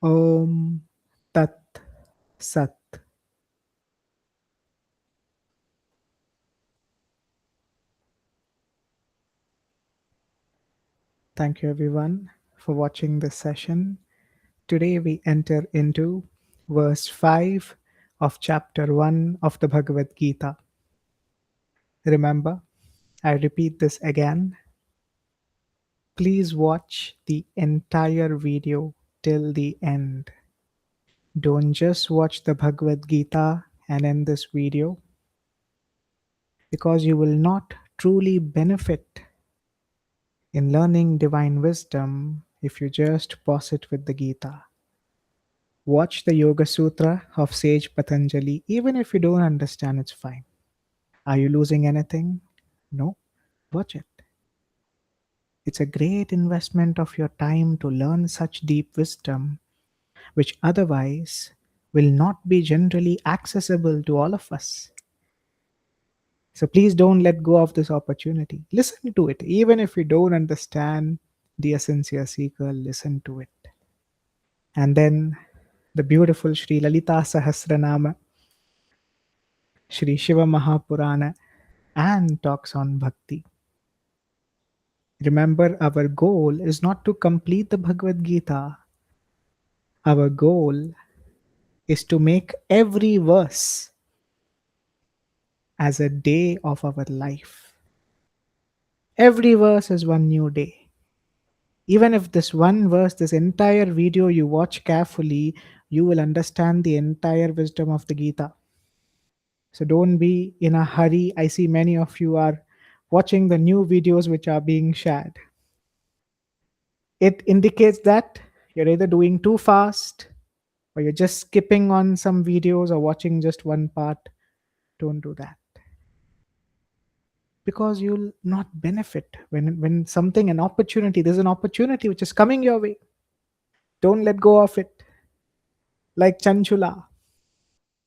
Om Tat Sat. Thank you everyone for watching this session. Today we enter into verse 5 of chapter 1 of the Bhagavad Gita. Remember, I repeat this again. Please watch the entire video till the end. Don't just watch the Bhagavad Gita and end this video, because you will not truly benefit in learning divine wisdom if you just pause it with the Gita. Watch the Yoga Sutra of Sage Patanjali. Even if you don't understand, it's fine. Are you losing anything? No. Watch it. It's a great investment of your time to learn such deep wisdom, which otherwise will not be generally accessible to all of us. So please don't let go of this opportunity. Listen to it. Even if you don't understand, dear sincere seeker, listen to it. And then the beautiful Sri Lalitā Sahasranāma, Sri Śiva Purāṇa, and talks on bhakti. Remember, our goal is not to complete the Bhagavad Gita. Our goal is to make every verse as a day of our life. Every verse is one new day. Even if this one verse, this entire video you watch carefully, you will understand the entire wisdom of the Gita. So don't be in a hurry. I see many of you are watching the new videos which are being shared. It indicates that you're either doing too fast or you're just skipping on some videos or watching just one part. Don't do that, because you'll not benefit when something, an opportunity, there's an opportunity which is coming your way. Don't let go of it. Like Chanchula,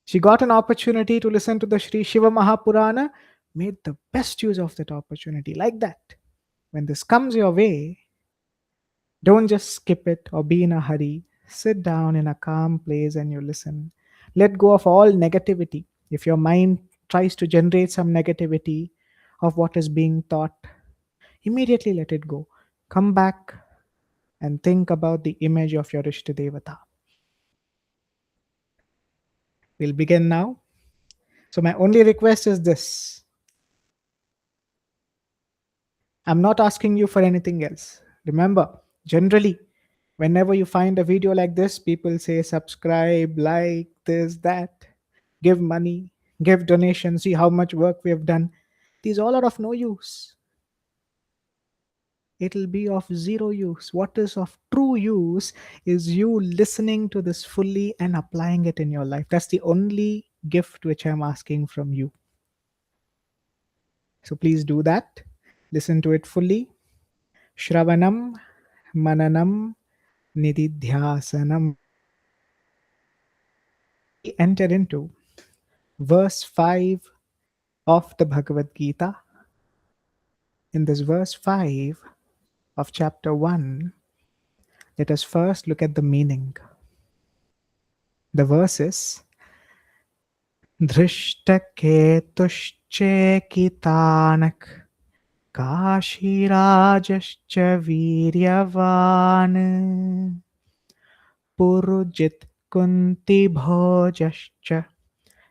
she got an opportunity to listen to the Sri Śiva Purāṇa, made the best use of that opportunity. Like that, when this comes your way, don't just skip it or be in a hurry. Sit down in a calm place and you listen. Let go of all negativity. If your mind tries to generate some negativity of what is being taught, immediately let it go. Come back and think about the image of your Ishta Devata. We'll begin now. So my only request is this. I'm not asking you for anything else. Remember, generally, whenever you find a video like this, people say subscribe, like, this, that, give money, give donations, see how much work we have done. These all are of no use. It'll be of zero use. What is of true use is you listening to this fully and applying it in your life. That's the only gift which I'm asking from you. So please do that. Listen to it fully. Shravanam, Mananam, Nididhyasanam. We enter into verse 5 of the Bhagavad Gita. In this verse 5 of chapter 1, let us first look at the meaning. The verse is Dhrishtaketushchekitanak Kashirajascha Viryavan Purujit Kunti Bhojascha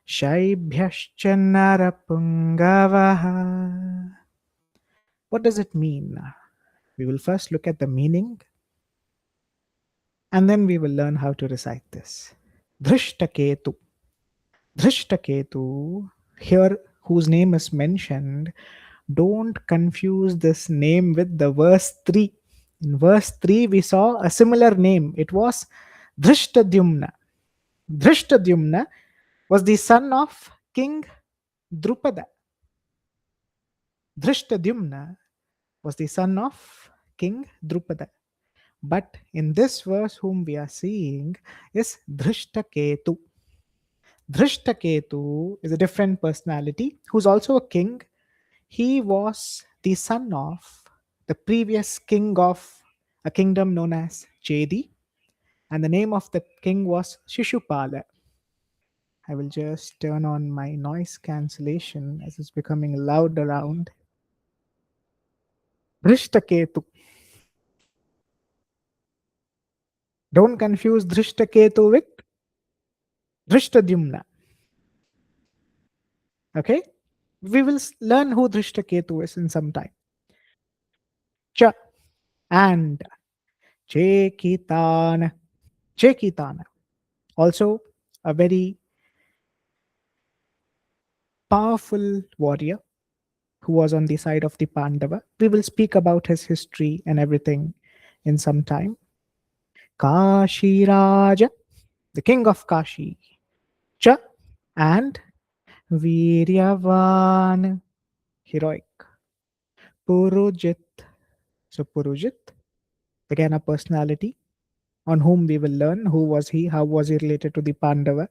Shaibhyascha Narapungavaha. What does it mean? We will first look at the meaning and then we will learn how to recite this. Dhrishtaketu. Dhrishtaketu, here whose name is mentioned, don't confuse this name with the verse 3. In verse 3, we saw a similar name. It was Dhrishtadyumna. Dhrishtadyumna was the son of King Drupada. Dhrishtadyumna was the son of King Drupada. But in this verse, whom we are seeing is Dhrishtaketu. Dhrishtaketu is a different personality who's also a king. He was the son of the previous king of a kingdom known as Chedi, And the name of the king was Shishupala. I will just turn on my noise cancellation as it's becoming loud around. Drishtaketu. Don't confuse Drishtaketu with Drishtadhyumna. Okay? We will learn who Drishtaketu is in some time. Cha and Chekitana. Chekitana. Also a very powerful warrior who was on the side of the Pandava. We will speak about his history and everything in some time. Kashi Raja, the king of Kashi. Cha and Viryavan, heroic. Purujit. So Purujit, again a personality on whom we will learn who was he, how was he related to the Pandava.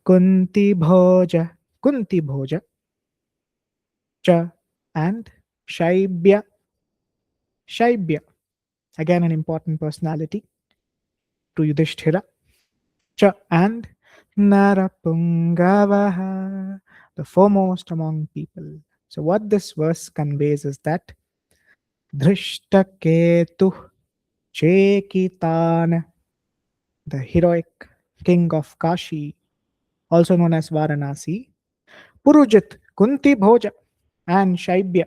Kunti Bhoja, Kunti Bhoja, Cha and Shaibya, Shaibya, again an important personality to Yudhishthira. Cha and Narapungavaha, the foremost among people. So what this verse conveys is that Drishtaketu Chekitan, the heroic king of Kashi, also known as Varanasi, Purujit, Kunti Bhoja, and Shaibya,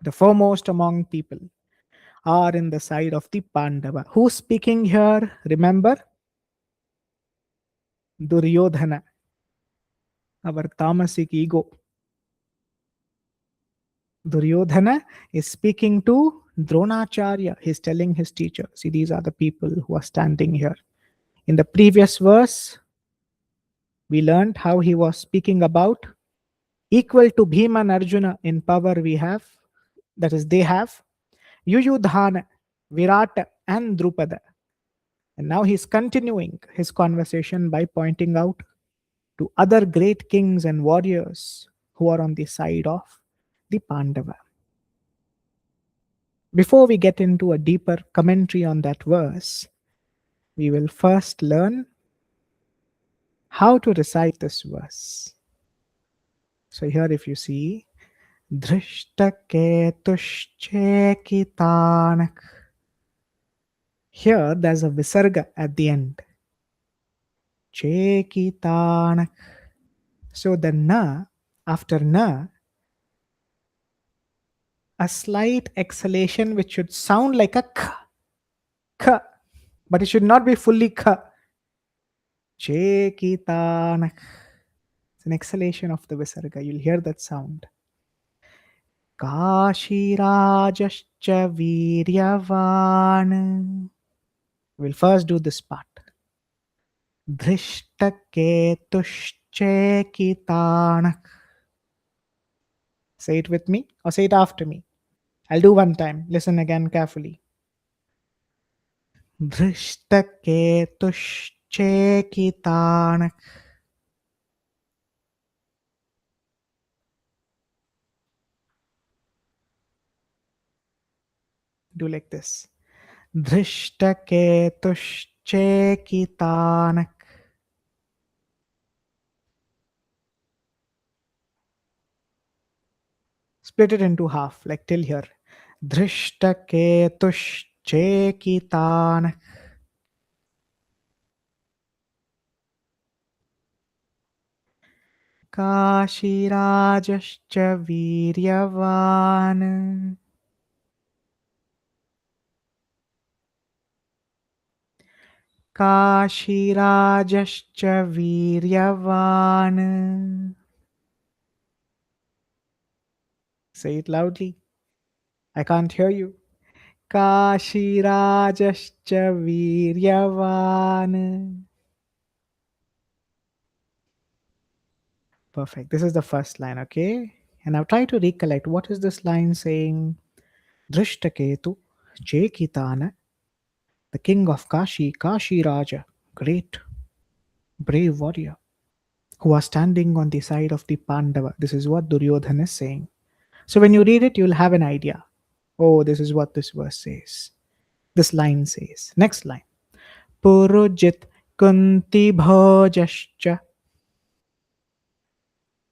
the foremost among people, are in the side of the Pandava. Who's speaking here? Remember? Duryodhana, our tamasic ego. Duryodhana is speaking to Dronacharya. He's telling his teacher, see, these are the people who are standing here. In the previous verse, we learned how he was speaking about equal to Bhima and Arjuna in power we have, that is, they have, Yuyudhana, Virata, and Drupada. And now he's continuing his conversation by pointing out to other great kings and warriors who are on the side of the Pandava. Before we get into a deeper commentary on that verse, we will first learn how to recite this verse. So here if you see, Drishtaketushchekitanak. Here there's a visarga at the end. Chekitanak. So the na, after na, a slight exhalation which should sound like a k, but it should not be fully k. Chekitanak. It's an exhalation of the visarga. You'll hear that sound. Kashirajascha Viryavan. We'll first do this part. Drishtaketushchekitanak. Say it with me or say it after me. I'll do one time. Listen again carefully. Drishtaketushchekitanak. Do like this. Drishtaketushchekitanak. Split it into half, like till here. Drishtaketushchekitanak. Kashirajascha Viryavan. Kashirajascha Viryavan. Say it loudly. I can't hear you. Kashirajascha Viryavan. Perfect. This is the first line, okay? And now try to recollect what is this line saying. Drishtaketu Chekitana, the king of Kashi, Kashi Raja, great, brave warrior, who was standing on the side of the Pandava. This is what Duryodhana is saying. So when you read it, you'll have an idea. Oh, this is what this verse says. This line says. Next line. Purujit Kunti Bhojascha.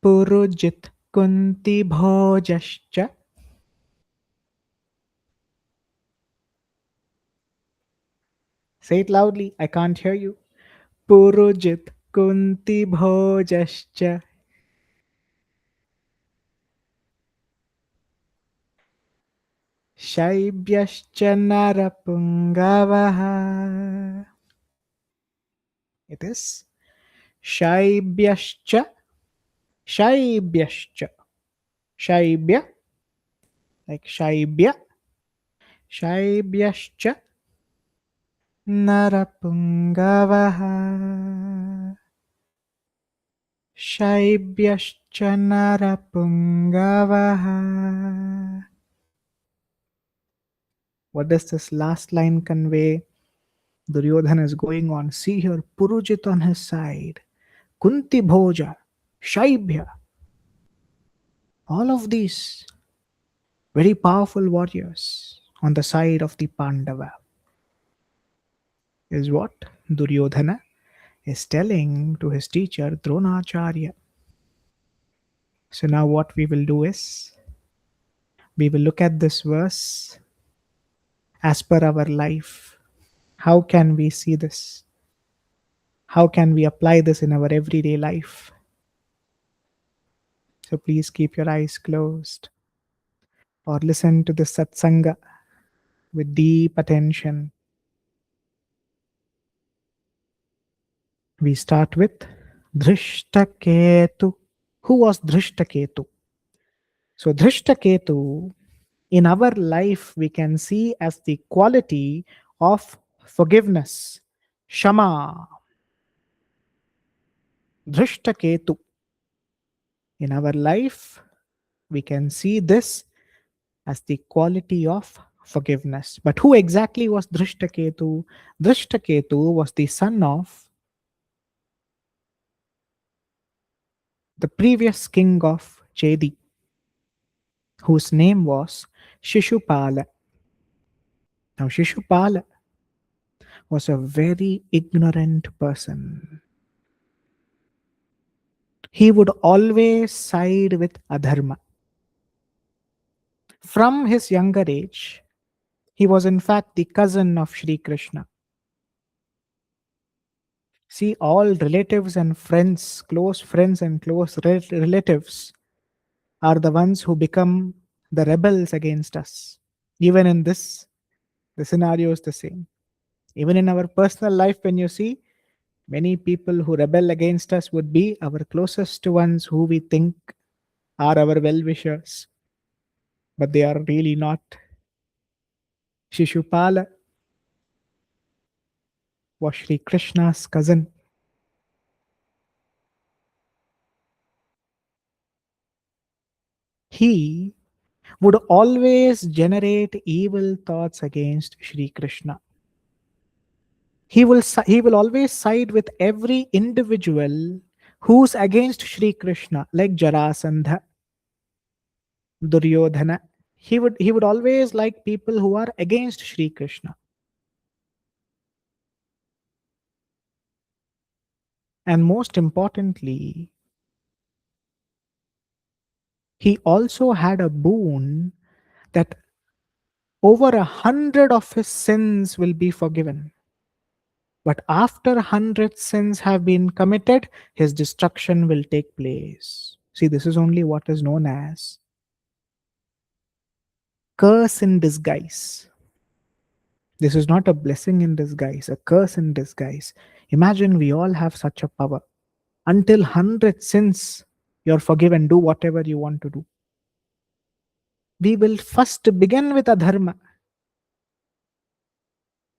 Purujit Kunti Bhojascha. Say it loudly. I can't hear you. Purujit Kunti Bhojascha. Shaibhyascha Narapungavaha. It is Shaibhyascha. Shaibhyascha. Shaibhya, like Shaibhya. Shaibhyascha Narapungavaha. Shaibhyascha Narapungavaha. What does this last line convey? Duryodhana is going on. See here, Purujit on his side, Kunti Bhoja, Shaibhya. All of these very powerful warriors on the side of the Pandava is what Duryodhana is telling to his teacher Dronacharya. So now what we will do is we will look at this verse as per our life. How can we see this? How can we apply this in our everyday life? So please keep your eyes closed or listen to the satsanga with deep attention. We start with Drishtaketu. Who was Drishtaketu? So Drishtaketu in our life we can see as the quality of forgiveness, Shama. Drishtaketu. In our life we can see this as the quality of forgiveness. But who exactly was Drishtaketu? Drishtaketu was the son of the previous king of Chedi, whose name was Shishupala. Now, Shishupala was a very ignorant person. He would always side with adharma. From his younger age, he was in fact the cousin of Sri Krishna. See, all relatives and friends and close relatives are the ones who become the rebels against us. Even in this, the scenario is the same. Even in our personal life, when you see, many people who rebel against us would be our closest ones who we think are our well wishers, but they are really not. Shishupala was Sri Krishna's cousin. He would always generate evil thoughts against Sri Krishna. He will always side with every individual who's against Sri Krishna, like Jarasandha, Duryodhana. He would always like people who are against Sri Krishna. And most importantly, he also had a boon that over 100 of his sins will be forgiven. But after 100 sins have been committed, his destruction will take place. See, this is only what is known as curse in disguise. This is not a blessing in disguise, a curse in disguise. Imagine we all have such a power. Until 100 sins, you're forgiven, do whatever you want to do. We will first begin with adharma.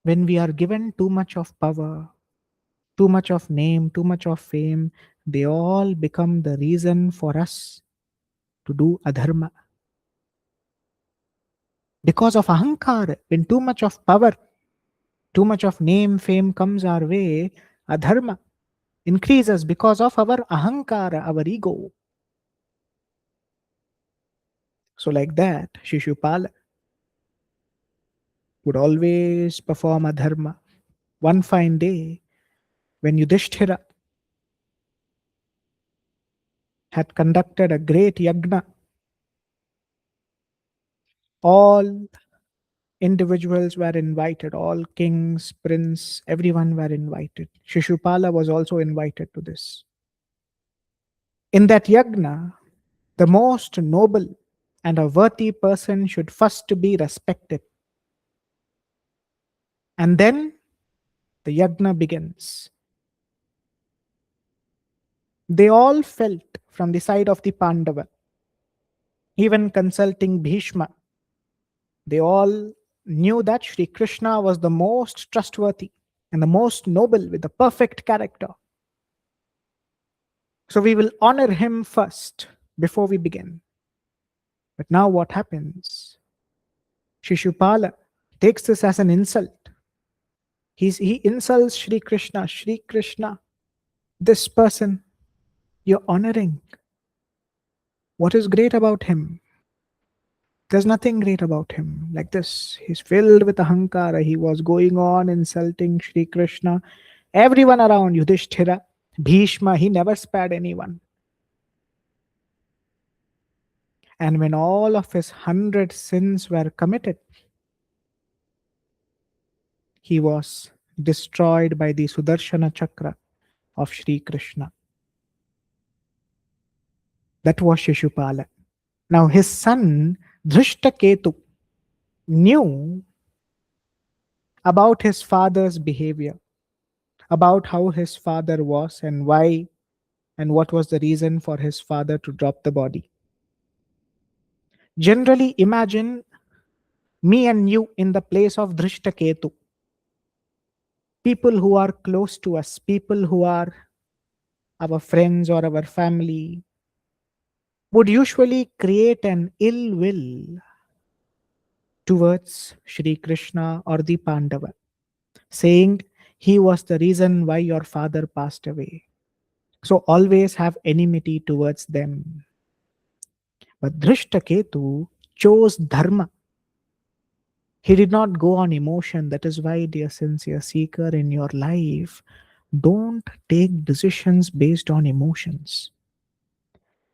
When we are given too much of power, too much of name, too much of fame, they all become the reason for us to do adharma. Because of ahankara, when too much of power, too much of name, fame comes our way, adharma increases because of our ahankara, our ego. So, like that, Shishupala would always perform adharma. One fine day, when Yudhishthira had conducted a great yagna, all individuals were invited, all kings, prince, everyone were invited. Shishupala was also invited to this. In that yagna, the most noble and a worthy person should first be respected. And then the yagna begins. They all felt from the side of the Pandava, even consulting Bhishma, they all knew that Sri Krishna was the most trustworthy and the most noble with the perfect character. So we will honor him first before we begin. But now what happens? Shishupala takes this as an insult. He insults Sri Krishna. Sri Krishna, this person you're honoring. What is great about him? There's nothing great about him. Like this, he's filled with ahankara. He was going on insulting Sri Krishna. Everyone around, Yudhishthira, Bhishma, he never spared anyone. And when all of his 100 sins were committed, he was destroyed by the Sudarshana Chakra of Sri Krishna. That was Shishupala. Now his son Dhrishtaketu knew about his father's behavior, about how his father was and why and what was the reason for his father to drop the body. Generally, imagine me and you in the place of Dhrishtaketu. People who are close to us, people who are our friends or our family, would usually create an ill will towards Sri Krishna or the Pandava, saying he was the reason why your father passed away. So always have enmity towards them. But Dhrishtaketu chose dharma. He did not go on emotion. That is why, dear sincere seeker, in your life, don't take decisions based on emotions.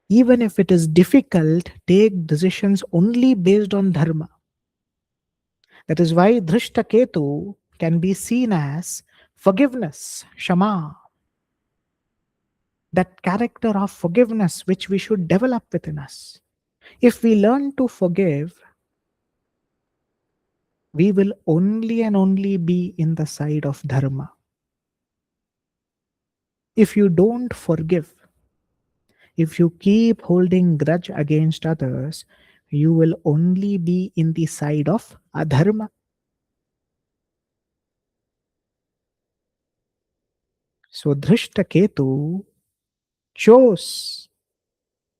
Even if it is difficult, take decisions only based on dharma. That is why Dhrishtaketu can be seen as forgiveness, Shama. That character of forgiveness which we should develop within us. If we learn to forgive, we will only and only be in the side of dharma. If you don't forgive, if you keep holding grudge against others, you will only be in the side of adharma. So Dhrishtaketu chose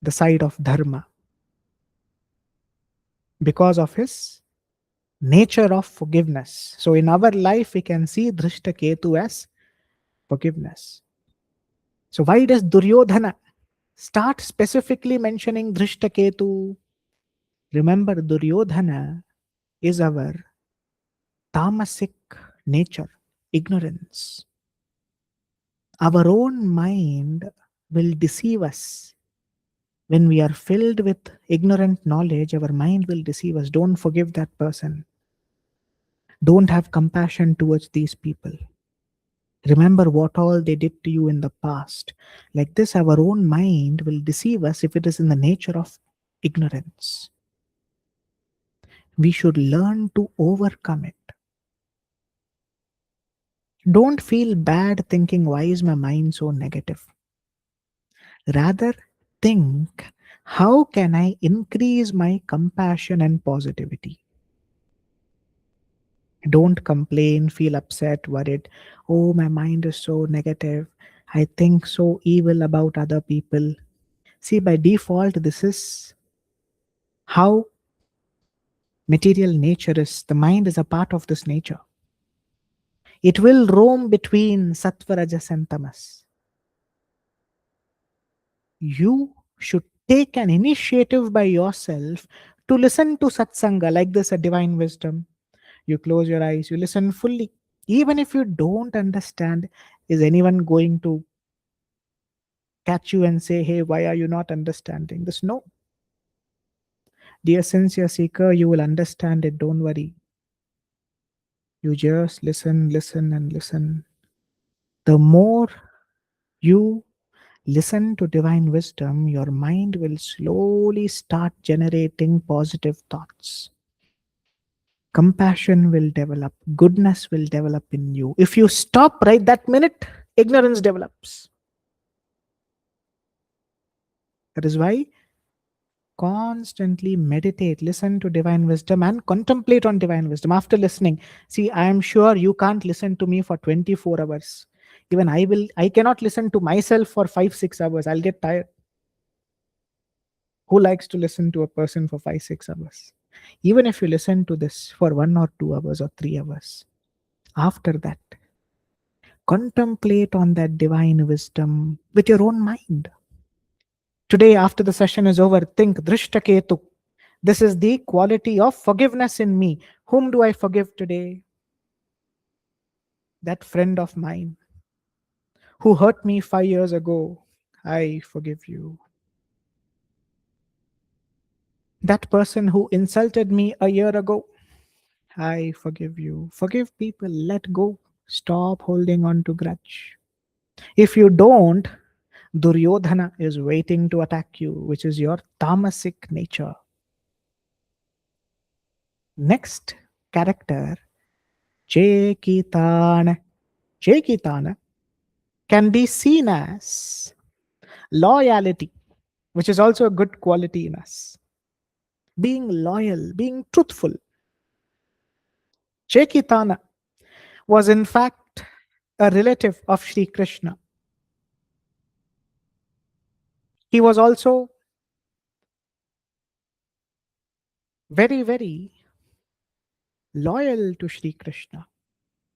the side of dharma because of his nature of forgiveness. So in our life, we can see Dhrishtaketu as forgiveness. So why does Duryodhana start specifically mentioning Dhrishtaketu? Remember, Duryodhana is our tamasic nature, ignorance. Our own mind will deceive us. When we are filled with ignorant knowledge, our mind will deceive us. Don't forgive that person. Don't have compassion towards these people. Remember what all they did to you in the past. Like this, our own mind will deceive us if it is in the nature of ignorance. We should learn to overcome it. Don't feel bad thinking, why is my mind so negative? Rather, think, how can I increase my compassion and positivity? Don't complain, feel upset, worried. Oh, my mind is so negative. I think so evil about other people. See, by default, this is how material nature is. The mind is a part of this nature. It will roam between sattva, rajas, and tamas. You should take an initiative by yourself to listen to satsanga, like this, a divine wisdom. You close your eyes, you listen fully. Even if you don't understand, is anyone going to catch you and say, hey, why are you not understanding this? No. Dear sincere seeker, you will understand it. Don't worry. You just listen, listen, and listen. The more you listen to divine wisdom, your mind will slowly start generating positive thoughts. Compassion will develop, goodness will develop in you. If you stop right that minute, ignorance develops. That is why constantly meditate, listen to divine wisdom, and contemplate on divine wisdom. After listening, see, I am sure you can't listen to me for 24 hours. Even I cannot listen to myself for 5 6 hours. I'll get tired. Who likes to listen to a person for 5 6 hours? Even if you listen to this for 1 or 2 hours or 3 hours, after that, contemplate on that divine wisdom with your own mind. Today, after the session is over, think Drishtaketu. This is the quality of forgiveness in me. Whom do I forgive today? That friend of mine who hurt me 5 years ago. I forgive you. That person who insulted me a year ago. I forgive you. Forgive people. Let go. Stop holding on to grudge. If you don't, Duryodhana is waiting to attack you, which is your tamasic nature. Next character, Chekitana. Chekitana can be seen as loyalty, which is also a good quality in us. Being loyal, being truthful. Chekitana was in fact a relative of Sri Krishna. He was also very, very loyal to Sri Krishna.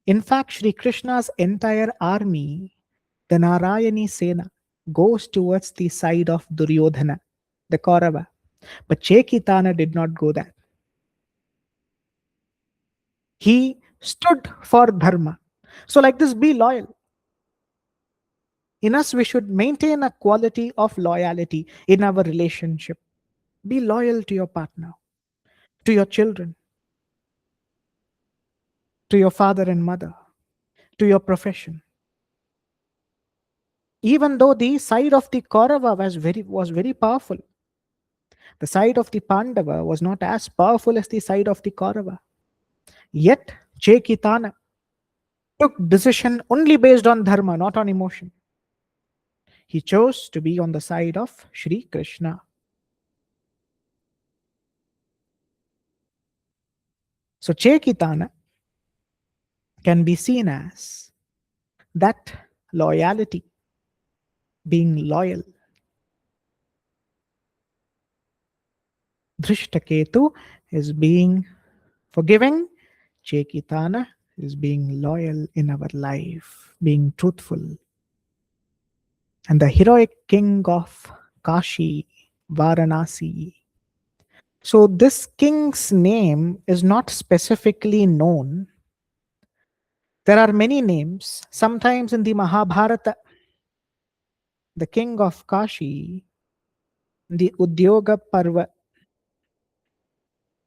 In fact, Sri Krishna's entire army, the Narayani Sena, goes towards the side of Duryodhana, the Kaurava. But Chekitana did not go there. He stood for Dharma. So, like this, be loyal. In us, we should maintain a quality of loyalty in our relationship. Be loyal to your partner, to your children, to your father and mother, to your profession. Even though the side of the Kaurava was very powerful, the side of the Pandava was not as powerful as the side of the Kaurava. Yet, Chekitana took decision only based on dharma, not on emotion. He chose to be on the side of Sri Krishna. So, Chekitana can be seen as that loyalty, being loyal. Drishtaketu is being forgiving. Chekitana is being loyal in our life, being truthful. And the heroic king of Kashi, Varanasi. So, this king's name is not specifically known. There are many names. Sometimes in the Mahabharata, the king of Kashi, the Udyoga Parva,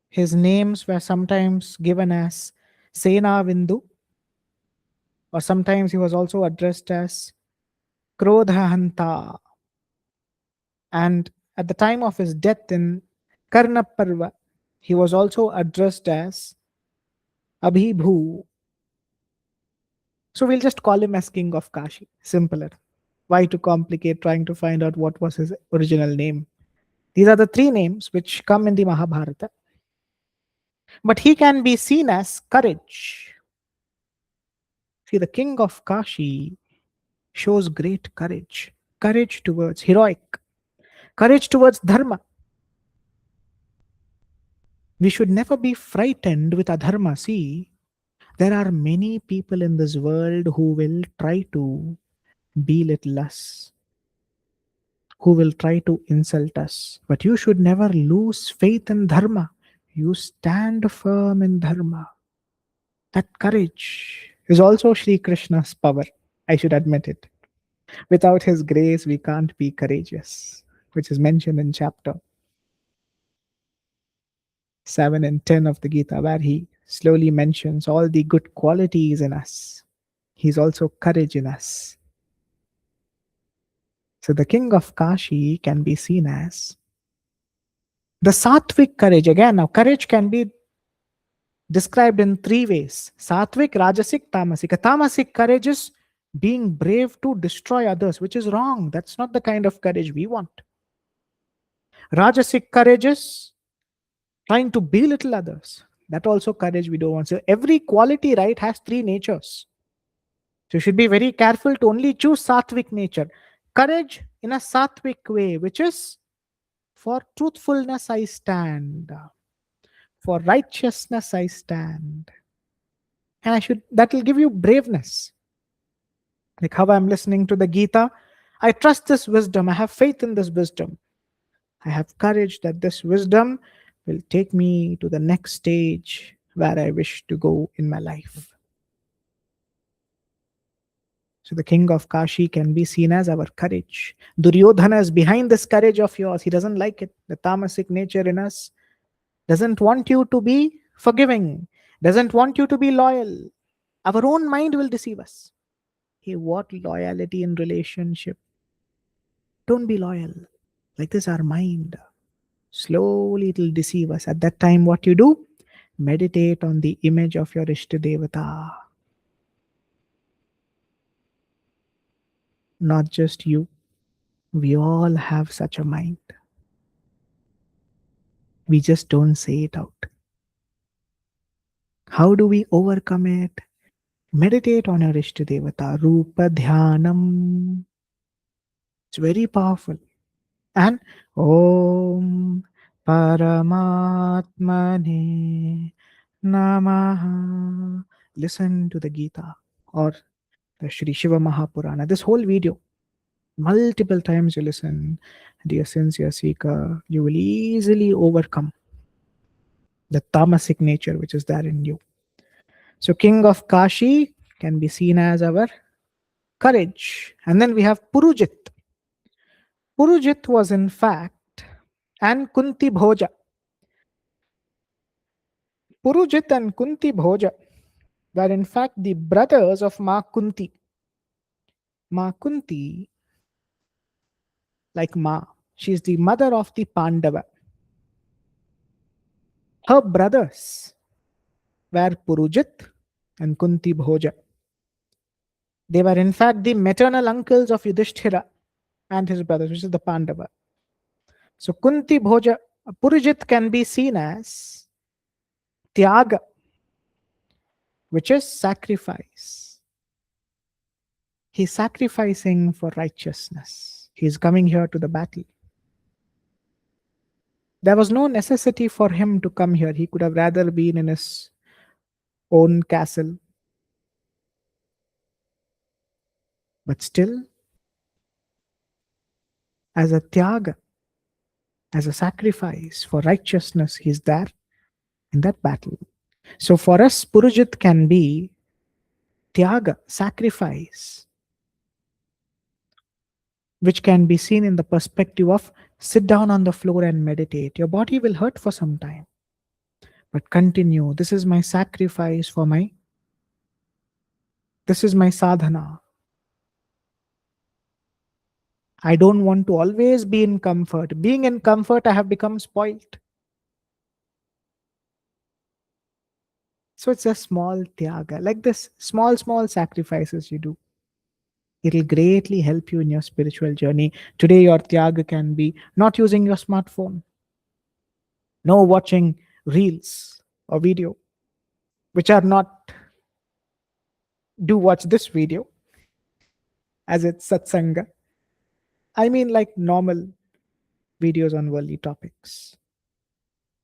his names were sometimes given as Sena Vindu, or sometimes he was also addressed as Krodhahanta. And at the time of his death in Karna Parva, he was also addressed as Abhibhu. So we'll just call him as King of Kashi. Simpler. Why to complicate trying to find out what was his original name? These are the three names which come in the Mahabharata. But he can be seen as courage. See, the king of Kashi shows great courage. Courage towards heroic. Courage towards dharma. We should never be frightened with adharma. See, there are many people in this world who will try to belittle us, who will try to insult us. But you should never lose faith in dharma. You stand firm in dharma. That courage. is also Sri Krishna's power. I should admit it. Without his grace, we can't be courageous, which is mentioned in chapter 7 and 10 of the Gita, where he slowly mentions all the good qualities in us. He's also courage in us. So the king of Kashi can be seen as the sattvic courage. Again, now courage can be described in three ways: sattvic, rajasic, tamasic. A tamasic courage is being brave to destroy others, which is wrong. That's not the kind of courage we want. Rajasic courage is trying to belittle others. That also courage we don't want. So every quality, right, has three natures. So you should be very careful to only choose sattvic nature. Courage in a sattvic way, which is for truthfulness I stand, for righteousness I stand. And that will give you braveness. Like how I'm listening to the Gita, I trust this wisdom, I have faith in this wisdom. I have courage that this wisdom will take me to the next stage where I wish to go in my life. So the king of Kashi can be seen as our courage. Duryodhana is behind this courage of yours. He doesn't like it. The tamasic nature in us doesn't want you to be forgiving, doesn't want you to be loyal. Our own mind will deceive us. Hey, what loyalty in relationship? Don't be loyal. Like this, our mind. Slowly it will deceive us. At that time, what you do? Meditate on the image of your Ishtadevata. Not just you. We all have such a mind. We just don't say it out. How do we overcome it? Meditate on your Ishtadevata. Rupa Dhyanam. It's very powerful. And Om Paramatmane Namaha. Listen to the Gita or the Sri Śiva Purāṇa. This whole video, multiple times you listen, dear sincere seeker, you will easily overcome the tamasic nature which is there in you. So king of Kashi can be seen as our courage. And then we have Purujit. Purujit was in fact and Kunti Bhoja. Purujit and Kunti Bhoja were in fact the brothers of Ma Kunti. Ma Kunti, like Ma, she is the mother of the Pandava. Her brothers were Purujit and Kunti Bhoja. They were in fact the maternal uncles of Yudhishthira and his brothers, which is the Pandava. So Kunti Bhoja, Purujit can be seen as Tyaga, which is sacrifice. He's sacrificing for righteousness. He's coming here to the battle. There was no necessity for him to come here. He could have rather been in his own castle. But still, as a tyaga, as a sacrifice for righteousness, he's there in that battle. So for us, Purujit can be tyaga, sacrifice, which can be seen in the perspective of sit down on the floor and meditate. Your body will hurt for some time, but continue. This is my sacrifice for this is my sadhana. I don't want to always be in comfort. Being in comfort, I have become spoilt. So it's a small tyaga, like this, small sacrifices you do. It'll greatly help you in your spiritual journey. Today, your tyaga can be not using your smartphone, no watching reels or video, which are not, do watch this video as it's satsanga. I mean, like normal videos on worldly topics.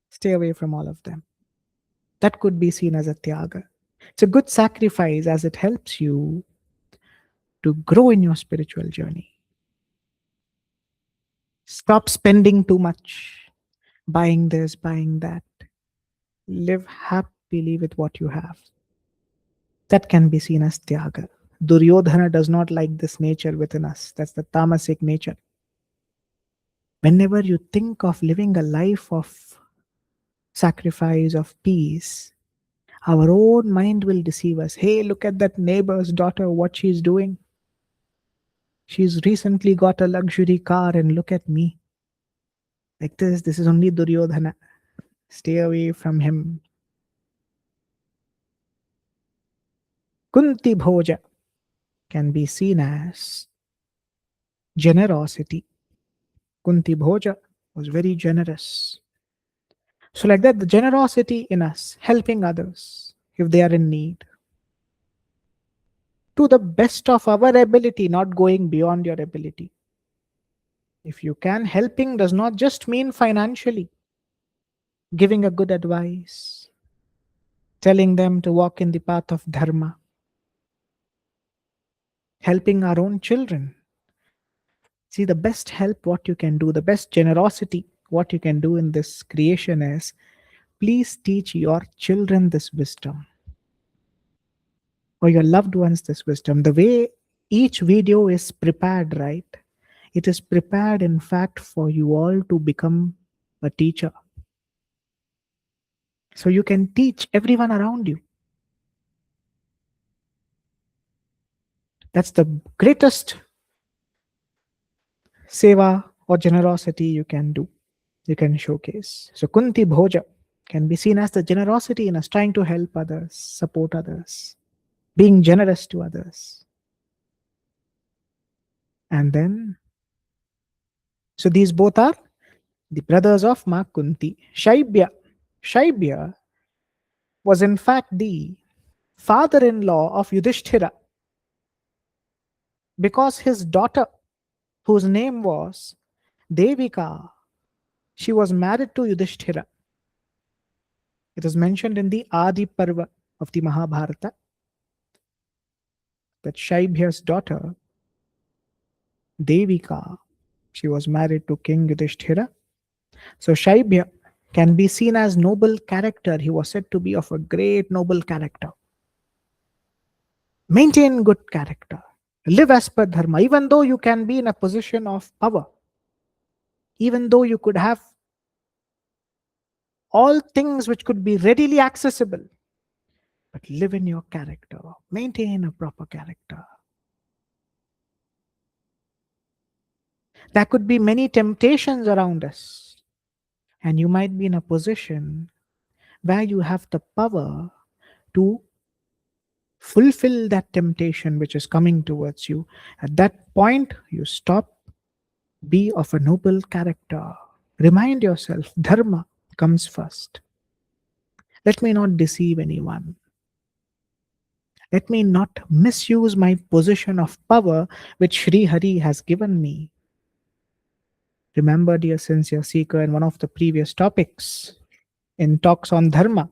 Stay away from all of them. That could be seen as a tyaga. It's a good sacrifice as it helps you to grow in your spiritual journey. Stop spending too much, buying this, buying that. Live happily with what you have. That can be seen as tyaga. Duryodhana does not like this nature within us. That's the tamasic nature. Whenever you think of living a life of sacrifice, of peace, our own mind will deceive us. Hey, look at that neighbor's daughter, what she's doing. She's recently got a luxury car, and look at me. Like this. This is only Duryodhana. Stay away from him. Kunti Bhoja can be seen as generosity. Kunti Bhoja was very generous. So, like that, the generosity in us, helping others if they are in need, to the best of our ability, not going beyond your ability. If you can, helping does not just mean financially, giving a good advice, telling them to walk in the path of Dharma, helping our own children. See, the best help, what you can do, the best generosity, what you can do in this creation is please teach your children this wisdom or your loved ones this wisdom. The way each video is prepared, right? It is prepared, in fact, for you all to become a teacher. So you can teach everyone around you. That's the greatest seva or generosity you can do, you can showcase. So Kunti Bhoja can be seen as the generosity in us, trying to help others, support others, being generous to others. And then, so these both are the brothers of Ma Kunti. Shaibya. Shaibya was in fact the father-in-law of Yudhishthira, because his daughter, whose name was Devika, she was married to Yudhishthira. It is mentioned in the Adi Parva of the Mahabharata that Shaibya's daughter, Devika, she was married to King Yudhishthira. So Shaibya can be seen as noble character. He was said to be of a great noble character. Maintain good character. Live as per dharma, even though you can be in a position of power, even though you could have all things which could be readily accessible, but live in your character. Maintain a proper character. There could be many temptations around us, and you might be in a position where you have the power to fulfill that temptation which is coming towards you. At that point, you stop, be of a noble character. Remind yourself, dharma comes first. Let me not deceive anyone. Let me not misuse my position of power which Sri Hari has given me. Remember, dear sincere seeker, in one of the previous topics, in talks on dharma,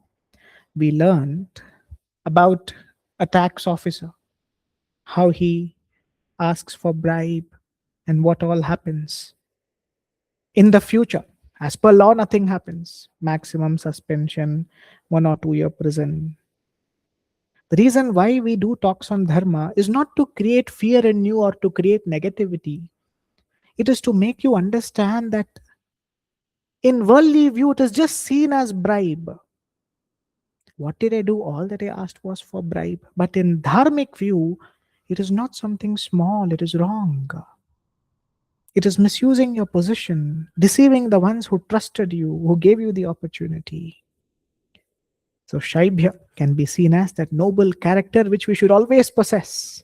we learned about a tax officer, how he asks for bribe and what all happens. In the future, as per law, nothing happens. Maximum suspension, 1 or 2 year prison. The reason why we do talks on dharma is not to create fear in you or to create negativity. It is to make you understand that in worldly view, it is just seen as bribe. What did I do? All that I asked was for bribe. But in dharmic view, it is not something small. It is wrong. It is misusing your position, deceiving the ones who trusted you, who gave you the opportunity. So Shaibhya can be seen as that noble character which we should always possess.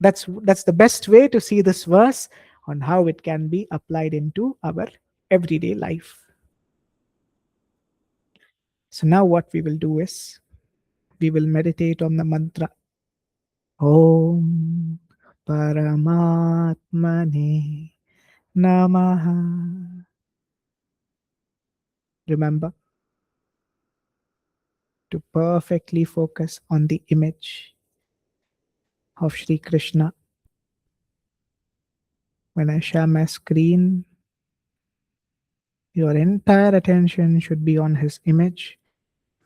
That's the best way to see this verse on how it can be applied into our everyday life. So now what we will do is we will meditate on the mantra Om Paramatmane Namaha. Remember to perfectly focus on the image of Sri Krishna. When I share my screen, your entire attention should be on his image.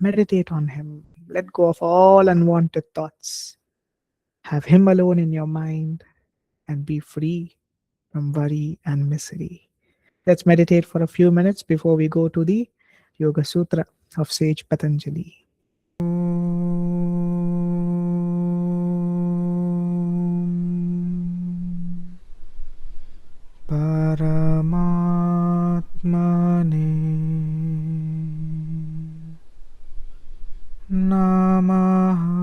Meditate on him. Let go of all unwanted thoughts. Have Him alone in your mind and be free from worry and misery. Let's meditate for a few minutes before we go to the Yoga Sutra of Sage Patanjali. Paramatmane Namaha.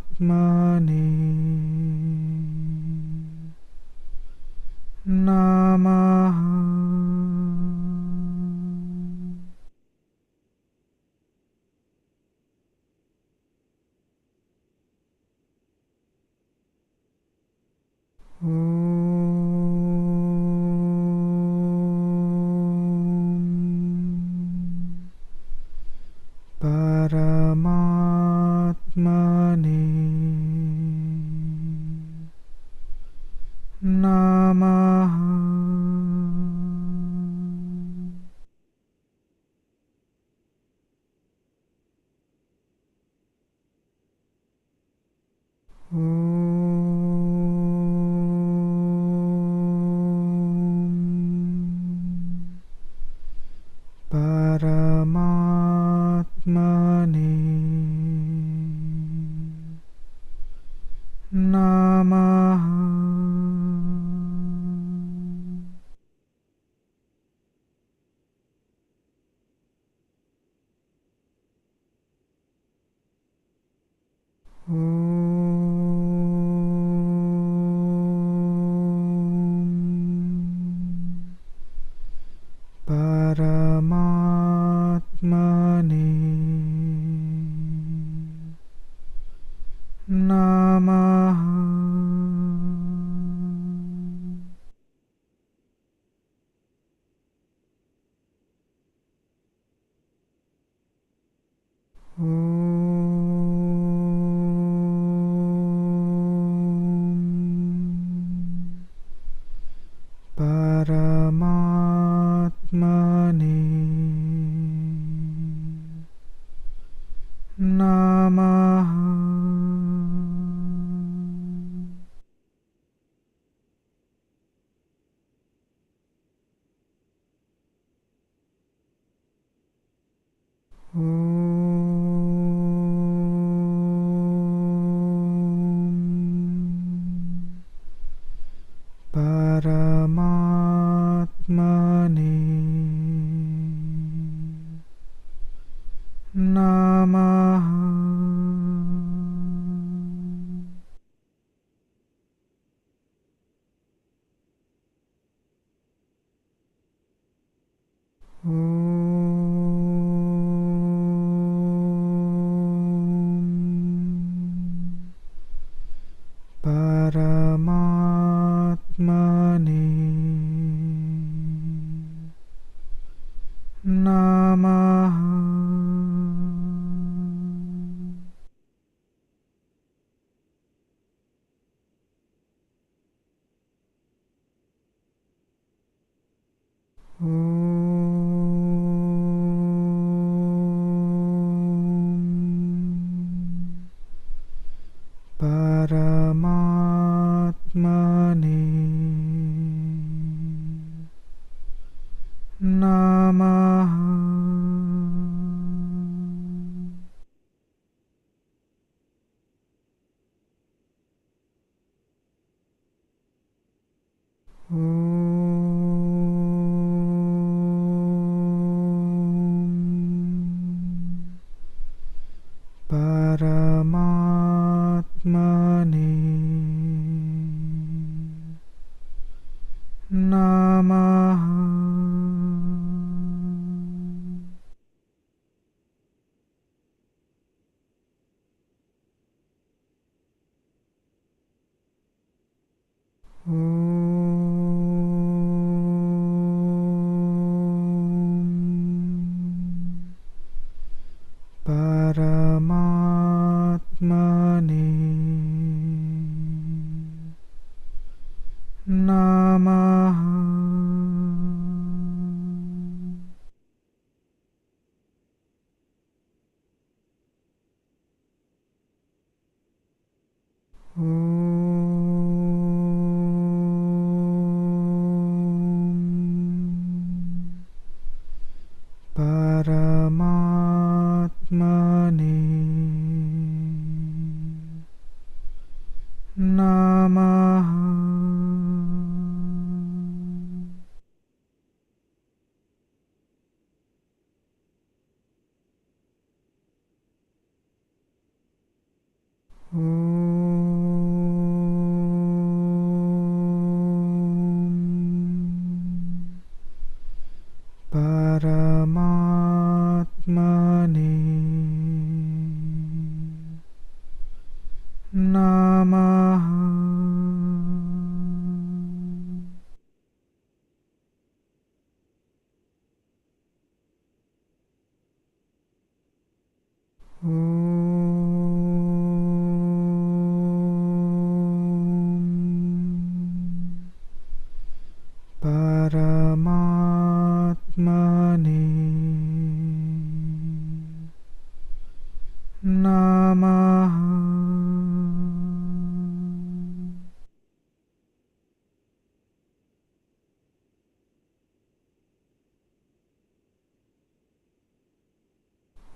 Paramatmane Namaha. Paramatmane Namaha. Paramatmane Namaha. Paramatmane Namaha. Paramatmane Namaha. Paramatmane Namaha. Paramatmane Namaha. Paramatmane Namaha. Paramatmane Namaha. Om Paramatmane Namaha. Om Paramatmane Namaha. Om Paramatmane Namaha.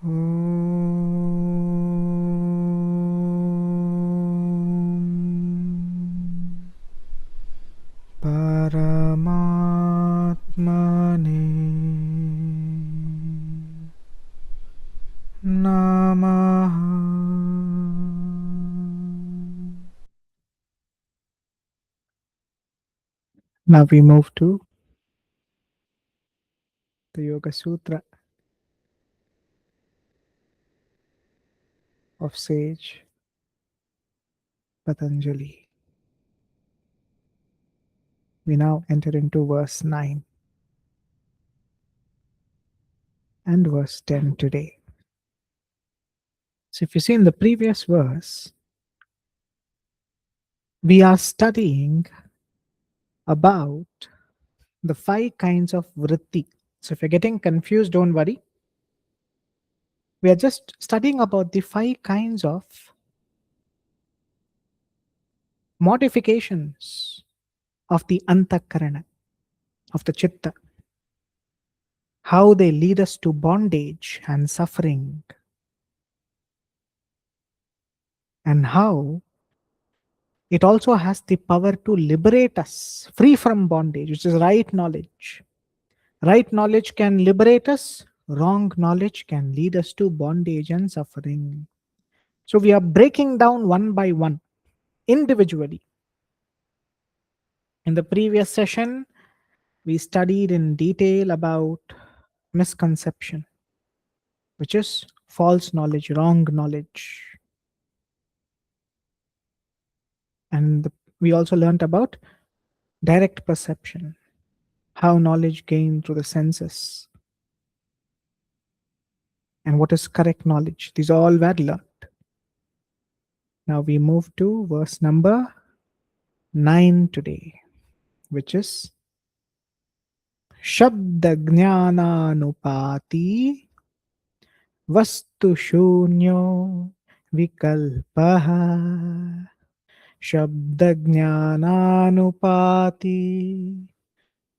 Om Paramatmane Namaha. Now we move to the Yoga Sutra of sage Patanjali. We now enter into verse 9 and verse 10 today. So if you see in the previous verse, we are studying about the 5 kinds of vritti. So if you're getting confused, don't worry. We are just studying about the 5 kinds of modifications of the antakarana, of the chitta, how they lead us to bondage and suffering, and how it also has the power to liberate us free from bondage, which is right knowledge. Right knowledge can liberate us, wrong knowledge can lead us to bondage and suffering. So we are breaking down one by one, individually. In the previous session, we studied in detail about misconception, which is false knowledge, wrong knowledge. And we also learnt about direct perception, how knowledge gained through the senses, and what is correct knowledge. These all were learnt. Now we move to verse number 9 today, which is Shabda Jnananupati Vastu Shunyo Vikalpaha. Shabda Jnananupati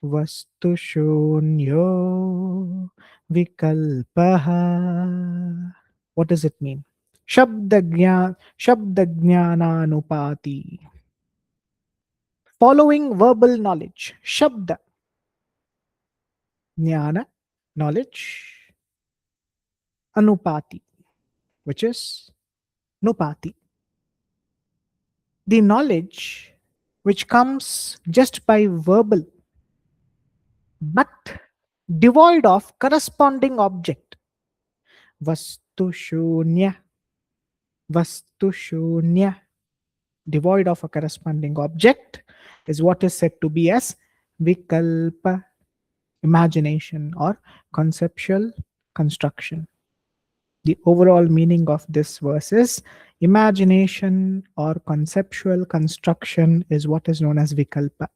Vastu Shunyo Vikalpaha. What does it mean? Shabda Jnananupati. Following verbal knowledge. Shabda. Jnana, knowledge. Anupati, which is nupati. The knowledge which comes just by verbal, but devoid of corresponding object. Vastu shunya. Vastu shunya. Devoid of a corresponding object is what is said to be as vikalpa, imagination or conceptual construction. The overall meaning of this verse is imagination or conceptual construction is what is known as vikalpa.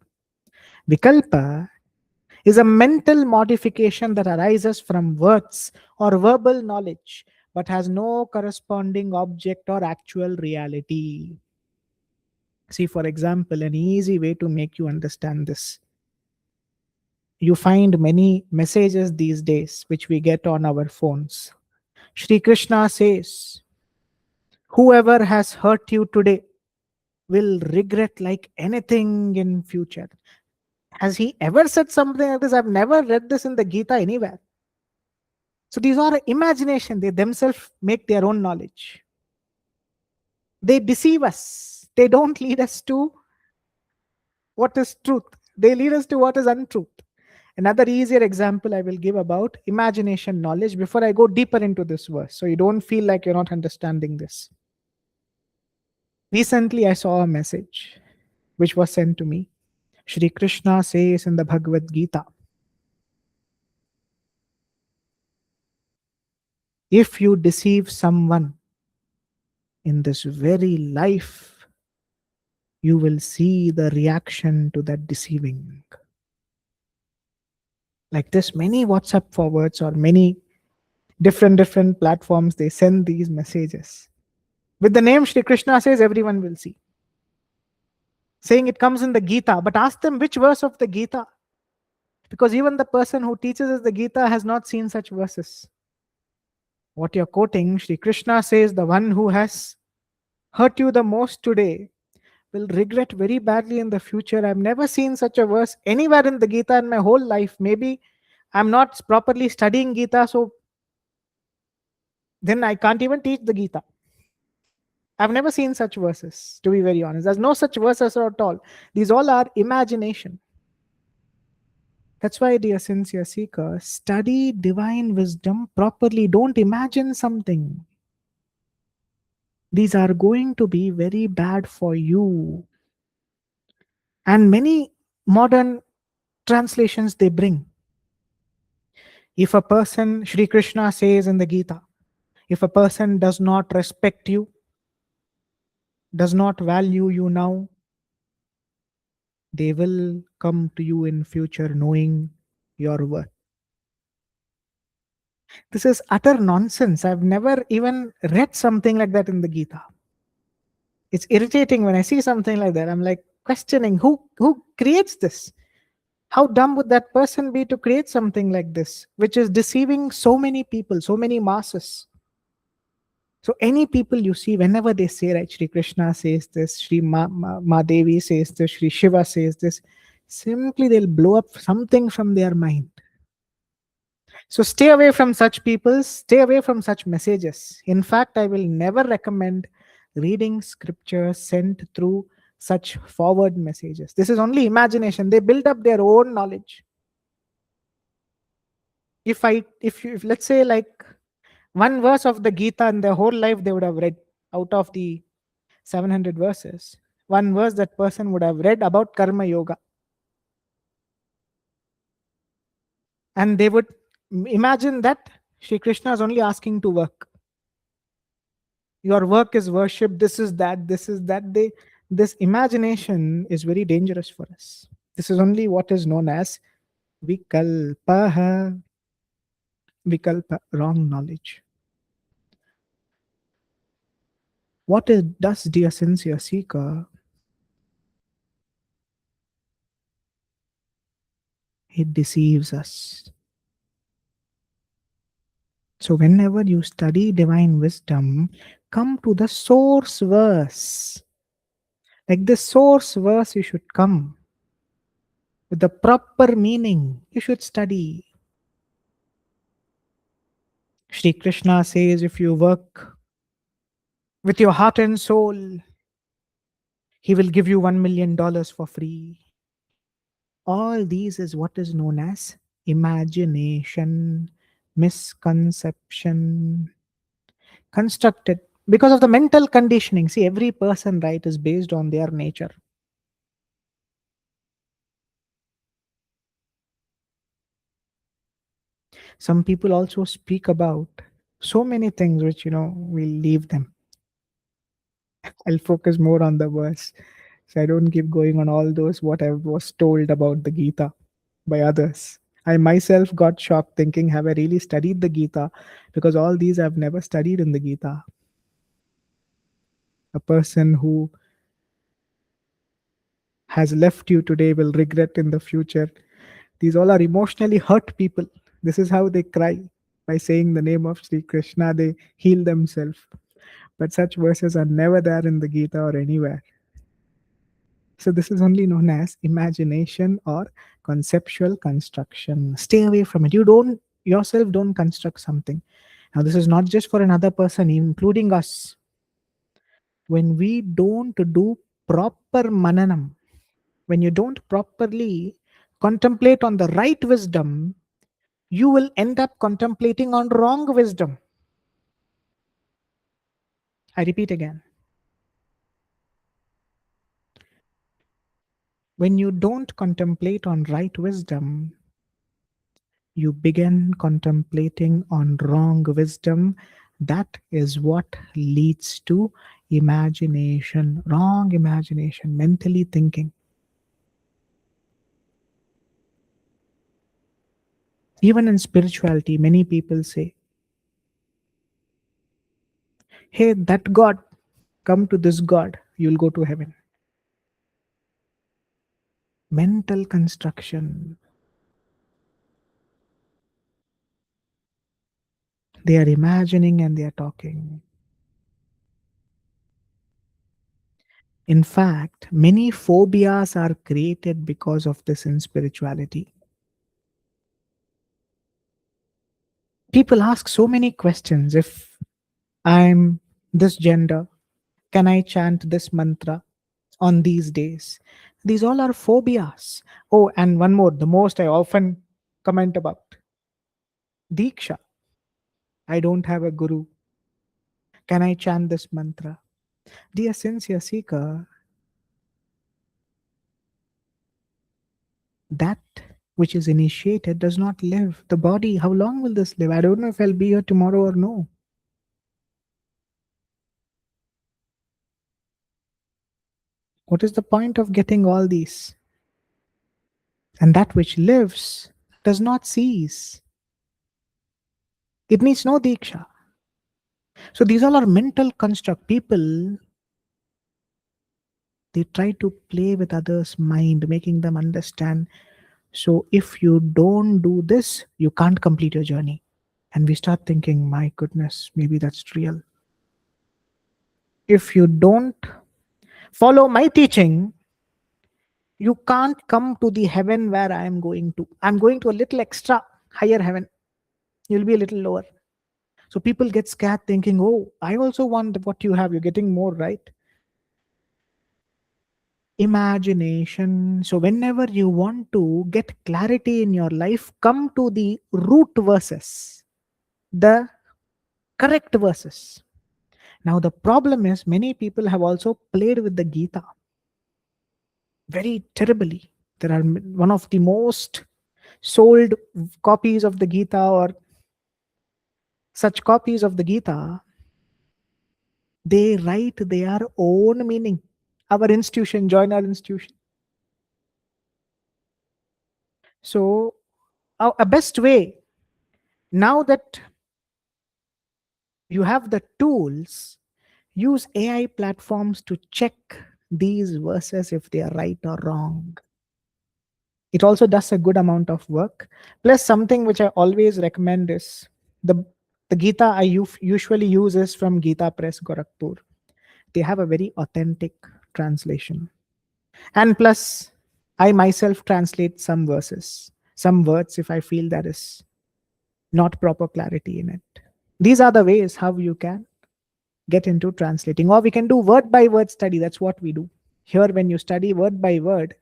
Vikalpa is a mental modification that arises from words or verbal knowledge but has no corresponding object or actual reality. See, for example, an easy way to make you understand this. You find many messages these days which we get on our phones. Shri Krishna says, whoever has hurt you today will regret like anything in future. Has he ever said something like this? I've never read this in the Gita anywhere. So these are imagination. They themselves make their own knowledge. They deceive us. They don't lead us to what is truth. They lead us to what is untruth. Another easier example I will give about imagination knowledge before I go deeper into this verse, so you don't feel like you're not understanding this. Recently, I saw a message which was sent to me. Shri Krishna says in the Bhagavad Gītā, if you deceive someone in this very life, you will see the reaction to that deceiving. Like this, many WhatsApp forwards or many different platforms, they send these messages. With the name Shri Krishna says, everyone will see. Saying it comes in the Gita, but ask them which verse of the Gita. Because even the person who teaches us the Gita has not seen such verses. What you're quoting, Shri Krishna says, the one who has hurt you the most today will regret very badly in the future. I've never seen such a verse anywhere in the Gita in my whole life. Maybe I'm not properly studying Gita, so then I can't even teach the Gita. I've never seen such verses, to be very honest. There's no such verses at all. These all are imagination. That's why, dear sincere seeker, study divine wisdom properly. Don't imagine something. These are going to be very bad for you. And many modern translations they bring. If a person, Shri Krishna says in the Gita, if a person does not respect you, does not value you now, they will come to you in future knowing your worth. This is utter nonsense. I've never even read something like that in the Gita. It's irritating when I see something like that. I'm like questioning who creates this? How dumb would that person be to create something like this, which is deceiving so many people, so many masses? So any people you see, whenever they say, right, Shri Krishna says this, Shri Devi says this, Shri Shiva says this, simply they'll blow up something from their mind. So stay away from such people, stay away from such messages. In fact, I will never recommend reading scriptures sent through such forward messages. This is only imagination. They build up their own knowledge. If let's say like one verse of the Gita in their whole life they would have read, out of the 700 verses, one verse that person would have read about karma yoga. And they would imagine that Shri Krishna is only asking to work. Your work is worship, this is that, this is that. This imagination is very dangerous for us. This is only what is known as vikalpa, wrong knowledge. What it does, dear sincere seeker, it deceives us. So whenever you study divine wisdom, come to the source verse. Like the source verse you should come. With the proper meaning, you should study. Shri Krishna says, if you work with your heart and soul, he will give you $1 million for free. All these is what is known as imagination, misconception, constructed because of the mental conditioning. See, every person, right, is based on their nature. Some people also speak about so many things which, we'll leave them. I'll focus more on the verse. So I don't keep going on all those what I was told about the Gita by others. I myself got shocked thinking, have I really studied the Gita? Because all these I've never studied in the Gita. A person who has left you today will regret in the future. These all are emotionally hurt people. This is how they cry. By saying the name of Sri Krishna, they heal themselves. But such verses are never there in the Gita or anywhere. So this is only known as imagination or conceptual construction. Stay away from it. You don't yourself don't construct something. Now this is not just for another person, including us. When we don't do proper mananam, when you don't properly contemplate on the right wisdom, you will end up contemplating on wrong wisdom. I repeat again. When you don't contemplate on right wisdom, you begin contemplating on wrong wisdom. That is what leads to imagination, wrong imagination, mentally thinking. Even in spirituality, many people say, hey, that God, come to this God, you'll go to heaven. Mental construction. They are imagining and they are talking. In fact, many phobias are created because of this in spirituality. People ask so many questions. If I'm this gender, can I chant this mantra on these days? These all are phobias. Oh, and one more, the most I often comment about Diksha. I don't have a guru. Can I chant this mantra? Dear sincere seeker, that which is initiated does not live. The body, how long will this live? I don't know if I'll be here tomorrow or no. What is the point of getting all these? And that which lives does not cease. It needs no diksha. So these all are mental construct. People, they try to play with others' mind, making them understand. So if you don't do this, you can't complete your journey. And we start thinking, my goodness, maybe that's real. If you don't follow my teaching, you can't come to the heaven where I am going to. I'm going to a little extra higher heaven. You'll be a little lower. So people get scared thinking, oh, I also want what you have. You're getting more, right? Imagination. So whenever you want to get clarity in your life, come to the root verses, the correct verses. Now the problem is many people have also played with the Gita very terribly. There are one of the most sold copies of the Gita or such copies of the Gita. They write their own meaning. Our institution, join our institution. So a best way, now that you have the tools, use AI platforms to check these verses if they are right or wrong. It also does a good amount of work. Plus something which I always recommend is the Gita I usually use is from Gita Press Gorakhpur. They have a very authentic translation. And plus, I myself translate some verses, some words if I feel there is not proper clarity in it. These are the ways how you can get into translating. Or we can do word by word study. That's what we do. Here, when you study word by word,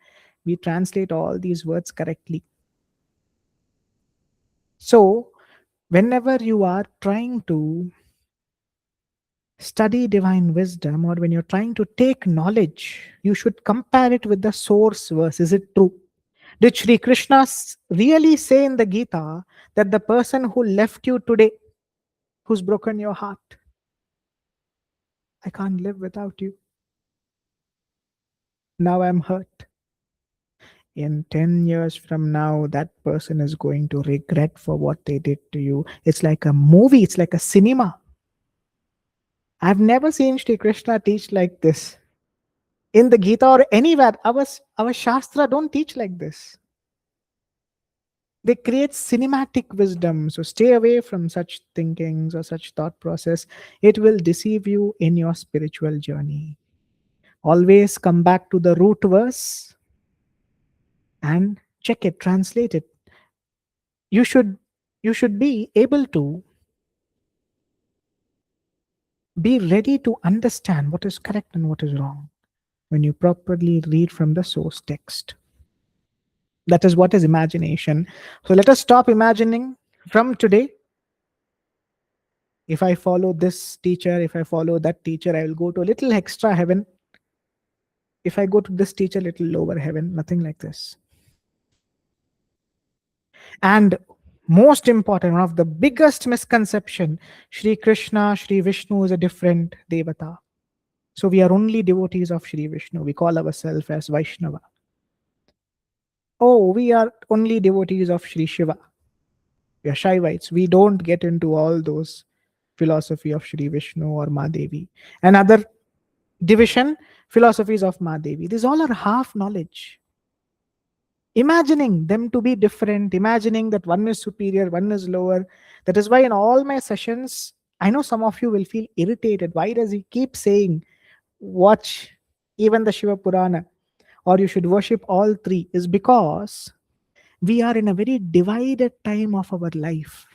we translate all these words correctly. So, whenever you are trying to study divine wisdom or when you're trying to take knowledge, you should compare it with the source verse. Is it true? Did Sri Krishna really say in the Gita that the person who left you today, who's broken your heart, I can't live without you. Now I'm hurt. In 10 years from now, that person is going to regret for what they did to you. It's like a movie, it's like a cinema. I've never seen Sri Krishna teach like this. In the Gita or anywhere, our Shastra don't teach like this. They create cinematic wisdom. So stay away from such thinkings or such thought process. It will deceive you in your spiritual journey. Always come back to the root verse and check it, translate it. You should be able to be ready to understand what is correct and what is wrong when you properly read from the source text. That is what is imagination. So let us stop imagining from today. If I follow this teacher, if I follow that teacher, I will go to a little extra heaven. If I go to this teacher, little lower heaven, nothing like this. And most important, one of the biggest misconception, Sri Krishna, Sri Vishnu is a different devata. So we are only devotees of Sri Vishnu. We call ourselves as Vaishnava. Oh, we are only devotees of Sri Shiva. We are Shaivites. We don't get into all those philosophy of Sri Vishnu or Mahadevi. Another division, philosophies of Mahadevi. These all are half knowledge. Imagining them to be different, imagining that one is superior, one is lower. That is why in all my sessions, I know some of you will feel irritated. Why does he keep saying, watch even the Śiva Purāṇa, or you should worship all three? Is because we are in a very divided time of our life.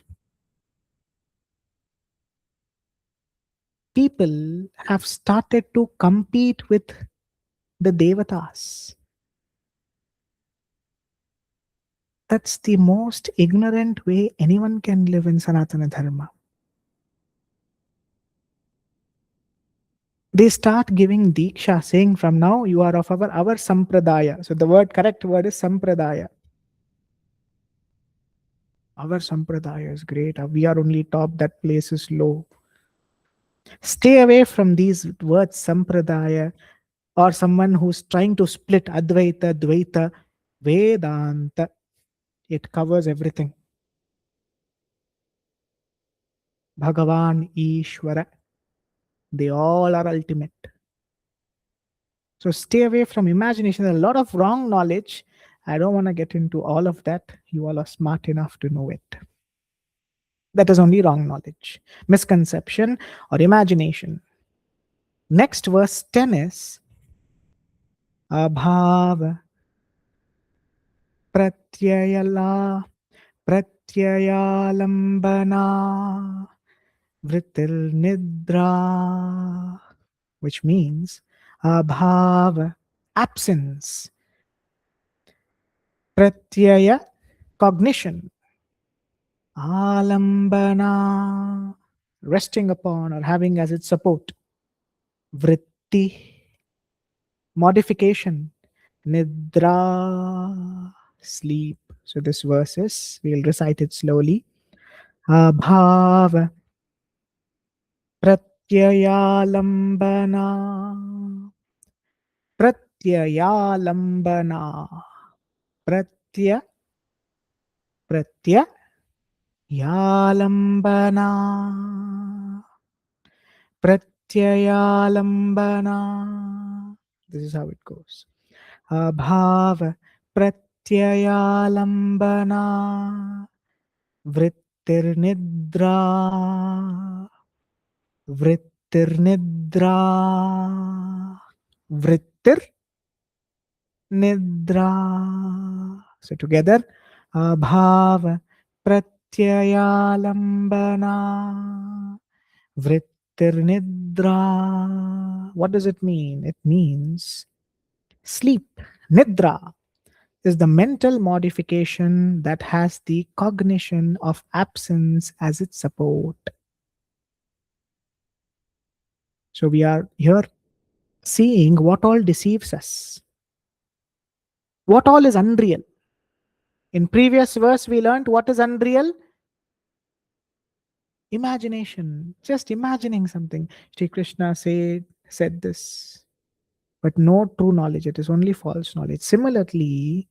People have started to compete with the devatas. That's the most ignorant way anyone can live in Sanātana Dharma. They start giving Diksha, saying from now you are of our Sampradaya. So the correct word is Sampradaya. Our Sampradaya is great. We are only top, that place is low. Stay away from these words, Sampradaya, or someone who's trying to split Advaita, Dvaita, Vedānta. It covers everything. Bhagavan, Ishvara, they all are ultimate. So stay away from imagination. There's a lot of wrong knowledge. I don't want to get into all of that. You all are smart enough to know it. That is only wrong knowledge, misconception, or imagination. Next verse 10 is Abhava Pratyayala Pratyayalambana Vritil Nidra, which means Abhava, absence, Pratyaya, cognition, Alambana, resting upon or having as its support, Vritti, modification, Nidra, sleep. So this verse is, we'll recite it slowly. Abhava Pratyayalambana Pratyayalambana Pratya Pratyayalambana Pratyayalambana. This is how it goes. Abhava Pratyayalambana Vrittir Nidra Vrittir Nidra Vrittir Nidra. So together, Abhava Pratyayalambana Vrittir Nidra. What does it mean? It means sleep. Nidra is the mental modification that has the cognition of absence as its support. So we are here seeing what all deceives us, what all is unreal. In previous verse, we learned what is unreal. Imagination, just imagining something. Sri Krishna said this, but no true knowledge. It is only false knowledge. Similarly,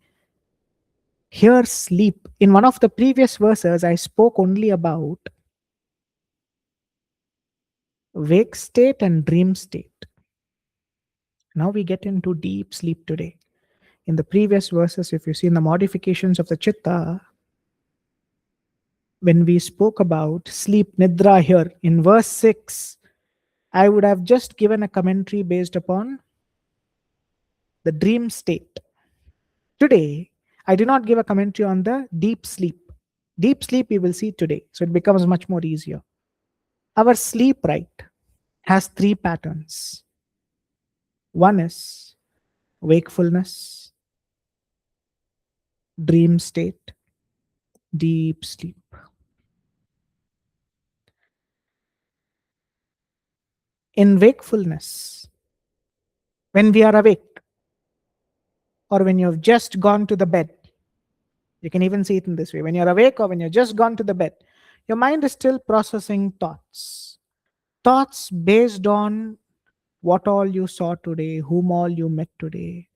here sleep. In one of the previous verses, I spoke only about wake state and dream state. Now we get into deep sleep today. In the previous verses, if you see in the modifications of the chitta, when we spoke about sleep nidra here in verse 6, I would have just given a commentary based upon the dream state. Today, I do not give a commentary on the deep sleep. Deep sleep we will see today, so it becomes much more easier. Our sleep, right, has three patterns. One is wakefulness, dream state, deep sleep. In wakefulness, when we are awake, or when you've just gone to the bed, you can even see it in this way. When you're awake or when you're just gone to the bed, your mind is still processing thoughts. Thoughts based on what all you saw today, whom all you met today,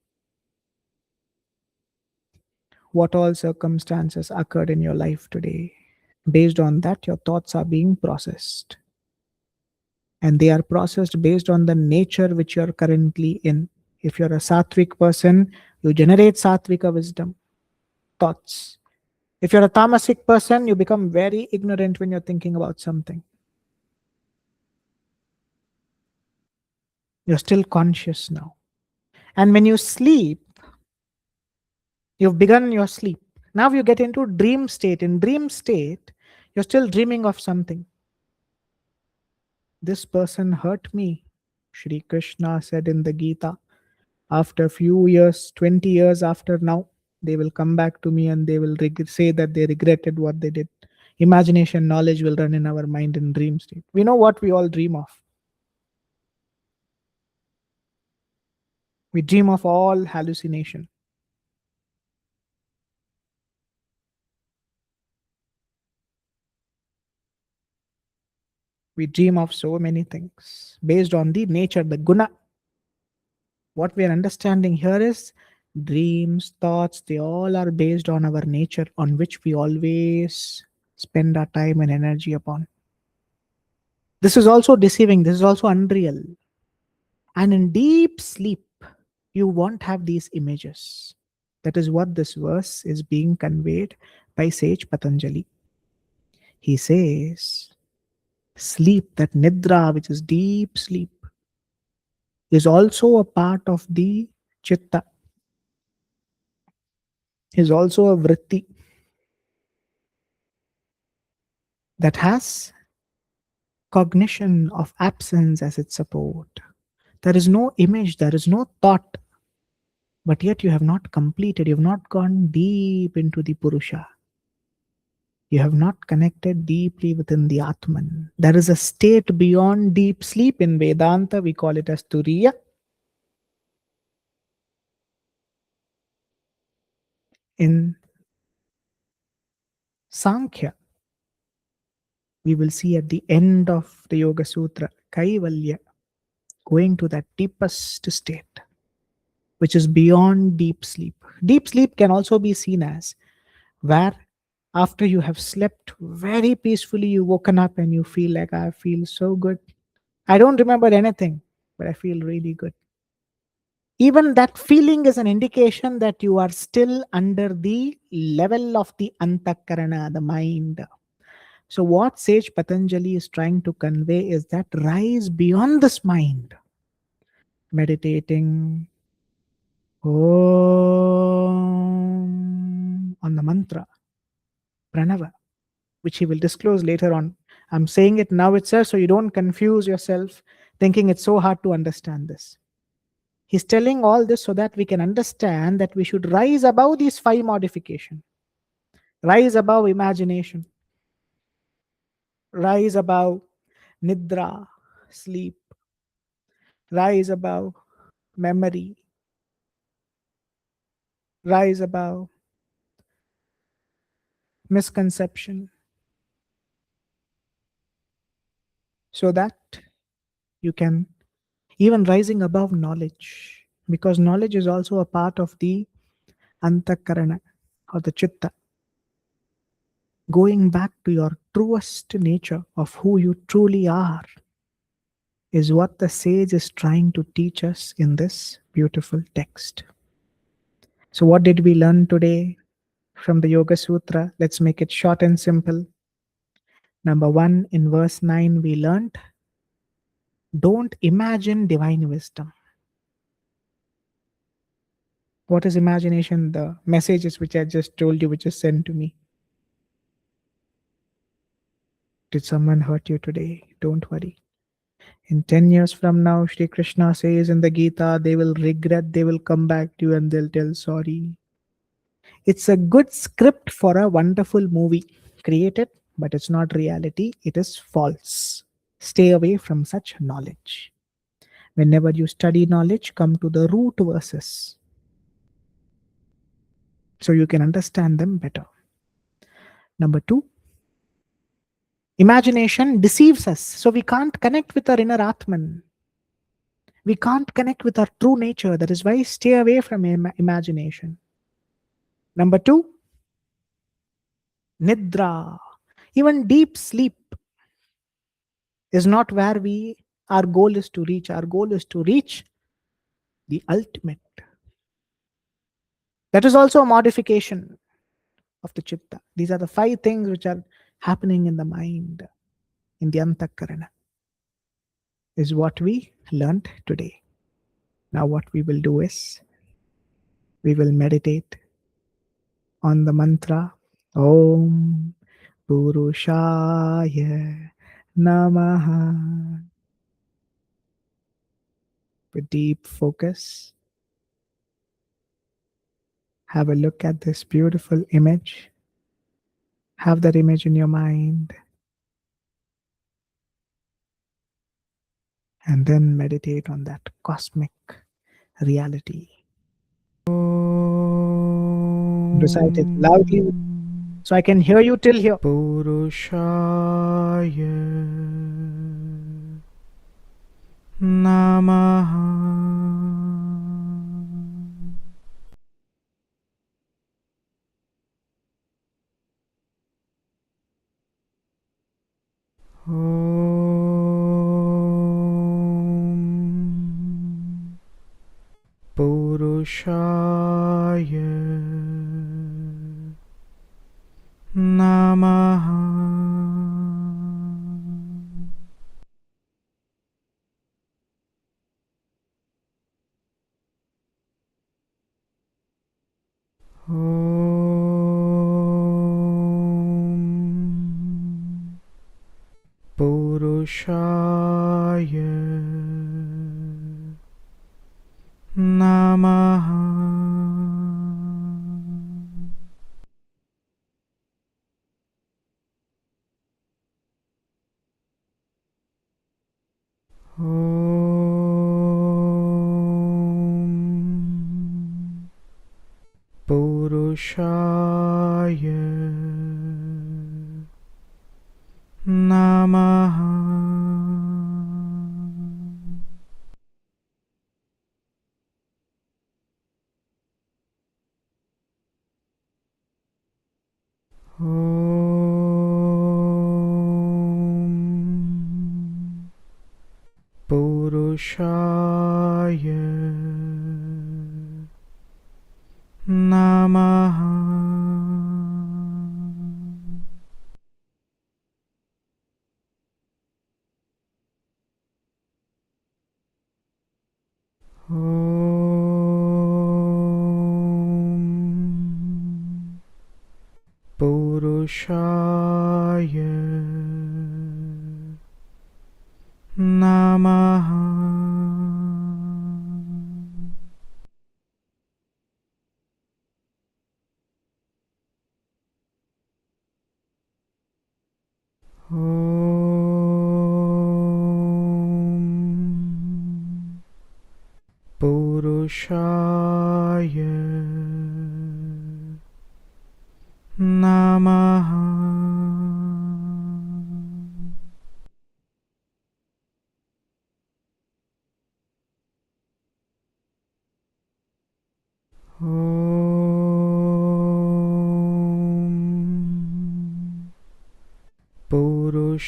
what all circumstances occurred in your life today. Based on that, your thoughts are being processed. And they are processed based on the nature which you're currently in. If you're a sattvic person, you generate sattvika wisdom, thoughts. If you're a tamasic person, you become very ignorant when you're thinking about something. You're still conscious now. And when you sleep, you've begun your sleep. Now you get into dream state. In dream state, you're still dreaming of something. This person hurt me, Shri Krishna said in the Gita. After a few years, 20 years after now, they will come back to me and they will say that they regretted what they did. Imagination, knowledge will run in our mind in dream state. We know what we all dream of. We dream of all hallucination. We dream of so many things based on the nature, the guna. What we are understanding here is dreams, thoughts, they all are based on our nature, on which we always spend our time and energy upon. This is also deceiving, this is also unreal. And in deep sleep, you won't have these images. That is what this verse is being conveyed by sage Patanjali. He says, sleep, that nidra, which is deep sleep, is also a part of the chitta, is also a vritti that has cognition of absence as its support. There is no image, there is no thought, but yet you have not completed, you have not gone deep into the Purusha. You have not connected deeply within the Atman. There is a state beyond deep sleep. In Vedanta, we call it as Turiya. In Sankhya, we will see at the end of the Yoga Sutra, Kaivalya, going to that deepest state, which is beyond deep sleep. Deep sleep can also be seen as where after you have slept very peacefully, you woken up and you feel like, I feel so good. I don't remember anything, but I feel really good. Even that feeling is an indication that you are still under the level of the antakarana, the mind. So what sage Patanjali is trying to convey is that rise beyond this mind, meditating on the mantra, pranava, which he will disclose later on. I'm saying it now itself so you don't confuse yourself thinking it's so hard to understand this. He's telling all this so that we can understand that we should rise above these five modifications, rise above imagination, rise above nidra, sleep, rise above memory, rise above misconception, so that you can even rising above knowledge, because knowledge is also a part of the antakarana or the chitta, going back to your truest nature of who you truly are. is what the sage is trying to teach us in this beautiful text. So, what did we learn today from the Yoga Sutra? Let's make it short and simple. Number one, in verse 9, we learned don't imagine divine wisdom. What is imagination? The messages which I just told you, which is sent to me. Did someone hurt you today? Don't worry. In 10 years from now, Shri Krishna says in the Gita, they will regret, they will come back to you and they'll tell sorry. It's a good script for a wonderful movie created, but it's not reality. It is false. Stay away from such knowledge. Whenever you study knowledge, come to the root verses so you can understand them better. Number two, imagination deceives us. So we can't connect with our inner Atman. We can't connect with our true nature. That is why stay away from imagination. Number two, nidra. Even deep sleep is not where our goal is to reach. Our goal is to reach the ultimate. That is also a modification of the chitta. These are the 5 things which are happening in the mind, in the antakarana, is what we learned today. Now what we will do is, we will meditate on the mantra Om Purushaya Namaha with deep focus. Have a look at this beautiful image. Have that image in your mind. And then meditate on that cosmic reality. Recite it loudly so I can hear you till here. Purushaya Namaha. Om Purushaya Namaha. Om Purushaya Namaha. Om Purushaya Namaha. Om Purushaya Namaha. Om Purushaya Namaha. Om Purushaya Namaha. Om Purushaya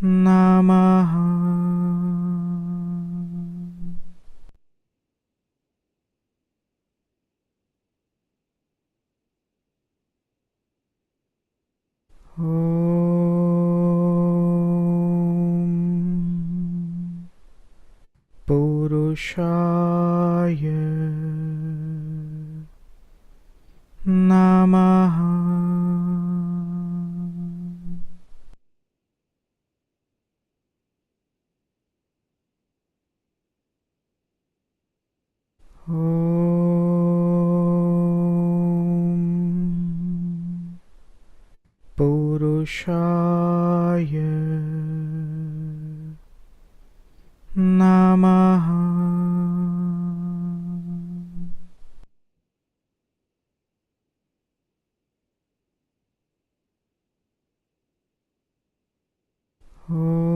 Namaha. Om Purushaya Namaha. Om Purushaya Namaha. Om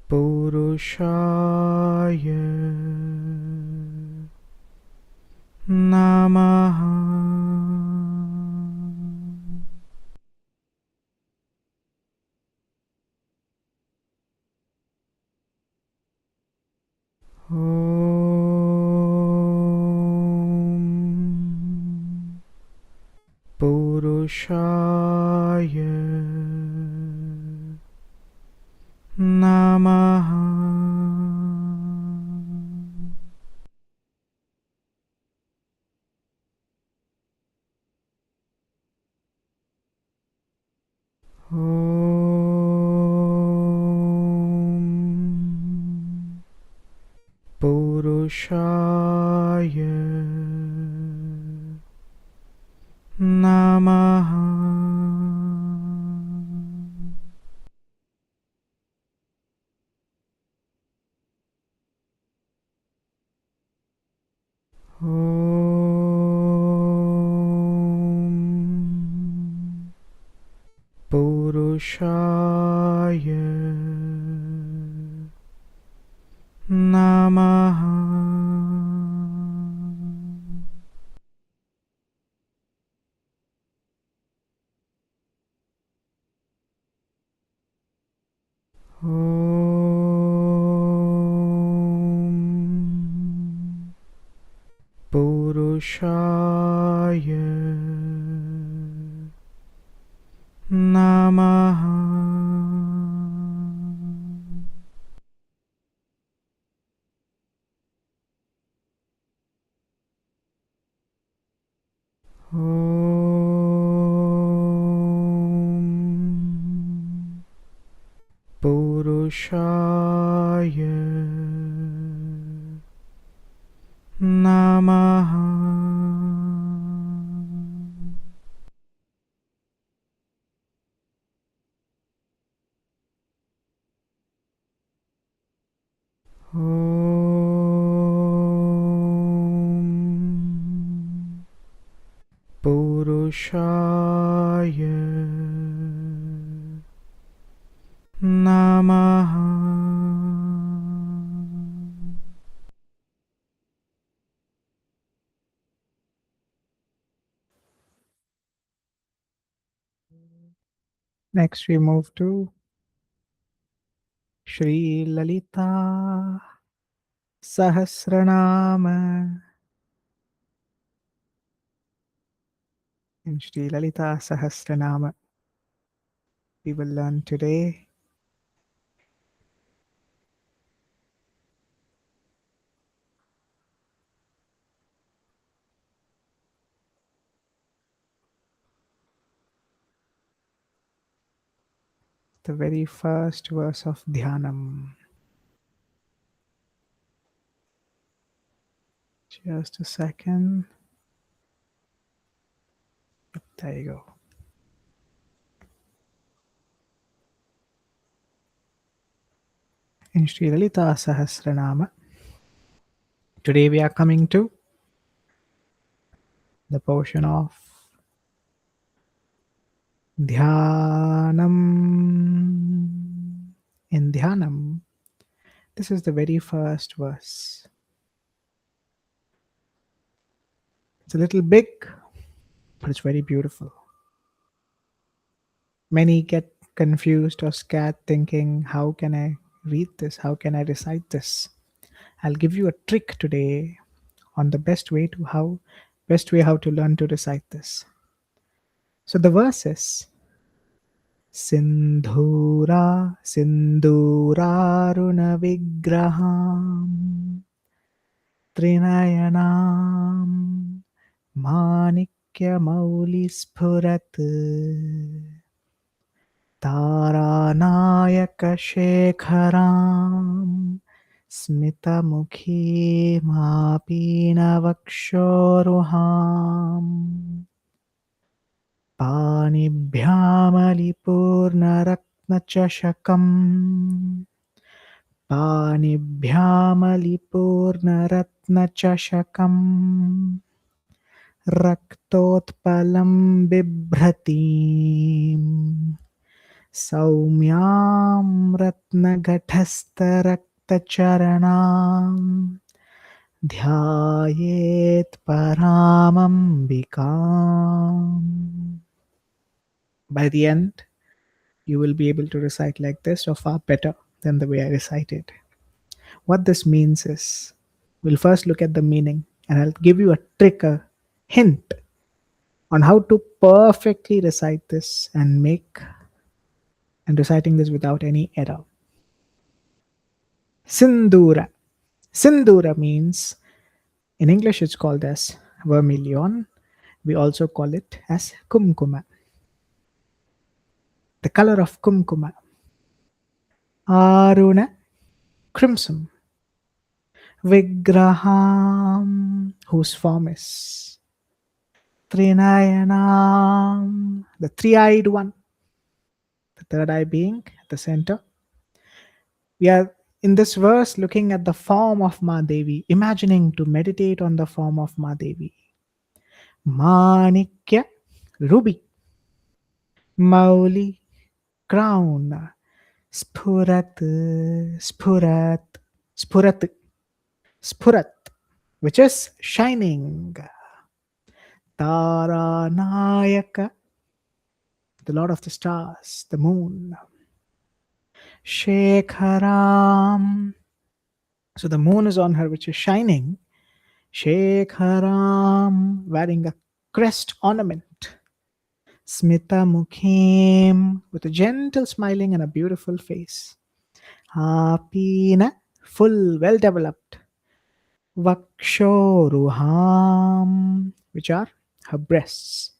Purushaya Namaha. Om Purushaya Namaha. Om Purushaya Namaha. Om Purushaya Namaha. Om Purushaya Namaha. Om Purushaya Namaha. Om Purushaya Namaha. Next we move to Shri Lalitā Sahasranāma. In Shri Lalitā Sahasranāma, we will learn today the very first verse of Dhyanam. Just a second. There you go. In Shri Lalitā Sahasranāma, today we are coming to the portion of Dhyanam. In Dhyanam, this is the very first verse. It's a little big, but it's very beautiful. Many get confused or scared thinking, how can I read this? How can I recite this? I'll give you a trick today on the best way how to learn to recite this. So the verse is Sindhura Sindhuraruna Vigraham Trinayanam Manikya Mauli Sphurat Taranayaka Shekharam Smitamukhi Mapina Vakshoruham Panibhyamalipurnaraत्नचषकम् Panibhyamalipurnaraत्नचषकम् Raktotpalam Bibhratim Saumyam Ratnagathastharaktacharanam Dhyayet Paramambikam. By the end, you will be able to recite like this or far better than the way I recited. What this means is, we'll first look at the meaning and I'll give you a trick, a hint on how to perfectly recite this and reciting this without any error. Sindhura. Sindhura means, in English it's called as vermilion. We also call it as kumkuma. The color of kumkuma. Aruna, crimson. Vigraham, whose form is Trinayanam, the three-eyed one. The third eye being at the center. We are in this verse looking at the form of Ma Devi, imagining to meditate on the form of Ma Devi. Manikya, ruby. Mauli, crown. Sphurat, sphurat, sphurat, sphurat, which is shining. Taranayaka, the Lord of the stars, the moon. Shekharam, so the moon is on her, which is shining. Shekharam, wearing a crest ornament. Smita Mukhim, with a gentle smiling and a beautiful face. Apina, full, well developed. Vakshoruham, which are her breasts.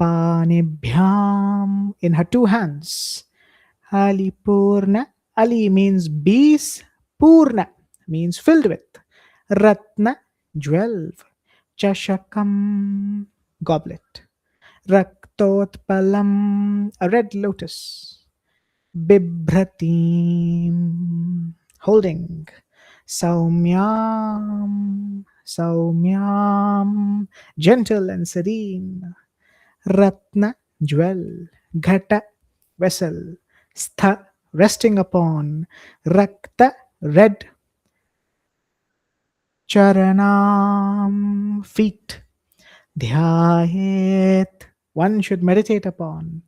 Panibhyam, in her two hands. Alipurna, Ali means bees, Purna means filled with. Ratna, 12. Chashakam, goblet. Raktotpalam, a red lotus. Bibhratim, holding. Saumyam, Saumyam, gentle and serene. Ratna, jewel. Ghata, vessel. Stha, resting upon. Rakta, red. Charanam, feet. Dhyayet, one should meditate upon.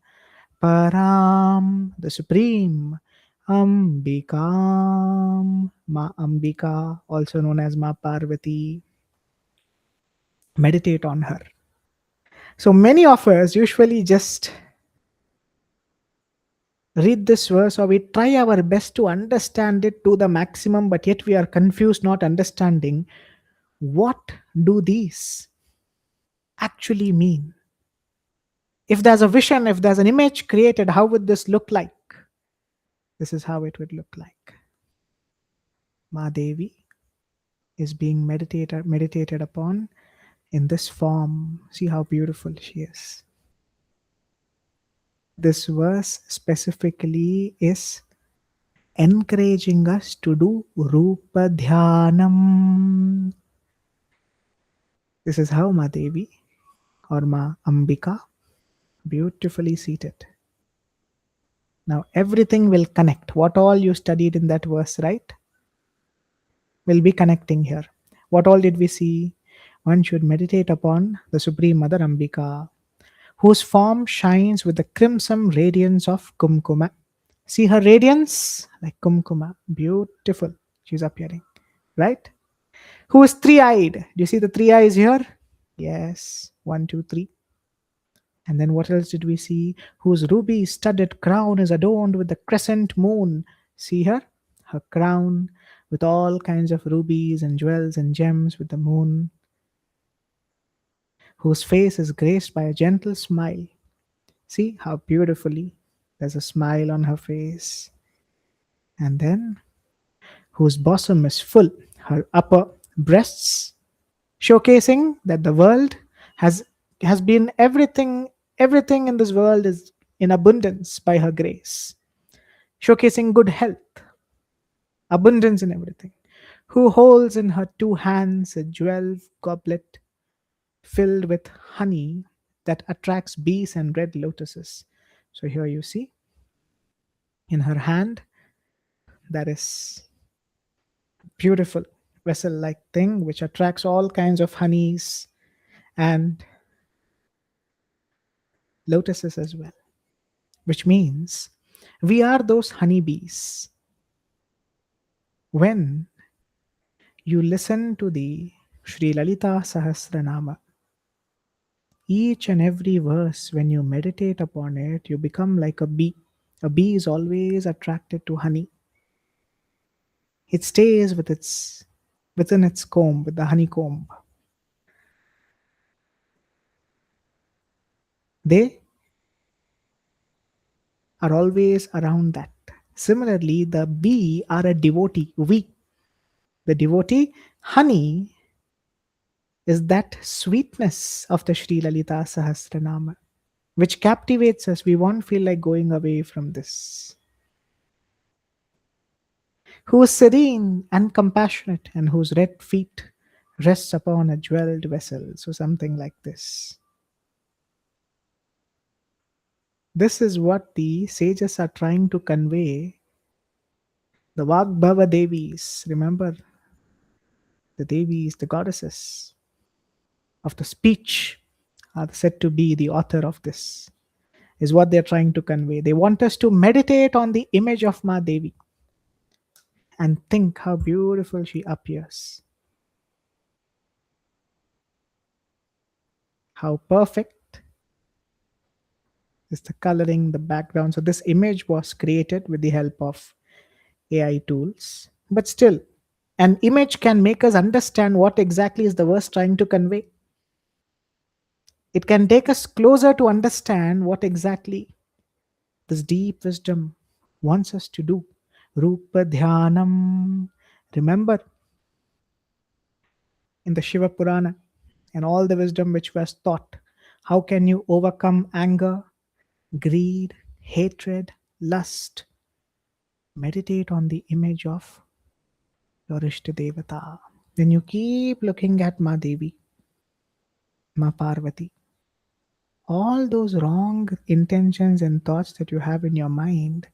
Param, the supreme. Ambikam, Ma Ambika, also known as Ma Parvati. Meditate on her. So many of us usually just read this verse, or we try our best to understand it to the maximum, but yet we are confused, not understanding what do these actually mean. If there's a vision, if there's an image created, how would this look like? This is how it would look like. Ma Devi is being meditated upon in this form. See how beautiful she is. This verse specifically is encouraging us to do Rupa Dhyanam. This is how Ma Devi or Ma Ambika beautifully seated. Now everything will connect. What all you studied in that verse, right? Will be connecting here. What all did we see? One should meditate upon the Supreme Mother Ambika, whose form shines with the crimson radiance of kumkuma. See her radiance like kumkuma, beautiful. She's appearing, right? Who is three-eyed? Do you see the three eyes here? Yes, one, two, three. And then what else did we see? Whose ruby studded crown is adorned with the crescent moon. See her? Her crown with all kinds of rubies and jewels and gems with the moon. Whose face is graced by a gentle smile. See how beautifully there's a smile on her face. And then whose bosom is full, her upper breasts, showcasing that the world has been everything in this world is in abundance by her grace, showcasing good health, abundance in everything. Who holds in her two hands a jewel goblet filled with honey that attracts bees and red lotuses. So here you see in her hand that is beautiful vessel like thing which attracts all kinds of honeys and lotuses as well, which means we are those honeybees. When you listen to the Sri Lalitā Sahasranāma, each and every verse, when you meditate upon it, you become like a bee. A bee is always attracted to honey. It stays within its comb, with the honeycomb. They are always around that. Similarly, the bee are a devotee. We, the devotee, honey is that sweetness of the Sri Lalitā Sahasranāma, which captivates us. We won't feel like going away from this. Who is serene and compassionate, and whose red feet rests upon a jeweled vessel. So something like this. This is what the sages are trying to convey. The Vagbhava Devis, remember the Devis, the goddesses of the speech, are said to be the author of this, is what they're trying to convey. They want us to meditate on the image of Ma Devi and think how beautiful she appears. How perfect is the coloring, the background. So this image was created with the help of AI tools. But still, an image can make us understand what exactly is the verse trying to convey. It can take us closer to understand what exactly this deep wisdom wants us to do. Rupa Dhyanam. Remember in the Śiva Purāṇa and all the wisdom which was taught, how can you overcome anger, greed, hatred, lust? Meditate on the image of your Ishta Devata. Then you keep looking at Ma Devi, Ma Parvati. All those wrong intentions and thoughts that you have in your mind,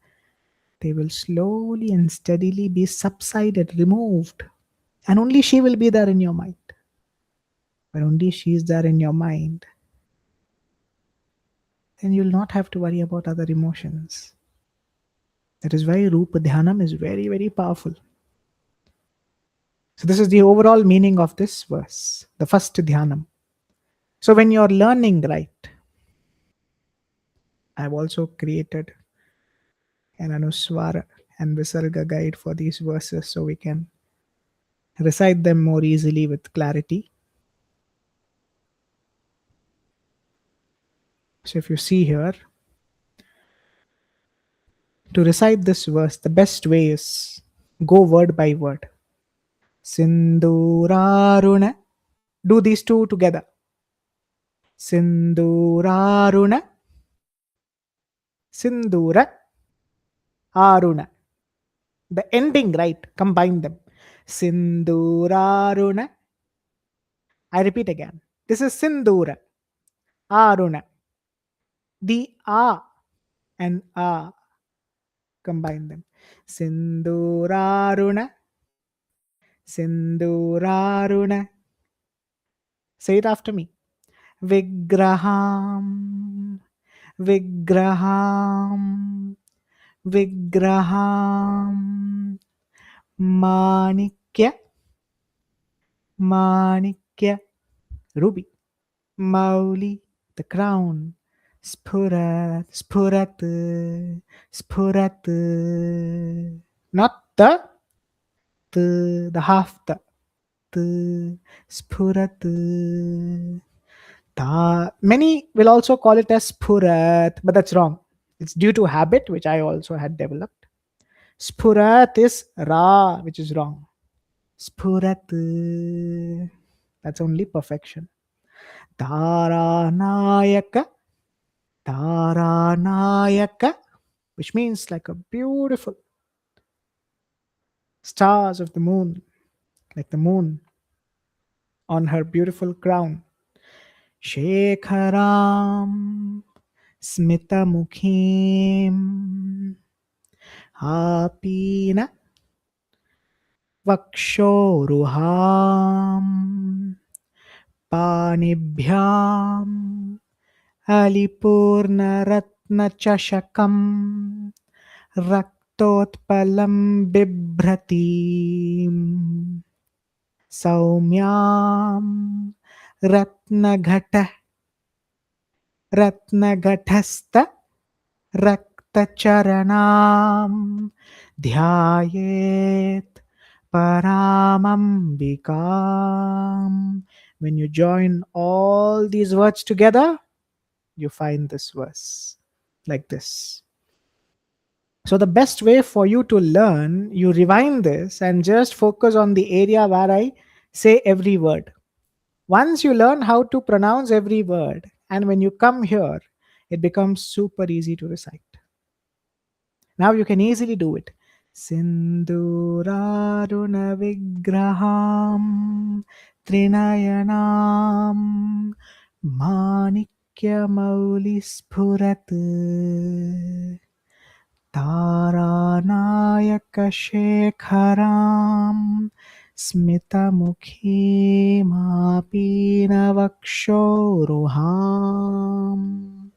they will slowly and steadily be subsided, removed. And only she will be there in your mind. When only she is there in your mind, then you'll not have to worry about other emotions. That is why Rupa Dhyanam is very, very powerful. So this is the overall meaning of this verse, the first Dhyanam. So when you're learning, right, I've also created an Anuswara and Visarga guide for these verses so we can recite them more easily with clarity. So if you see here, to recite this verse, the best way is go word by word. Sinduraruna. Do these two together. Sinduraruna. Sindura. Aruna. The ending, right? Combine them. Sinduraruna. I repeat again. This is Sindura. Aruna. The A and A. Combine them. Sinduraruna. Sinduraruna. Say it after me. Vigraham, Vigraham, Vigraham, Manikya, Manikya, ruby. Mauli, the crown. Spurat, Spurat, Spurat. Not the half the Spurat. Many will also call it as Spurat, but that's wrong. It's due to habit, which I also had developed. Spurat is Ra, which is wrong. Spurat, that's only perfection. Taranayaka, Taranayaka, which means like a beautiful stars of the moon, like the moon on her beautiful crown. Shekharam, Smitamukhim, Apina, Vakshoruham, Panibhyam, Alipurnaratnachashakam, Raktotpalam Bibhratim, Saumyam, Ratnaghasta, Raktacharanam, Dhyayet, Paramambikam. When you join all these words together, you find this verse like this. So, the best way for you to learn, you rewind this and just focus on the area where I say every word. Once you learn how to pronounce every word, and when you come here, it becomes super easy to recite. Now you can easily do it. Sinduraruna Vigraham Trinayanam Manikya Mauli Spurat Taranayaka Shekharam Smitamukhi Mapina Vakshoruham.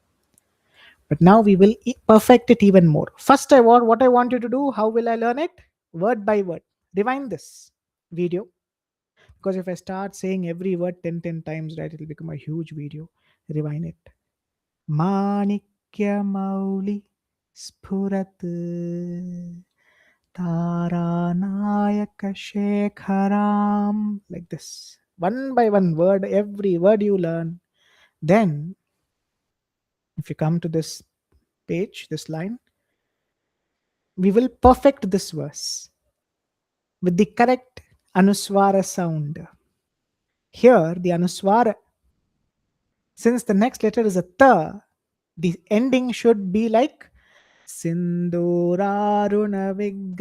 But now we will perfect it even more. First, what I want you to do, how will I learn it? Word by word. Rewind this video. Because if I start saying every word 10 times, right, it will become a huge video. Rewind it. Manikya Mauli Spurat Taranayaka Shekharam. Like this. One by one word, every word you learn. Then, if you come to this page, this line, we will perfect this verse with the correct anuswara sound. Here, the anuswara, since the next letter is a ta, the ending should be like Sinduraruna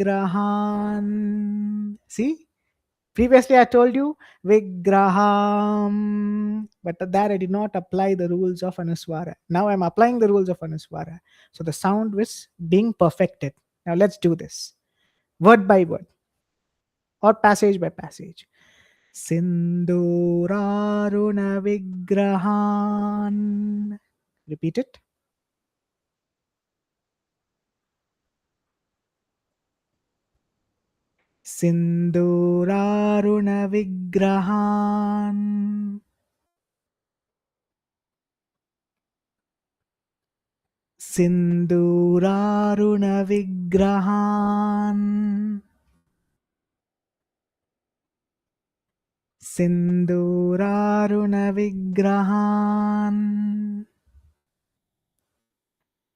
Vigrahan. See? Previously, I told you Vigraham, but there I did not apply the rules of Anuswara. Now I'm applying the rules of Anuswara. So the sound was being perfected. Now let's do this word by word or passage by passage. Sinduraruna Vigrahan. Repeat it. Sinduraruna Vigrahan. Sinduraruna Vigrahan. Sinduraruna Vigrahan.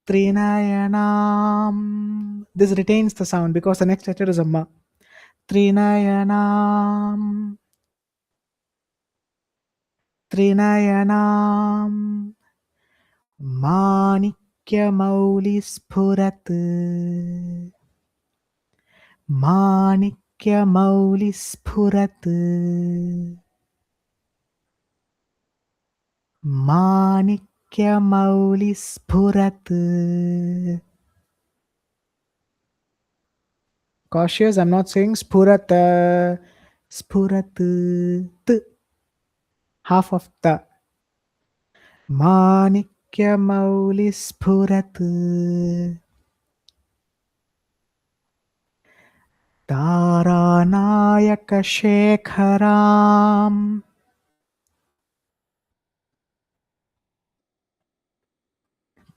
Trinayanam. This retains the sound because the next letter is a ma. Trinayanam. Trinayanam. Manikya Mauli Spurat. Manikya Mauli Spurat. Manikya Mauli Spurat. Cautious, I'm not saying Spurat. Spurat. Half of the. माणिक्यमौलिस्फुरत् तारानायकशेखराम्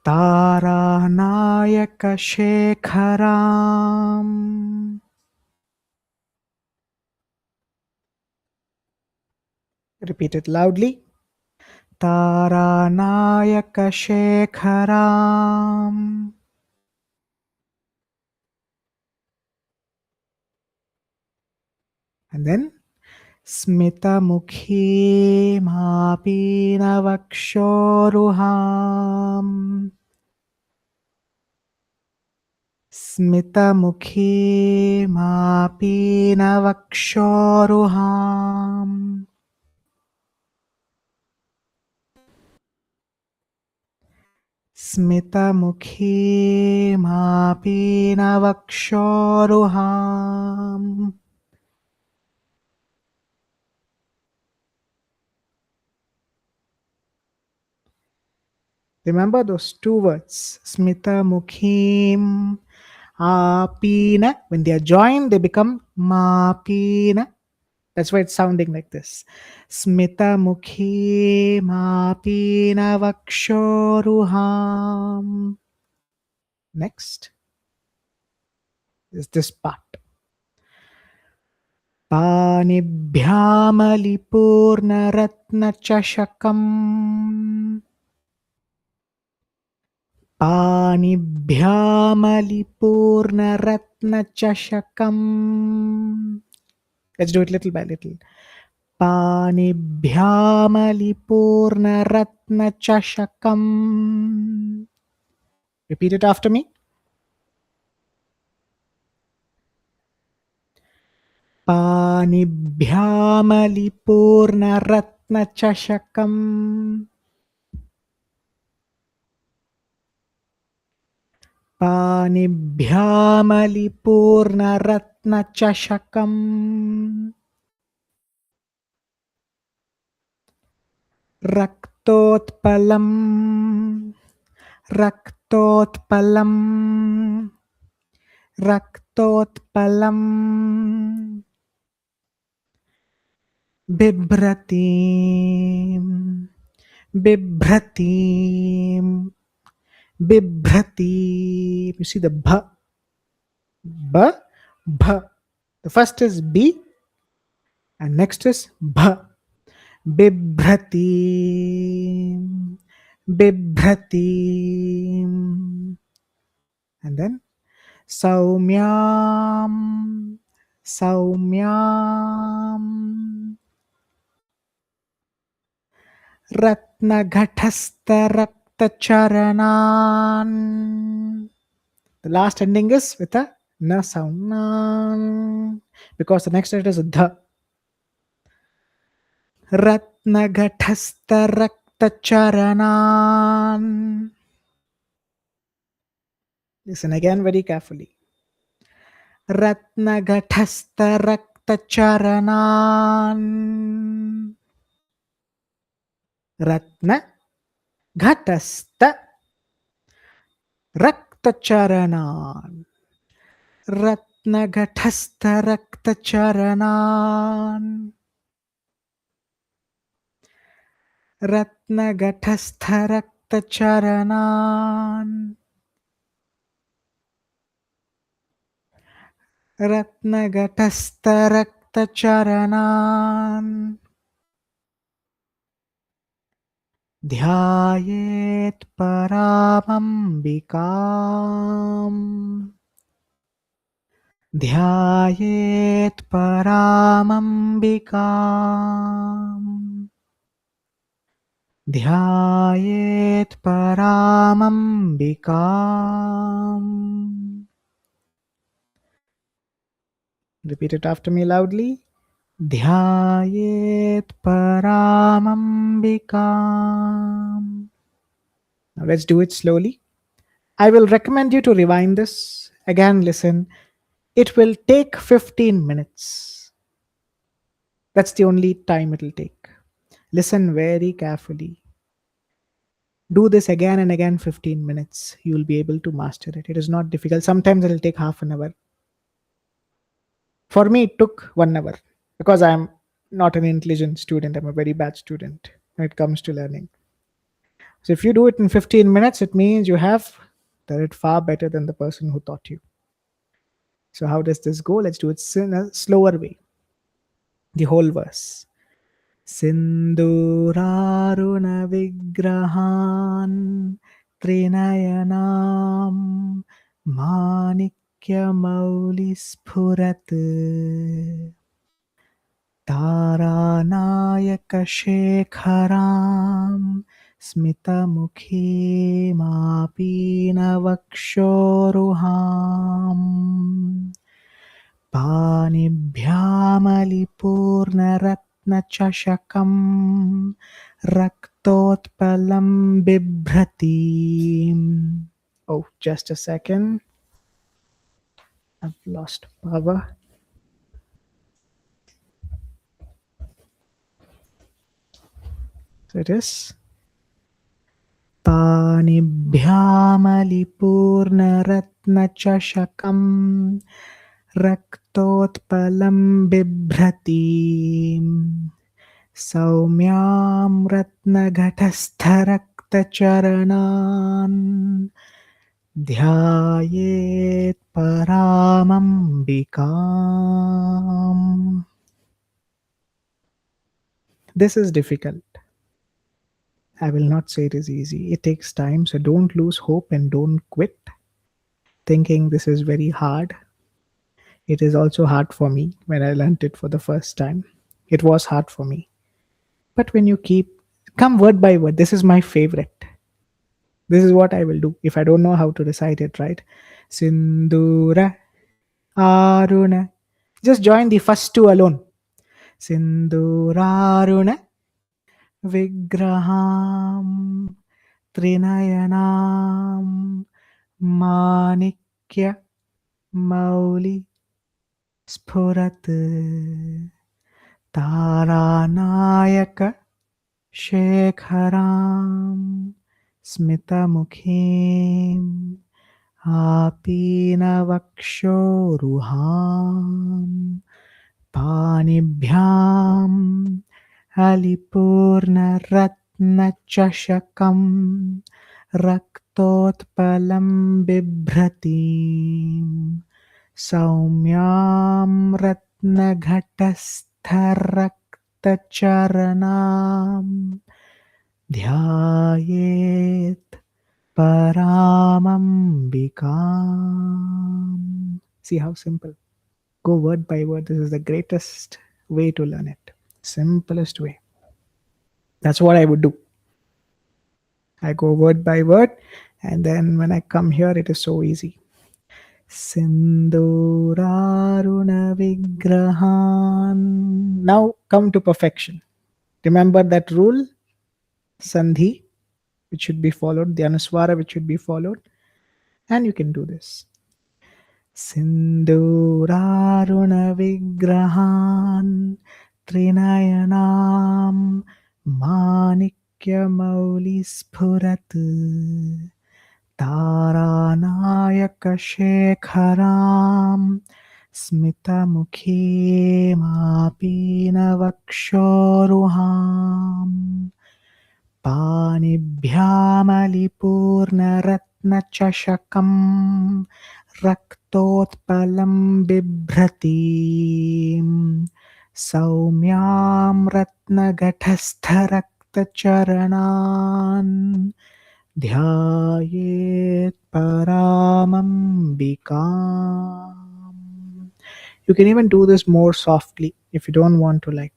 तारानायकशेखराम्. Repeat it loudly. Taranayakashekharam. And then Smitamukhi Mapinavakshoruham. Smitamukhi Mapinavakshoruham. Smitamukhi Mapinavakshoruham. Remember those two words, Smita Mukhim, Apina. When they are joined, they become Mapina. That's why it's sounding like this. Smita Mukhim, Apina Vakshoruham. Next is this part. Panibhyamalipurnarathna-chashakam. Panibhyamalipurnarathna-chashakam. Let's do it little by little. Panibhyamalipurnarathna-chashakam. Repeat it after me. Panibhyamalipurnarathna-chashakam. Panibhyamalipurnarathna-chashakam. Raktotpalam. Raktotpalam. Raktotpalam. Bibhratim. Bibhratim. Bibhratim. You see the bha. Ba, bha. The first is B and next is bha. Bibhratim. Bibhratim. And then Saumyam. Saumyam. Ratnaghatastharaktacharanam. The last ending is with a na sound. Nan. Because the next letter is dha. Ratnaghatastharaktacharanam. Listen again very carefully. Ratnaghatastharaktacharanam. Ratna ghatastha raktacharanam. Ratnaghatastha raktacharanam. Ratnaghatastha raktacharanam. Ratnaghatastha raktacharanam. Dhyayet paramambikam. Dhyayet paramambikam. Dhyayet paramambikam. Repeat it after me loudly. Dhyayet paramambikam. Now let's do it slowly. I will recommend you to rewind this. Again, listen. It will take 15 minutes. That's the only time it will take. Listen very carefully. Do this again and again, 15 minutes. You will be able to master it. It is not difficult. Sometimes it will take half an hour. For me, it took 1 hour because I'm not an intelligent student. I'm a very bad student when it comes to learning. So if you do it in 15 minutes, it means you have done it far better than the person who taught you. So how does this go? Let's do it in a slower way. The whole verse. Sinduraruna vigrahan trinayanam manikya mauli sphurat taranayaka shekharam smitamukhi mapina vakshoruham पानिभ्यामलिपूर्णरत्नचषकं रक्तोत्पलं बिभ्रतीम्. Oh, just a second. I've lost power. So it is पानिभ्यामलिपूर्णरत्नचषकं रक्तोत्पलं बिभ्रतीम् सौम्यां रत्नघटस्थरक्तचरणान् ध्यायेत् परामम्बिकाम्. This is difficult. I will not say it is easy. It takes time, so don't lose hope and don't quit thinking this is very hard. It is also hard for me when I learned it for the first time. It was hard for me. But when you come word by word, this is my favorite. This is what I will do if I don't know how to recite it, right? Sindura Aruna. Just join the first two alone. Sinduraruna Vigraham Trinayanam Manikya Mauli Sphurat Taranayaka Shekharam Smitamukhim Apina Vakshoruham Panibhyam Alipurna Ratnachashakam Raktotpalam Bibhratim Saumyam Ratnaghatastharaktacharanam Dhyayet Paramambikam. See how simple. Go word by word. This is the greatest way to learn it. Simplest way. That's what I would do. I go word by word, and then when I come here, it is so easy. Sinduraruna Vigrahan. Now come to perfection. Remember that rule, Sandhi, which should be followed, the Anuswara, which should be followed, and you can do this. Sinduraruna Vigrahan Trinayanam Manikya Mauli Sphurat Taranayaka Shekharam Smitamukhi Mapina Vakshoruham Panibhyamalipurnaratnachashakam Raktotpalam Bibhratim Saumyam Ratnagathastharaktacharanam Dhyayet Paramambikam. You can even do this more softly if you don't want to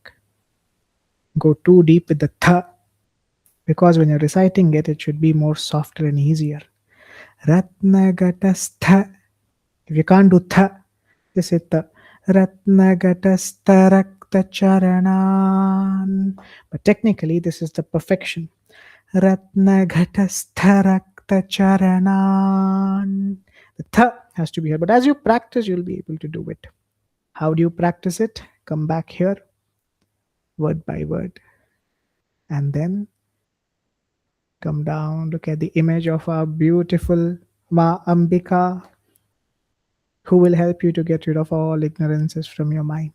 go too deep with the tha, because when you're reciting it, it should be more softer and easier. Ratnagatastha. If you can't do tha, just say ta. Ratnagathastharaktacharanam. But technically, this is the perfection. Ratnagathastharaktacharanam. The tha has to be here. But as you practice, you'll be able to do it. How do you practice it? Come back here, word by word. And then Come down, look at the image of our beautiful Ma Ambika, who will help you to get rid of all ignorances from your mind.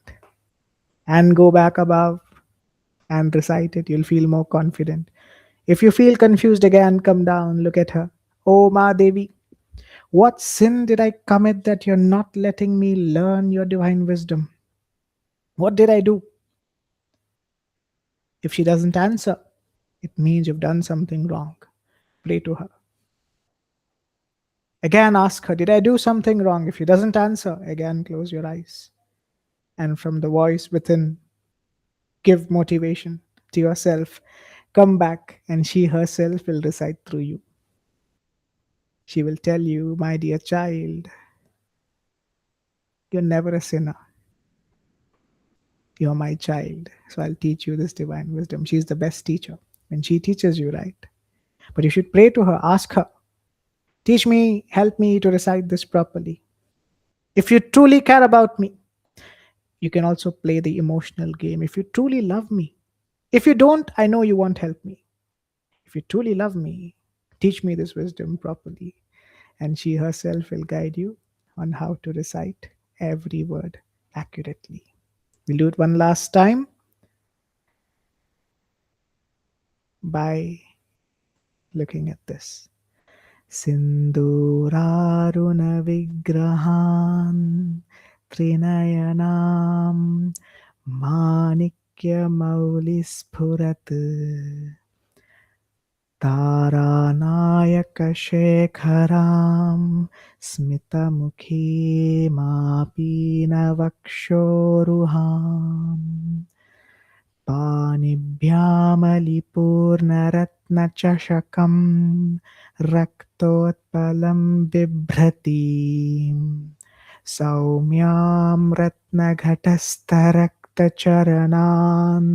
And go back above and recite it. You'll feel more confident. If you feel confused again, come down, look at her. Oh, Ma Devi, what sin did I commit that you're not letting me learn your divine wisdom? What did I do? If she doesn't answer, it means you've done something wrong. Pray to her. Again, ask her, did I do something wrong? If she doesn't answer, again, close your eyes. And from the voice within, give motivation to yourself. Come back, and she herself will recite through you. She will tell you, my dear child, you're never a sinner. You're my child. So I'll teach you this divine wisdom. She's the best teacher. And she teaches you right. But you should pray to her, ask her, teach me, help me to recite this properly. If you truly care about me, you can also play the emotional game. If you truly love me, if you don't, I know you won't help me. If you truly love me, teach me this wisdom properly. And she herself will guide you on how to recite every word accurately. We'll do it one last time by looking at this. Sinduraruna vigrahan trinayanam manikya maulispurat taranayaka shekharam smitamukhi mapina vakshoruham पानिभ्यामलिपूर्णरत्नचषकं रक्तोत्पलं बिभ्रतीं सौम्यां रत्नघटस्थरक्तचरणान्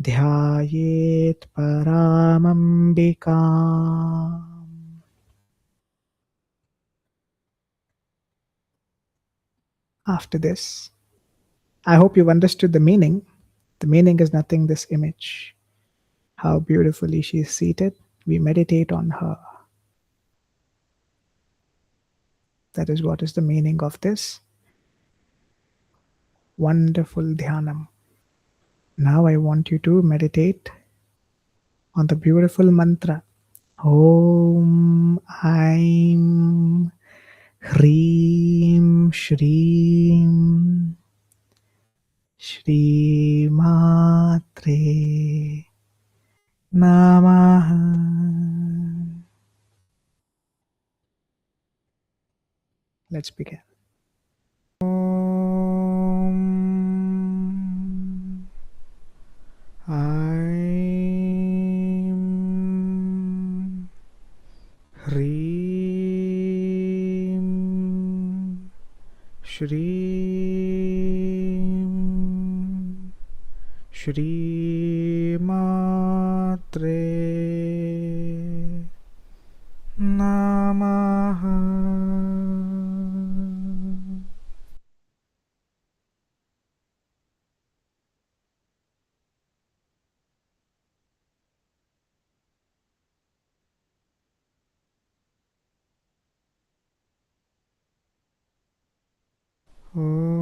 ध्यायेत् परामम्बिकाम्. After this, I hope you've understood the meaning. The meaning is nothing this image. How beautifully she is seated. We meditate on her. That is what is the meaning of this wonderful dhyanam. Now I want you to meditate on the beautiful mantra. Om Aim Hreem Shreem Shri Matre Namaha. Let's begin. Om Aim Hreem Shreem Shri Matre Namaha. Om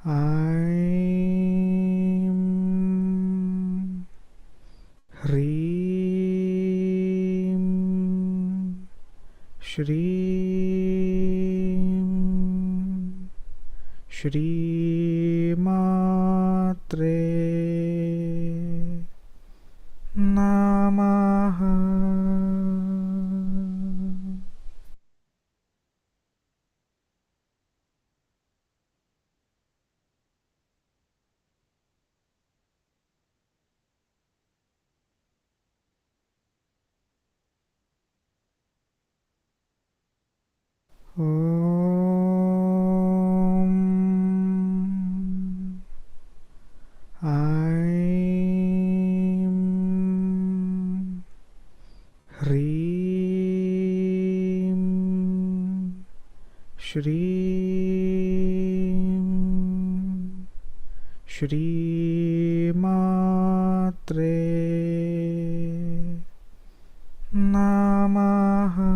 Aim Hreem Shreem Shri Matre Namaha. Om Aim Hreem Shreem Shri Matre Namaha.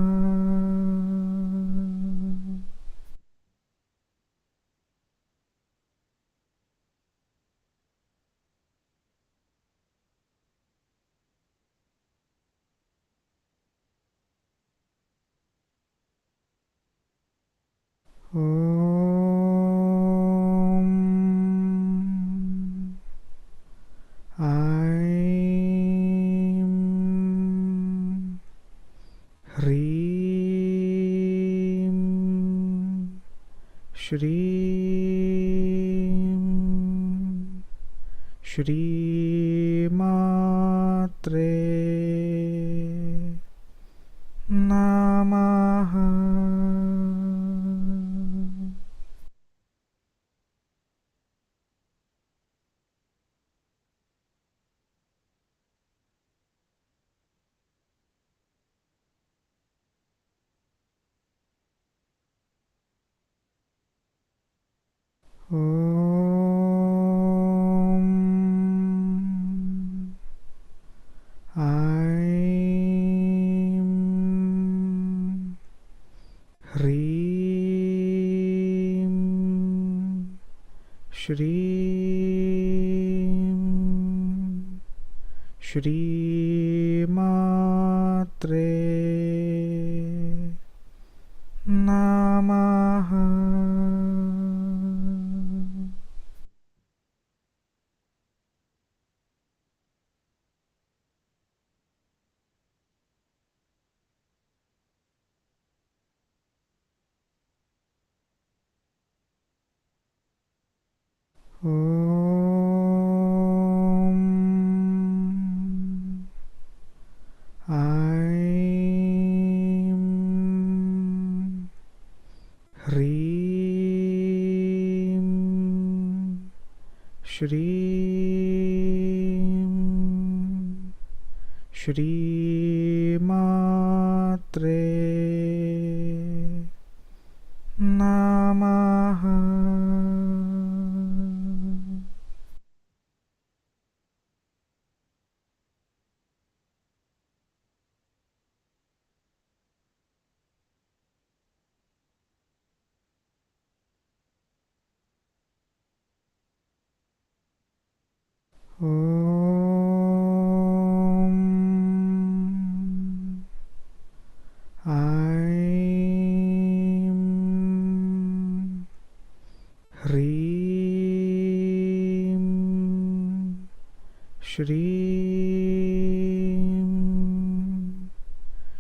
Om. Aim. Hrim. Shrim. Shri Matre Namaha. Om. Aim. Hrim. Shrim. Shri Matre Namaha. Om. Aim. Hrim. Shrim. Shri Matre Namaha. Om. Aim. Hrim. Shrim.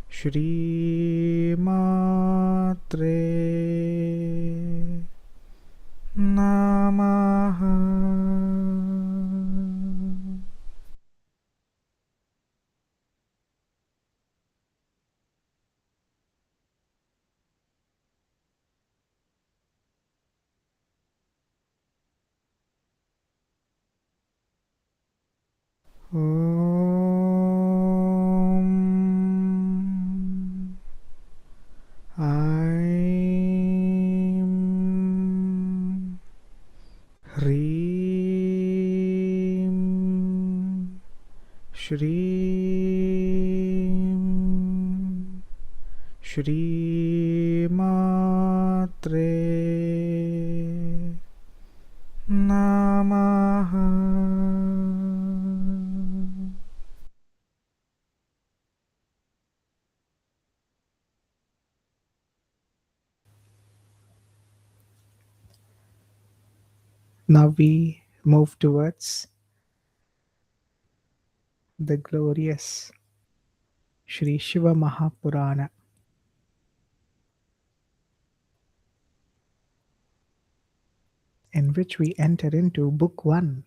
Shri Matre Namaha. Om. Aim. Hrim. Shrim. Shri Matre Namaha. Now we move towards the glorious Sri Shiva Mahapurana, in which we enter into Book 1.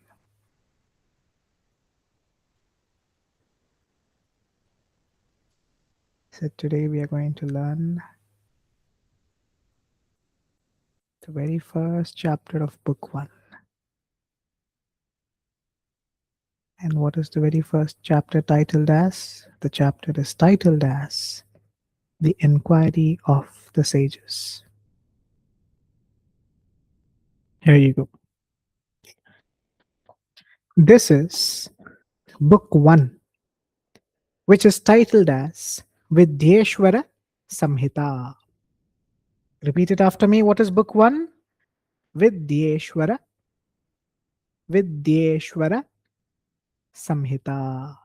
So today we are going to learn the very first chapter of Book 1. And what is the very first chapter titled as? The chapter is titled as The Inquiry of the Sages. Here you go. This is book 1, which is titled as Vidyeshwara Samhita. Repeat it after me. What is book 1? Vidyeshwara Samhita.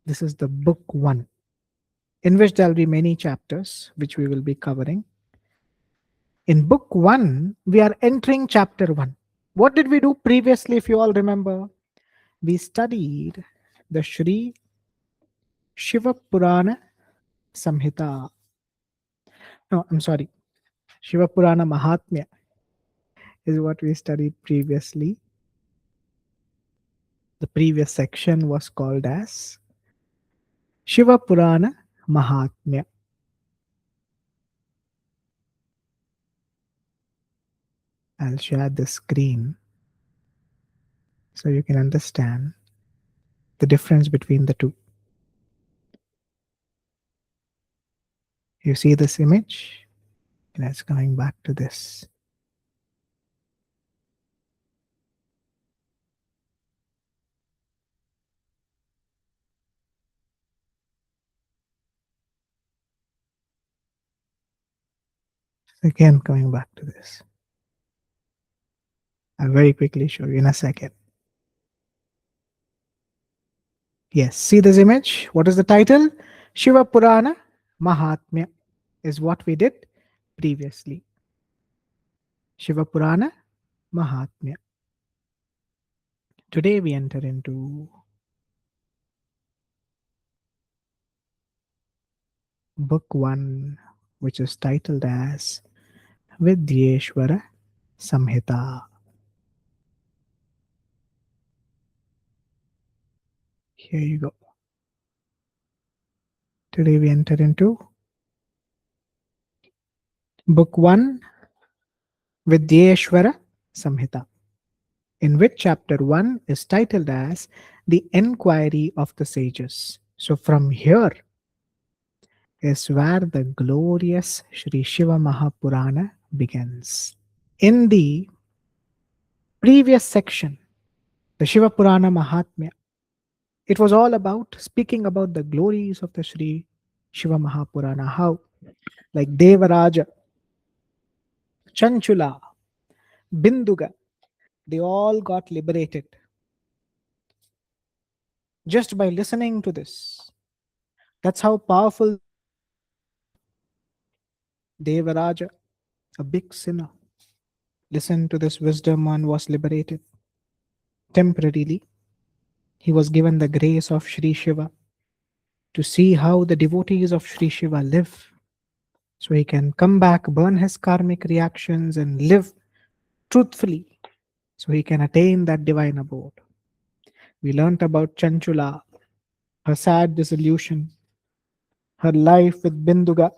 This is the book 1, in which there will be many chapters which we will be covering. In book 1, we are entering chapter 1. What did we do previously, if you all remember? We studied the Shri Śiva Purāṇa Samhita. No, I'm sorry. Śiva Purāṇa Mahatmya is what we studied previously. The previous section was called as Śiva Purāṇa Mahatmya. I'll share the screen so you can understand the difference between the two. You see this image? Let's coming back to this. Again, coming back to this. I'll very quickly show you in a second. Yes, see this image? What is the title? Śiva Purāṇa Mahatmya is what we did previously. Śiva Purāṇa Mahatmya. Today we enter into book 1, which is titled as Vidyeshwara Samhita. Here you go. Today we enter into book 1, Vidyeshwara Samhita, in which chapter 1 is titled as the Enquiry of the Sages. So from here is where the glorious Sri Śiva Mahapurana begins. In the previous section, the Śiva Purāṇa Mahatmya, it was all about speaking about the glories of the Sri Śiva Mahapurana, how like Devaraja, Chanchula, Binduga, they all got liberated just by listening to this. That's how powerful Devaraja, a big sinner, listened to this wisdom and was liberated. Temporarily, he was given the grace of Sri Shiva to see how the devotees of Sri Shiva live. So he can come back, burn his karmic reactions, and live truthfully. So he can attain that divine abode. We learnt about Chanchula, her sad dissolution, her life with Binduga,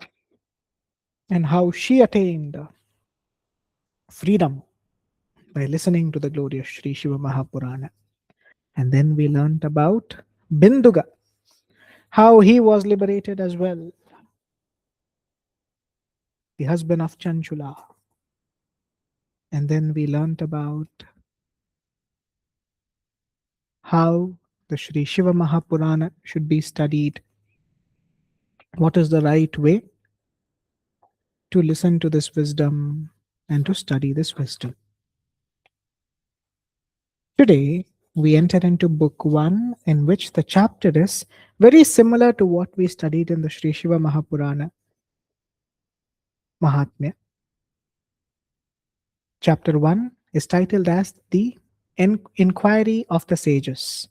and how she attained freedom by listening to the glorious Sri Shiva Mahapurana. And then we learnt about Binduga, how he was liberated as well, the husband of Chanchula. And then we learnt about how the Sri Shiva Mahapurana should be studied. What is the right way to listen to this wisdom and to study this wisdom? Today, we enter into book 1, in which the chapter is very similar to what we studied in the Sri Shiva Mahapurana Mahatmya. Chapter 1 is titled as the Inquiry of the Sages.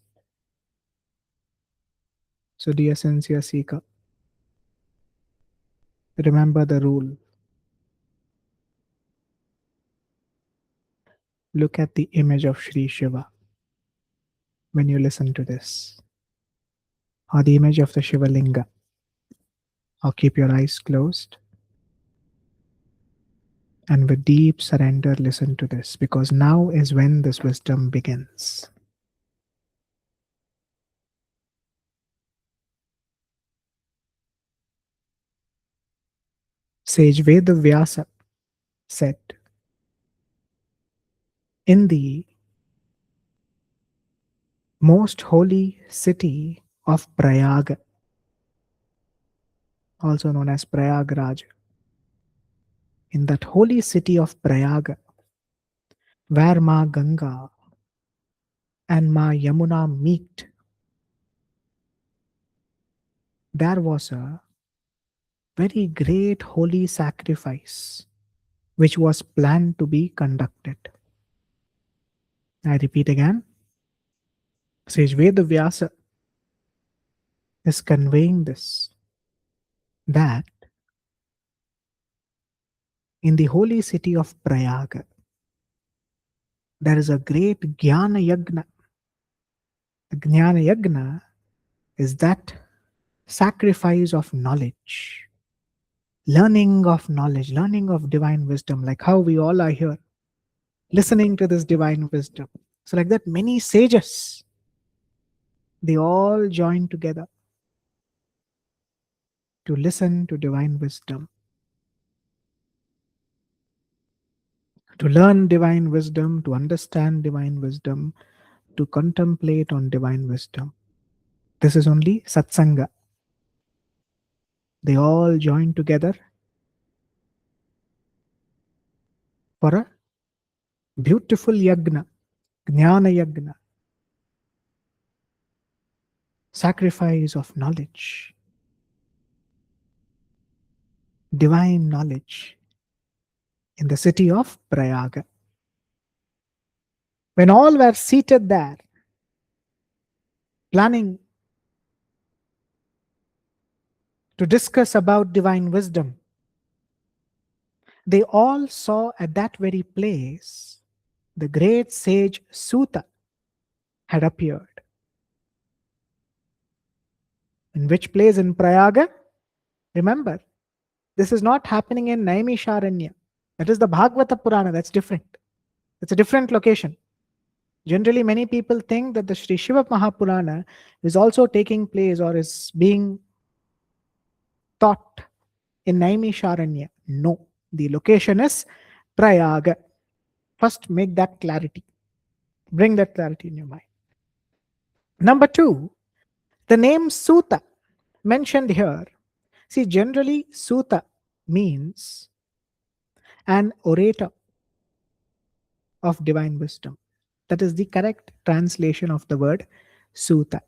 So, dear sincere seeker, remember the rule. Look at the image of Sri Shiva when you listen to this, or the image of the Shiva Linga, or keep your eyes closed and with deep surrender listen to this, because now is when this wisdom begins. Sage Vedavyasa said, in the most holy city of Prayag, also known as Prayagraj. In that holy city of Prayag, where Ma Ganga and Ma Yamuna meet, there was a very great holy sacrifice which was planned to be conducted. I repeat again, sage Vedavyasa is conveying this, that in the holy city of Prayag, there is a great Jnana Yagna. The Jnana Yagna is that sacrifice of knowledge, learning of knowledge, learning of divine wisdom, like how we all are here, listening to this divine wisdom. So, like that, many sages, they all join together to listen to divine wisdom, to learn divine wisdom, to understand divine wisdom, to contemplate on divine wisdom. This is only satsanga. They all join together for a beautiful yagna, jnana yagna, sacrifice of knowledge, divine knowledge in the city of Prayaga. When all were seated there, planning to discuss about divine wisdom, they all saw at that very place the great sage Suta had appeared. In which place? In Prayaga? Remember, this is not happening in Naimisharanya. That is the Bhagavata Purāṇa. That's different. It's a different location. Generally, many people think that the Sri Śiva Mahapurana is also taking place or is being taught in Naimisharanya. No, the location is Prayaga. First, make that clarity. Bring that clarity in your mind. Number two, the name Suta mentioned here. See, generally, Suta means an orator of divine wisdom. That is the correct translation of the word Suta.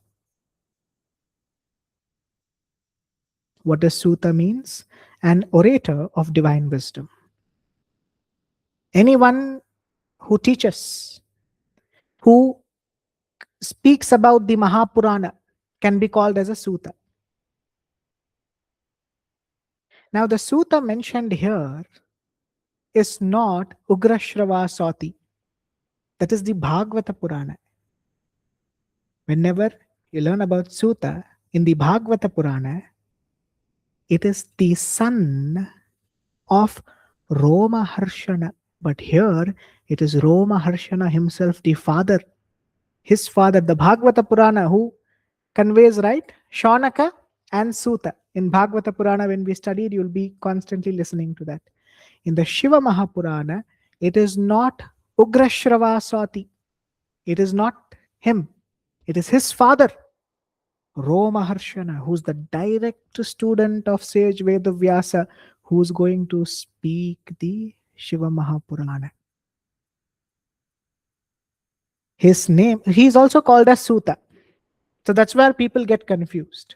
What does Suta means? An orator of divine wisdom. Anyone who teaches, who speaks about the Mahapurana can be called as a Suta. Now the Suta mentioned here is not Ugrashrava Sati. That is the Bhagavata Purana. Whenever you learn about Suta in the Bhagavata Purana, it is the son of Roma Harshana. But here it is Roma Harshana himself, the father. His father, the Bhagavata Purana, who conveys, right? Shaunaka and Suta. In Bhagavata Purana, when we studied, you'll be constantly listening to that. In the Shiva Mahapurana, it is not Ugrashrava Sati. It is not him. It is his father, Roma Harshana, who's the direct student of sage Vedavyasa, who's going to speak the Shiva Mahapurana. His name, he's also called as Suta. So that's where people get confused.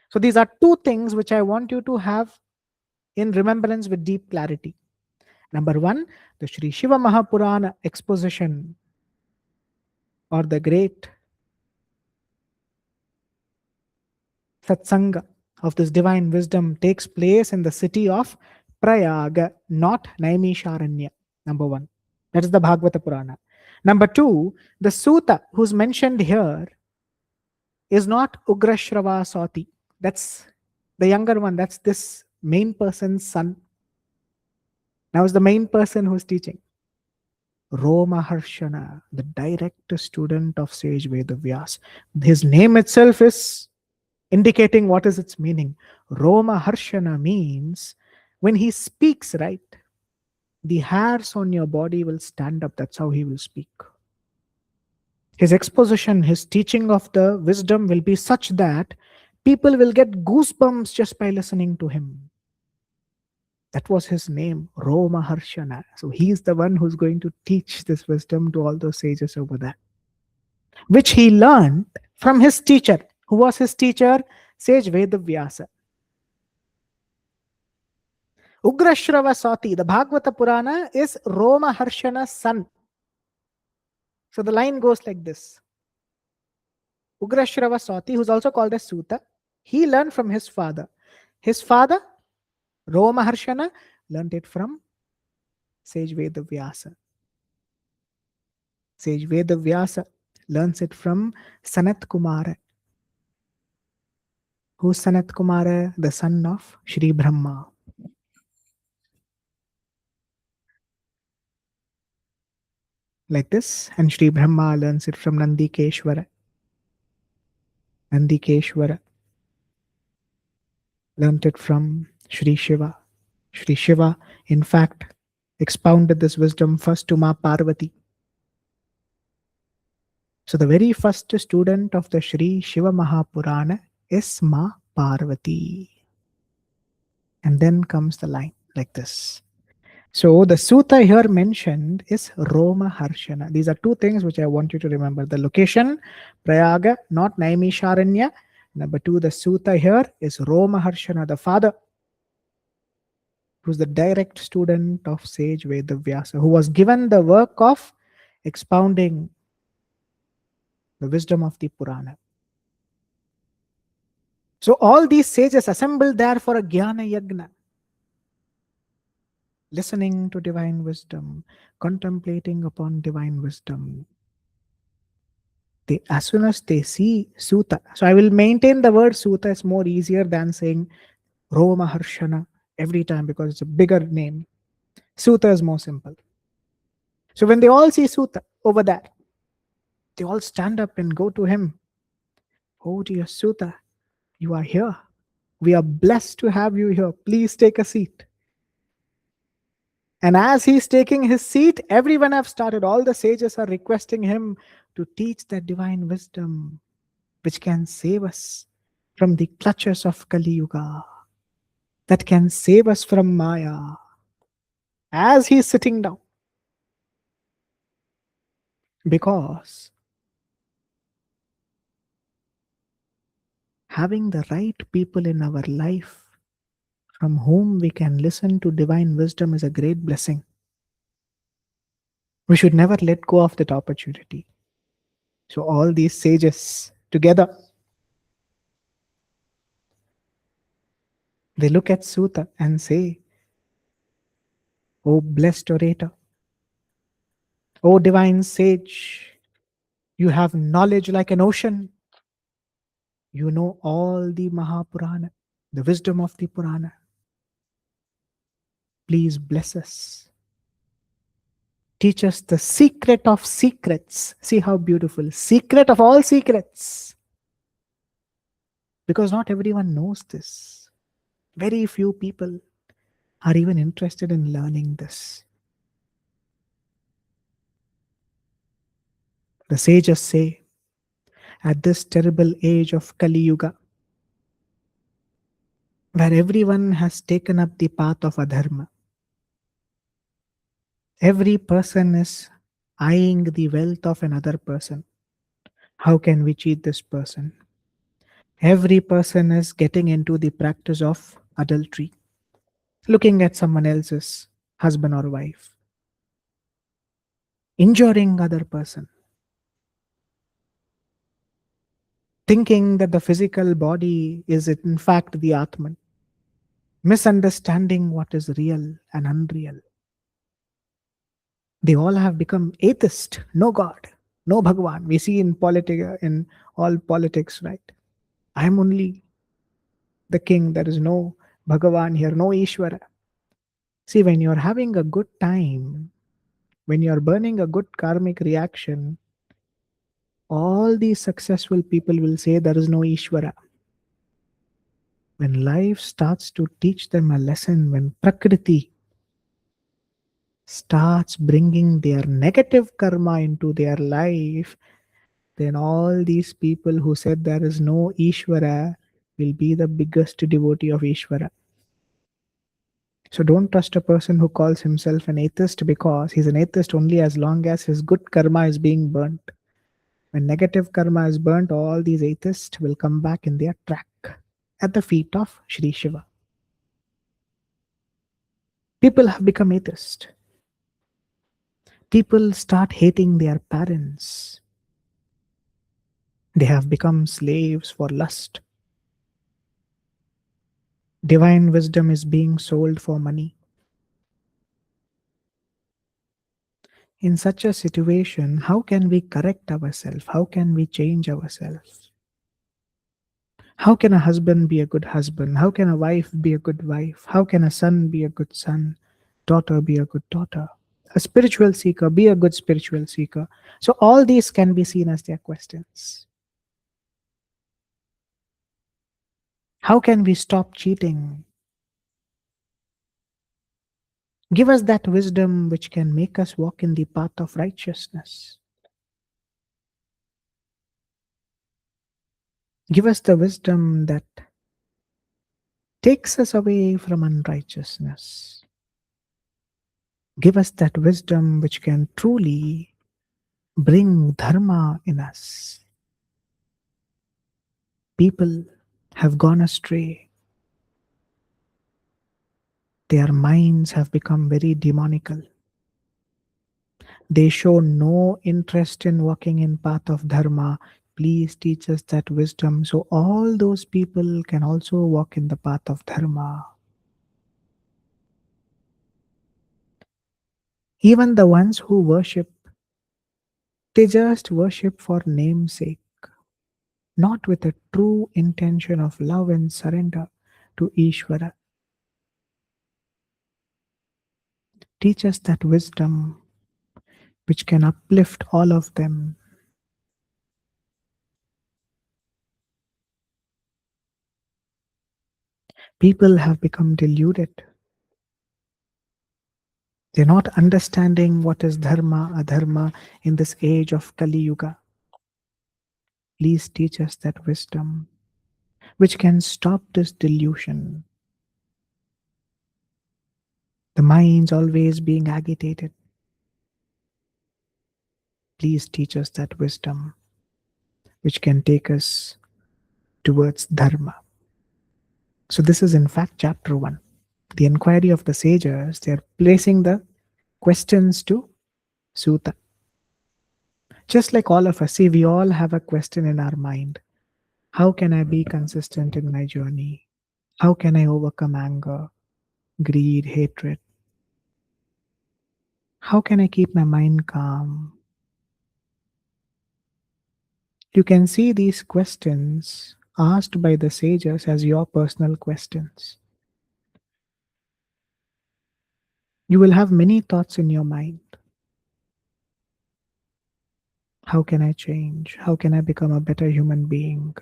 So these are two things which I want you to have in remembrance with deep clarity. Number one, the Sri Shiva Mahapurana exposition, or the great satsanga of this divine wisdom, takes place in the city of Prayaga, not Naimisharanya. Number one. That is the Bhagavata Purana. Number two, the Suta who's mentioned here is not Ugrashrava Sati. That's the younger one. That's this main person's son. Now is the main person who's teaching. Roma Harshana, the direct student of sage Vedavyas. His name itself is indicating what is its meaning. Roma Harshana means when he speaks, right, the hairs on your body will stand up. That's how he will speak. His exposition, his teaching of the wisdom will be such that people will get goosebumps just by listening to him. That was his name, Roma Harshana. So he's the one who's going to teach this wisdom to all those sages over there, which he learned from his teacher. Who was his teacher? Sage Vedavyasa. Ugrashrava Sati, the Bhagavata Purana, is Roma Harshana's son. So the line goes like this. Ugrashrava Sati, who's also called as Suta, he learned from his father. His father, Roma Harshana, learned it from Sage Vedavyasa. Sage Vedavyasa learns it from Sanat Kumara. Who's Sanat Kumara? The son of Shri Brahma. Like this, and Shri Brahma learns it from Nandikeshwara. Nandikeshwara learnt it from Shri Shiva. Shri Shiva, in fact, expounded this wisdom first to Ma Parvati. So the very first student of the Shri Shiva Mahapurana is Ma Parvati. And then comes the line like this. So the sutta here mentioned is Roma Harshana. These are two things which I want you to remember. The location, Prayaga, not Naimisharanya. Number two, the sutta here is Roma Harshana, the father, who's the direct student of Sage Vedavyasa, who was given the work of expounding the wisdom of the Purana. So all these sages assembled there for a Jnana Yagna, listening to divine wisdom, contemplating upon divine wisdom. As soon as they see Sutta, so I will maintain the word Sutta is more easier than saying Roma Harshana every time because it's a bigger name. Sutta is more simple. So when they all see Sutta over there, they all stand up and go to him. Oh dear Sutta, you are here. We are blessed to have you here. Please take a seat. And as he's taking his seat, everyone have started. All the sages are requesting him to teach that divine wisdom which can save us from the clutches of Kali Yuga, that can save us from Maya. As he's sitting down, because having the right people in our life from whom we can listen to divine wisdom is a great blessing. We should never let go of that opportunity. So all these sages together, they look at Sutta and say, "O blessed orator, O divine sage, you have knowledge like an ocean. You know all the Mahapurana, the wisdom of the Purana. Please bless us. Teach us the secret of secrets." See how beautiful. Secret of all secrets. Because not everyone knows this. Very few people are even interested in learning this. The sages say, at this terrible age of Kali Yuga, where everyone has taken up the path of adharma, every person is eyeing the wealth of another person. How can we cheat this person? Every person is getting into the practice of adultery, looking at someone else's husband or wife, injuring other person, thinking that the physical body is in fact the Atman, misunderstanding what is real and unreal. They all have become atheist, no God, no Bhagwan. We see in all politics, right? I'm only the king. There is no Bhagavan here, no Ishvara. See, when you're having a good time, when you're burning a good karmic reaction, all these successful people will say there is no Ishvara. When life starts to teach them a lesson, when Prakriti starts bringing their negative karma into their life, then all these people who said there is no Ishvara will be the biggest devotee of Ishvara. So don't trust a person who calls himself an atheist, because he's an atheist only as long as his good karma is being burnt. When negative karma is burnt, all these atheists will come back in their track at the feet of Sri Shiva. People have become atheist. People start hating their parents. They have become slaves for lust. Divine wisdom is being sold for money. In such a situation, how can we correct ourselves? How can we change ourselves? How can a husband be a good husband? How can a wife be a good wife? How can a son be a good son? Daughter be a good daughter? A spiritual seeker be a good spiritual seeker? So all these can be seen as their questions. How can we stop cheating? Give us that wisdom which can make us walk in the path of righteousness. Give us the wisdom that takes us away from unrighteousness. Give us that wisdom which can truly bring dharma in us. People have gone astray. Their minds have become very demonical. They show no interest in walking in path of dharma. Please teach us that wisdom so all those people can also walk in the path of dharma. Even the ones who worship, they just worship for namesake, not with a true intention of love and surrender to Ishvara. Teach us that wisdom which can uplift all of them. People have become deluded. They're not understanding what is dharma, adharma in this age of Kali Yuga. Please teach us that wisdom which can stop this delusion. The mind's always being agitated. Please teach us that wisdom which can take us towards dharma. So this is in fact chapter 1. The inquiry of the sages, they are placing the questions to Sutta. Just like all of us, see, we all have a question in our mind. How can I be consistent in my journey? How can I overcome anger, greed, hatred? How can I keep my mind calm? You can see these questions asked by the sages as your personal questions. You will have many thoughts in your mind. How can I change? How can I become a better human being?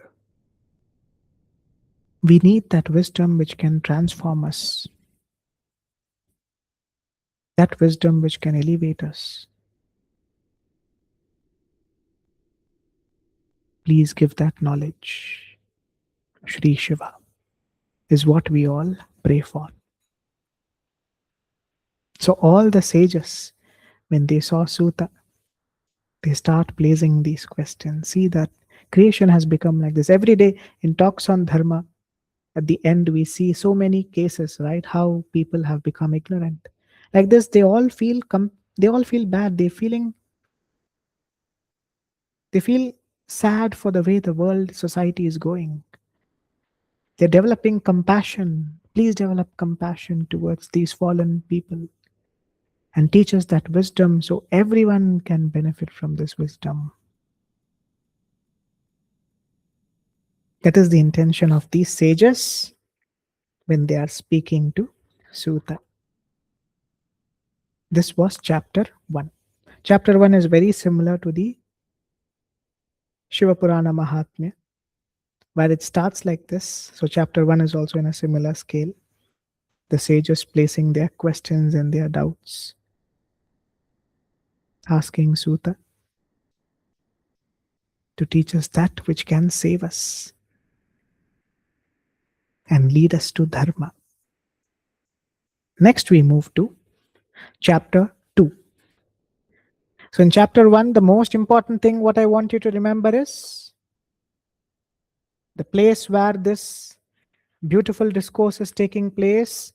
We need that wisdom which can transform us, that wisdom which can elevate us. Please give that knowledge. Shri Shiva is what we all pray for. So all the sages, when they saw Sutta, they start placing these questions. See that creation has become like this. Every day in talks on dharma, at the end we see so many cases, right? How people have become ignorant. Like this, they all feel bad. They feel sad for the way the world society is going. They're developing compassion. Please develop compassion towards these fallen people and teach us that wisdom so everyone can benefit from this wisdom. That is the intention of these sages when they are speaking to Sutta. This was chapter 1. Chapter 1 is very similar to the Śiva Purāṇa Mahatmya, where it starts like this. So chapter 1 is also in a similar scale. The sages placing their questions and their doubts, asking Sutta. to teach us that which can save us and lead us to Dharma. Next, we move to chapter 2. So, in chapter 1, the most important thing what I want you to remember is the place where this beautiful discourse is taking place.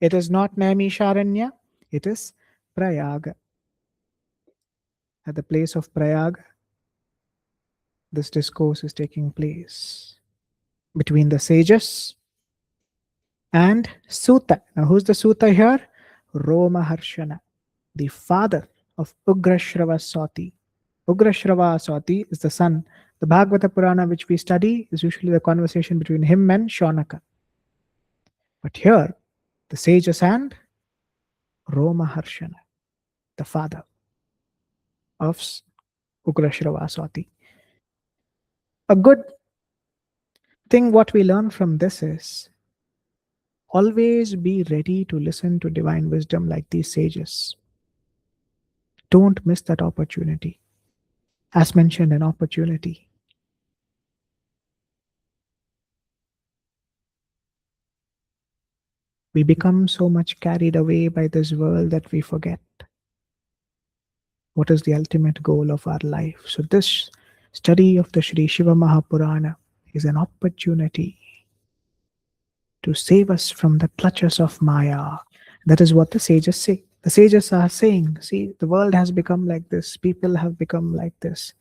It is not Naimisharanya, it is Prayaga. At the place of Prayaga, this discourse is taking place between the sages and Sutta. Now, who's the Sutta here? Romaharshana, the father of Ugrashrava. Ugrashrava is the son. The Bhagavata Purāṇa which we study is usually the conversation between him and Shaunaka. But here, the sages and Romaharshana, the father of Ugrashrava. A good thing what we learn from this is always be ready to listen to divine wisdom like these sages. Don't miss that opportunity. As mentioned, an opportunity. We become so much carried away by this world that we forget what is the ultimate goal of our life. So this study of the Sri Śiva Mahapurāṇa is an opportunity to save us from the clutches of Maya. That is what the sages say. The sages are saying, see, the world has become like this. People have become like this.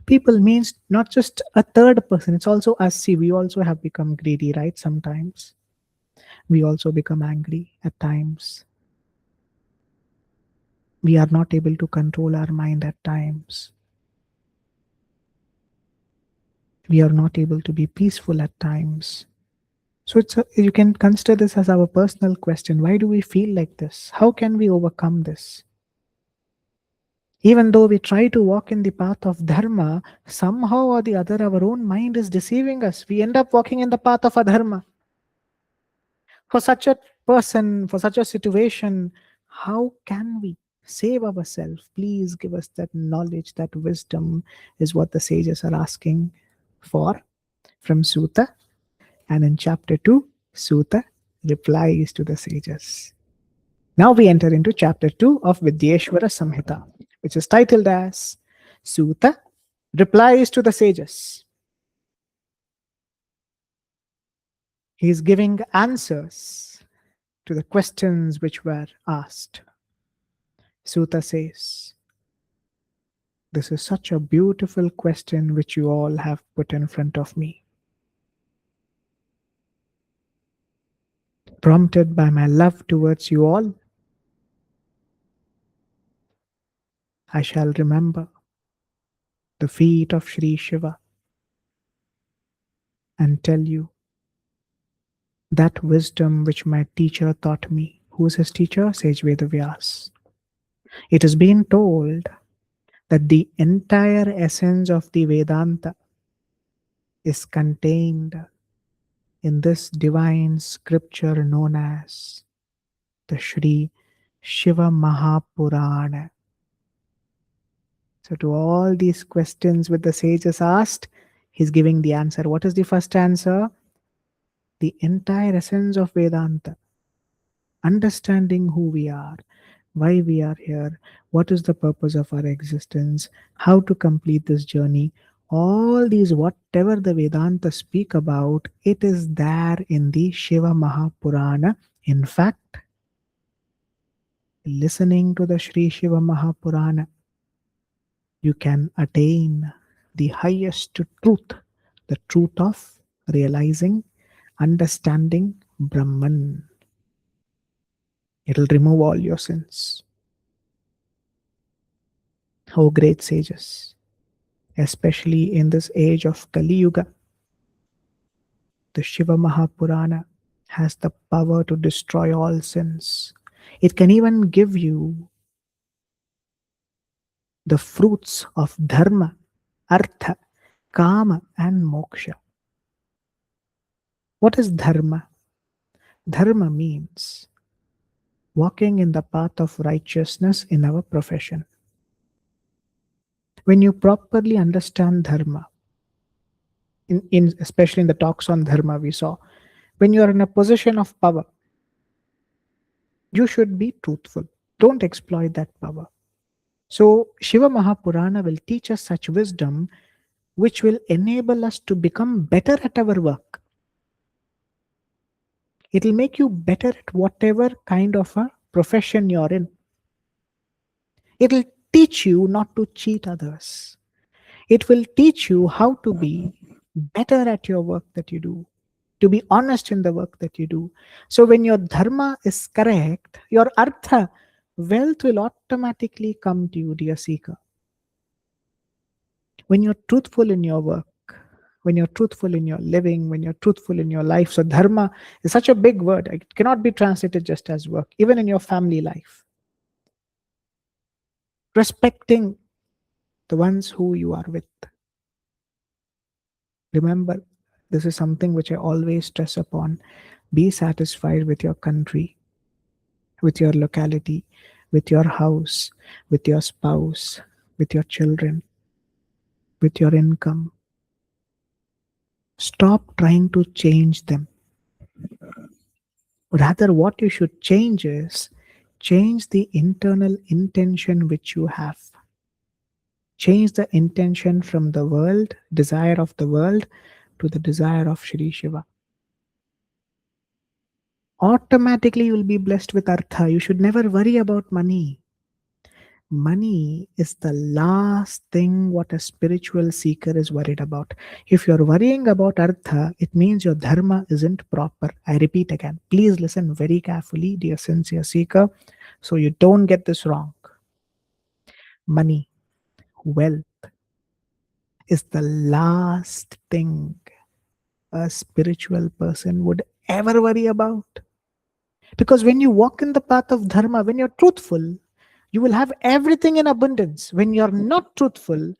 People means not just a third person. It's also us. See, we also have become greedy, right? Sometimes. We also become angry at times. We are not able to control our mind at times. We are not able to be peaceful at times. So you can consider this as our personal question. Why do we feel like this? How can we overcome this? Even though we try to walk in the path of Dharma, somehow or the other our own mind is deceiving us. We end up walking in the path of Adharma. For such a person, for such a situation, how can we save ourselves? Please give us that knowledge, that wisdom is what the sages are asking for from Sutta. And in chapter 2, Sutta replies to the sages. Now we enter into chapter 2 of Vidyeshvara Samhita, which is titled as Sutta replies to the sages. He is giving answers to the questions which were asked. Sutta says, this is such a beautiful question which you all have put in front of me. Prompted by my love towards you all, I shall remember the feet of Sri Shiva and tell you that wisdom which my teacher taught me. Who is his teacher? Sage Vedavyas. It has been told that the entire essence of the Vedanta is contained in this divine scripture known as the Sri Śiva Mahapurāṇa. So to all these questions which the sages asked, he's giving the answer. What is the first answer? The entire essence of Vedanta. Understanding who we are, why we are here, what is the purpose of our existence, how to complete this journey. All these, whatever the Vedanta speak about, it is there in the Śiva Mahapurāṇa. In fact, listening to the Sri Śiva Mahapurāṇa, you can attain the highest truth, the truth of realizing, understanding Brahman. It will remove all your sins. Oh, great sages, especially in this age of Kali Yuga, the Śiva Mahapurāṇa has the power to destroy all sins. It can even give you the fruits of Dharma, Artha, Kama and Moksha. What is Dharma? Dharma means walking in the path of righteousness in our profession. When you properly understand dharma, especially in the talks on dharma we saw, when you are in a position of power, you should be truthful. Don't exploit that power. So Shiva Mahapurana will teach us such wisdom which will enable us to become better at our work. It will make you better at whatever kind of a profession you're in. It will teach you not to cheat others. It will teach you how to be better at your work that you do, to be honest in the work that you do. So when your dharma is correct, your artha, wealth will automatically come to you, dear seeker. When you're truthful in your work, when you're truthful in your living, when you're truthful in your life. So dharma is such a big word. It cannot be translated just as work, even in your family life. Respecting the ones who you are with. Remember, this is something which I always stress upon. Be satisfied with your country, with your locality, with your house, with your spouse, with your children, with your income. Stop trying to change them. Rather, what you should change is change the internal intention which you have. Change the intention from the world, desire of the world, to the desire of Shri Shiva. Automatically you will be blessed with artha. You should never worry about money. Money is the last thing what a spiritual seeker is worried about. If you're worrying about artha, it means your dharma isn't proper. I repeat again, please listen very carefully, dear sincere seeker, so you don't get this wrong. Money, wealth is the last thing a spiritual person would ever worry about. Because when you walk in the path of dharma, when you're truthful, you will have everything in abundance. When you're not truthful,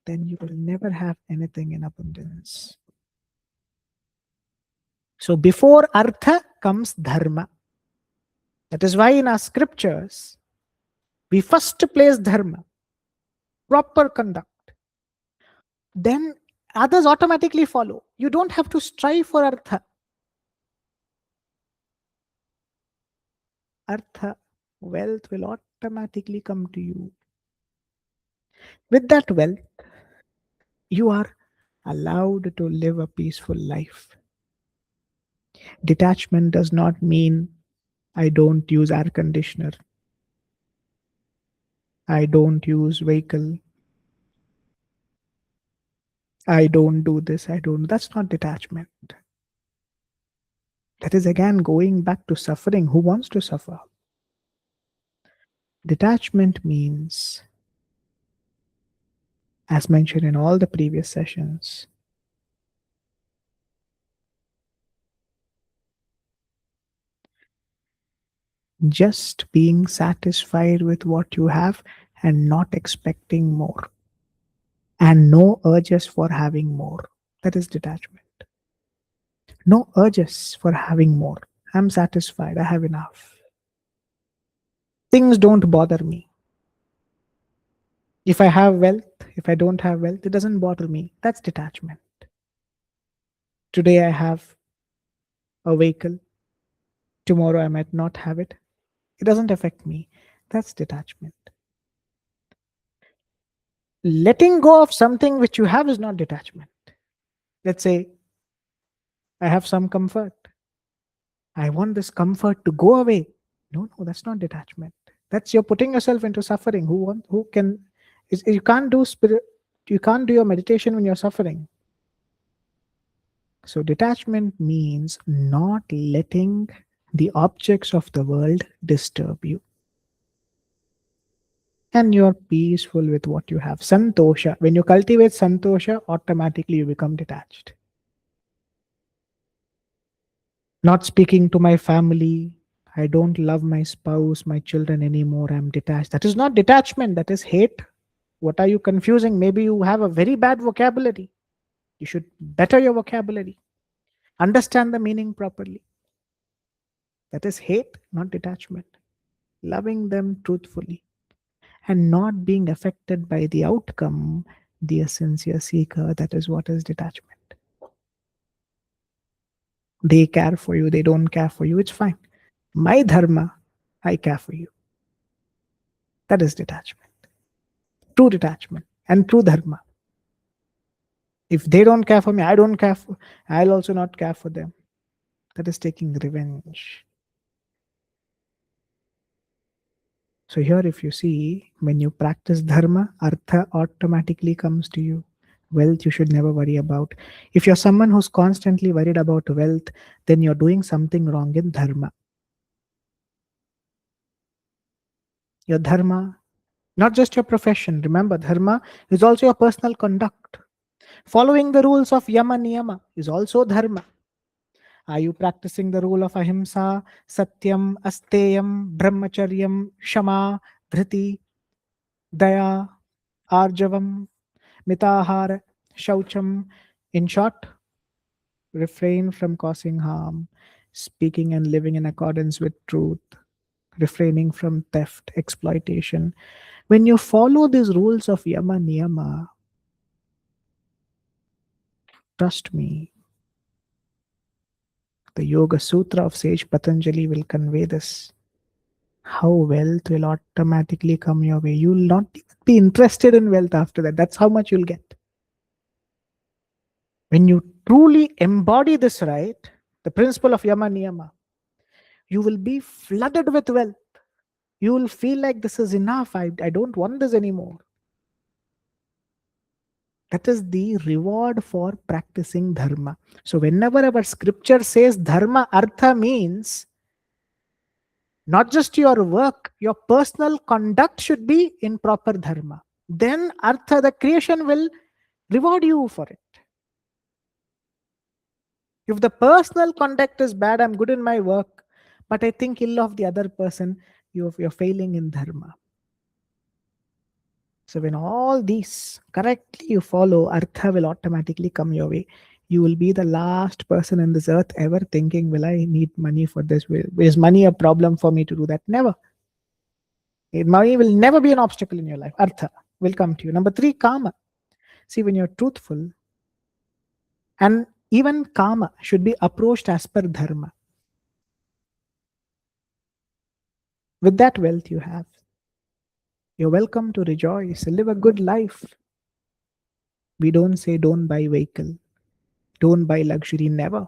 then you will never have anything in abundance. So before artha comes dharma. That is why in our scriptures, we first place dharma, proper conduct. Then others automatically follow. You don't have to strive for artha. Artha, wealth will automatically come to you. With that wealth, you are allowed to live a peaceful life. Detachment does not mean I don't use air conditioner. I don't use vehicle. I don't do this. That's not detachment. That is again going back to suffering. Who wants to suffer? Detachment means, as mentioned in all the previous sessions, just being satisfied with what you have and not expecting more, and no urges for having more. That is detachment. No urges for having more. I'm satisfied. I have enough. Things don't bother me. If I have wealth, if I don't have wealth, it doesn't bother me. That's detachment. Today I have a vehicle. Tomorrow I might not have it. It doesn't affect me. That's detachment. Letting go of something which you have is not detachment. Let's say I have some comfort. I want this comfort to go away. No, that's not detachment. That's you're putting yourself into suffering. You can't do you can't do your meditation when you're suffering. So detachment means not letting the objects of the world disturb you. And you're peaceful with what you have. Santosha. When you cultivate santosha, automatically you become detached. Not speaking to my family. I don't love my spouse, my children anymore. I'm detached. That is not detachment. That is hate. What are you confusing? Maybe you have a very bad vocabulary. You should better your vocabulary. Understand the meaning properly. That is hate, not detachment. Loving them truthfully. and not being affected by the outcome, dear sincere seeker, that is what is detachment. They care for you, they don't care for you, it's fine. My dharma, I care for you. That is detachment. True detachment and true dharma. If they don't care for me, I don't care for, I'll also not care for them. That is taking revenge. So here if you see, when you practice dharma, artha automatically comes to you. Wealth you should never worry about. If you're someone who's constantly worried about wealth, then you're doing something wrong in dharma. Your dharma, not just your profession. Remember, dharma is also your personal conduct. Following the rules of yama niyama is also dharma. Are you practicing the rule of ahimsa, satyam, asteyam, brahmacharyam, shama, dhriti, daya, arjavam, mitahara, shaucham? In short, refrain from causing harm, speaking and living in accordance with truth, refraining from theft, exploitation. When you follow these rules of yama niyama, trust me, the Yoga Sutra of Sage Patanjali will convey this. How wealth will automatically come your way. You will not be interested in wealth after that. That's how much you'll get. When you truly embody this, right, the principle of yama niyama, you will be flooded with wealth. You will feel like this is enough. I don't want this anymore. That is the reward for practicing dharma. So whenever our scripture says dharma, artha means not just your work, your personal conduct should be in proper dharma. Then artha, the creation, will reward you for it. If the personal conduct is bad, I'm good in my work, but I think ill of the other person, you're failing in dharma. So when all these correctly you follow, artha will automatically come your way. You will be the last person in this earth ever thinking, will I need money for this? Is money a problem for me to do that? Never. Money will never be an obstacle in your life. Artha will come to you. Number 3, kama. See, when you're truthful, and even kama should be approached as per dharma. With that wealth you have, you're welcome to rejoice, live a good life. We don't say don't buy vehicle, don't buy luxury, never.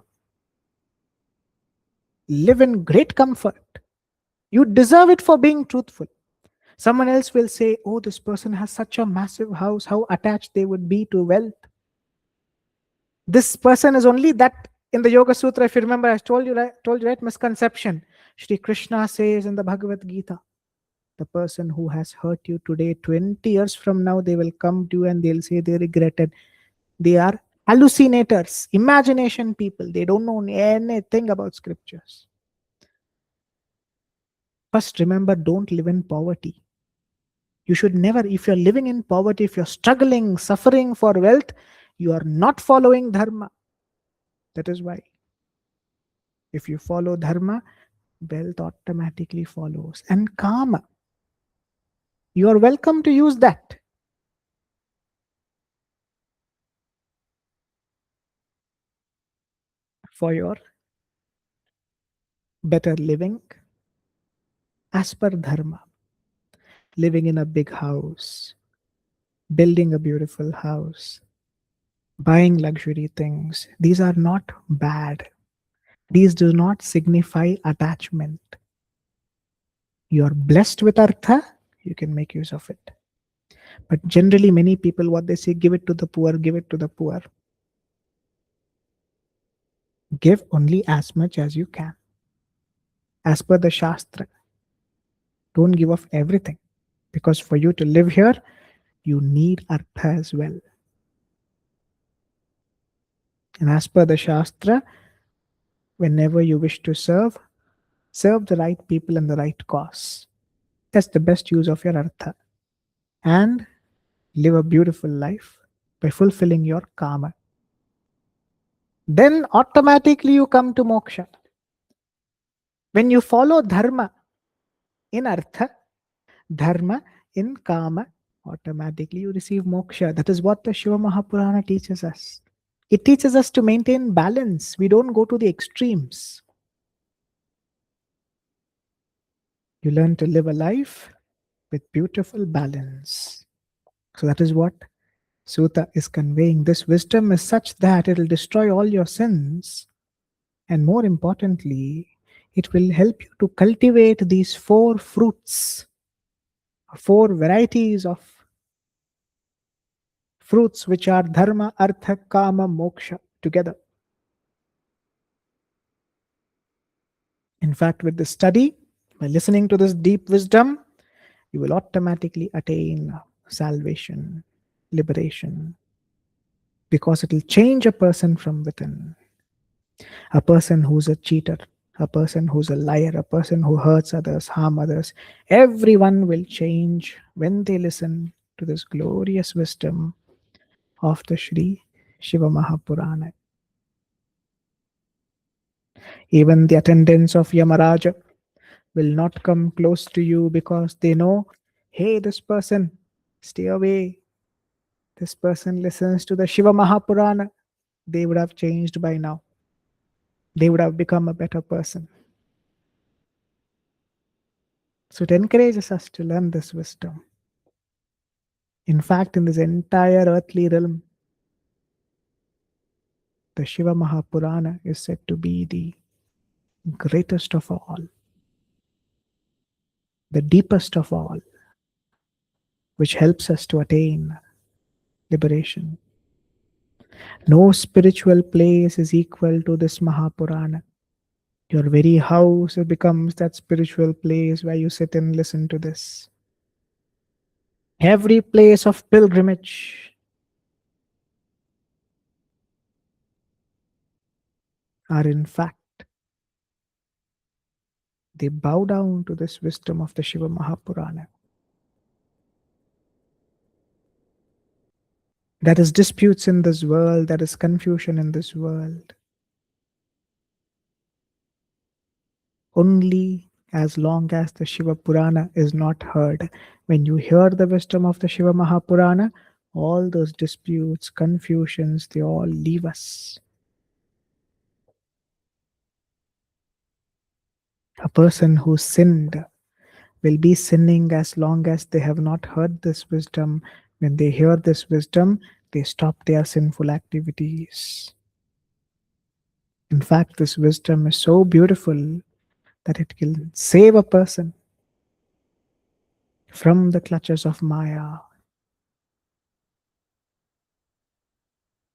Live in great comfort. You deserve it for being truthful. Someone else will say, oh, this person has such a massive house, how attached they would be to wealth. This person is only that. In the Yoga Sutra, if you remember, I told you right, misconception. Shri Krishna says in the Bhagavad Gītā, the person who has hurt you today, 20 years from now, they will come to you and they'll say they regretted. They are hallucinators, imagination people. They don't know anything about scriptures. First, remember, don't live in poverty. You should never, if you're living in poverty, if you're struggling, suffering for wealth, you are not following dharma. That is why. If you follow dharma, wealth automatically follows. And kama, you are welcome to use that. For your better living as per dharma. Living in a big house, building a beautiful house, buying luxury things. These are not bad. These do not signify attachment. You are blessed with artha, you can make use of it. But generally, many people, what they say, give it to the poor, give it to the poor. Give only as much as you can. As per the Shastra, don't give off everything. Because for you to live here, you need artha as well. And as per the Shastra, whenever you wish to serve the right people and the right cause. That's the best use of your artha. And live a beautiful life by fulfilling your karma. Then automatically you come to moksha. When you follow dharma in artha, dharma, in Kama, automatically you receive moksha. That is what the Shiva Mahapurana teaches us. It teaches us to maintain balance. We don't go to the extremes. You learn to live a life with beautiful balance. So that is what Sutta is conveying. This wisdom is such that it will destroy all your sins. And more importantly, it will help you to cultivate these four fruits, four varieties of fruits which are dharma, artha, kama, moksha together. In fact, with this study, by listening to this deep wisdom, you will automatically attain salvation, liberation, because it will change a person from within. A person who's a cheater, a person who's a liar, a person who hurts others, harm others, everyone will change when they listen to this glorious wisdom of the Sri Shiva Mahapurana. Even the attendants of Yamaraja will not come close to you because they know, hey, this person, stay away. This person listens to the Shiva Mahapurana. They would have changed by now. They would have become a better person. So it encourages us to learn this wisdom. In fact, in this entire earthly realm, the Shiva Mahapurana is said to be the greatest of all, the deepest of all, which helps us to attain liberation. No spiritual place is equal to this Mahapurana. Your very house becomes that spiritual place where you sit and listen to this. Every place of pilgrimage are in fact, they bow down to this wisdom of the Shiva Mahapurana. There is disputes in this world, there is confusion in this world. Only as long as the Shiva Purana is not heard. When you hear the wisdom of the Shiva Mahapurana, all those disputes, confusions, they all leave us. A person who sinned will be sinning as long as they have not heard this wisdom. When they hear this wisdom, they stop their sinful activities. In fact, this wisdom is so beautiful that it can save a person from the clutches of Maya.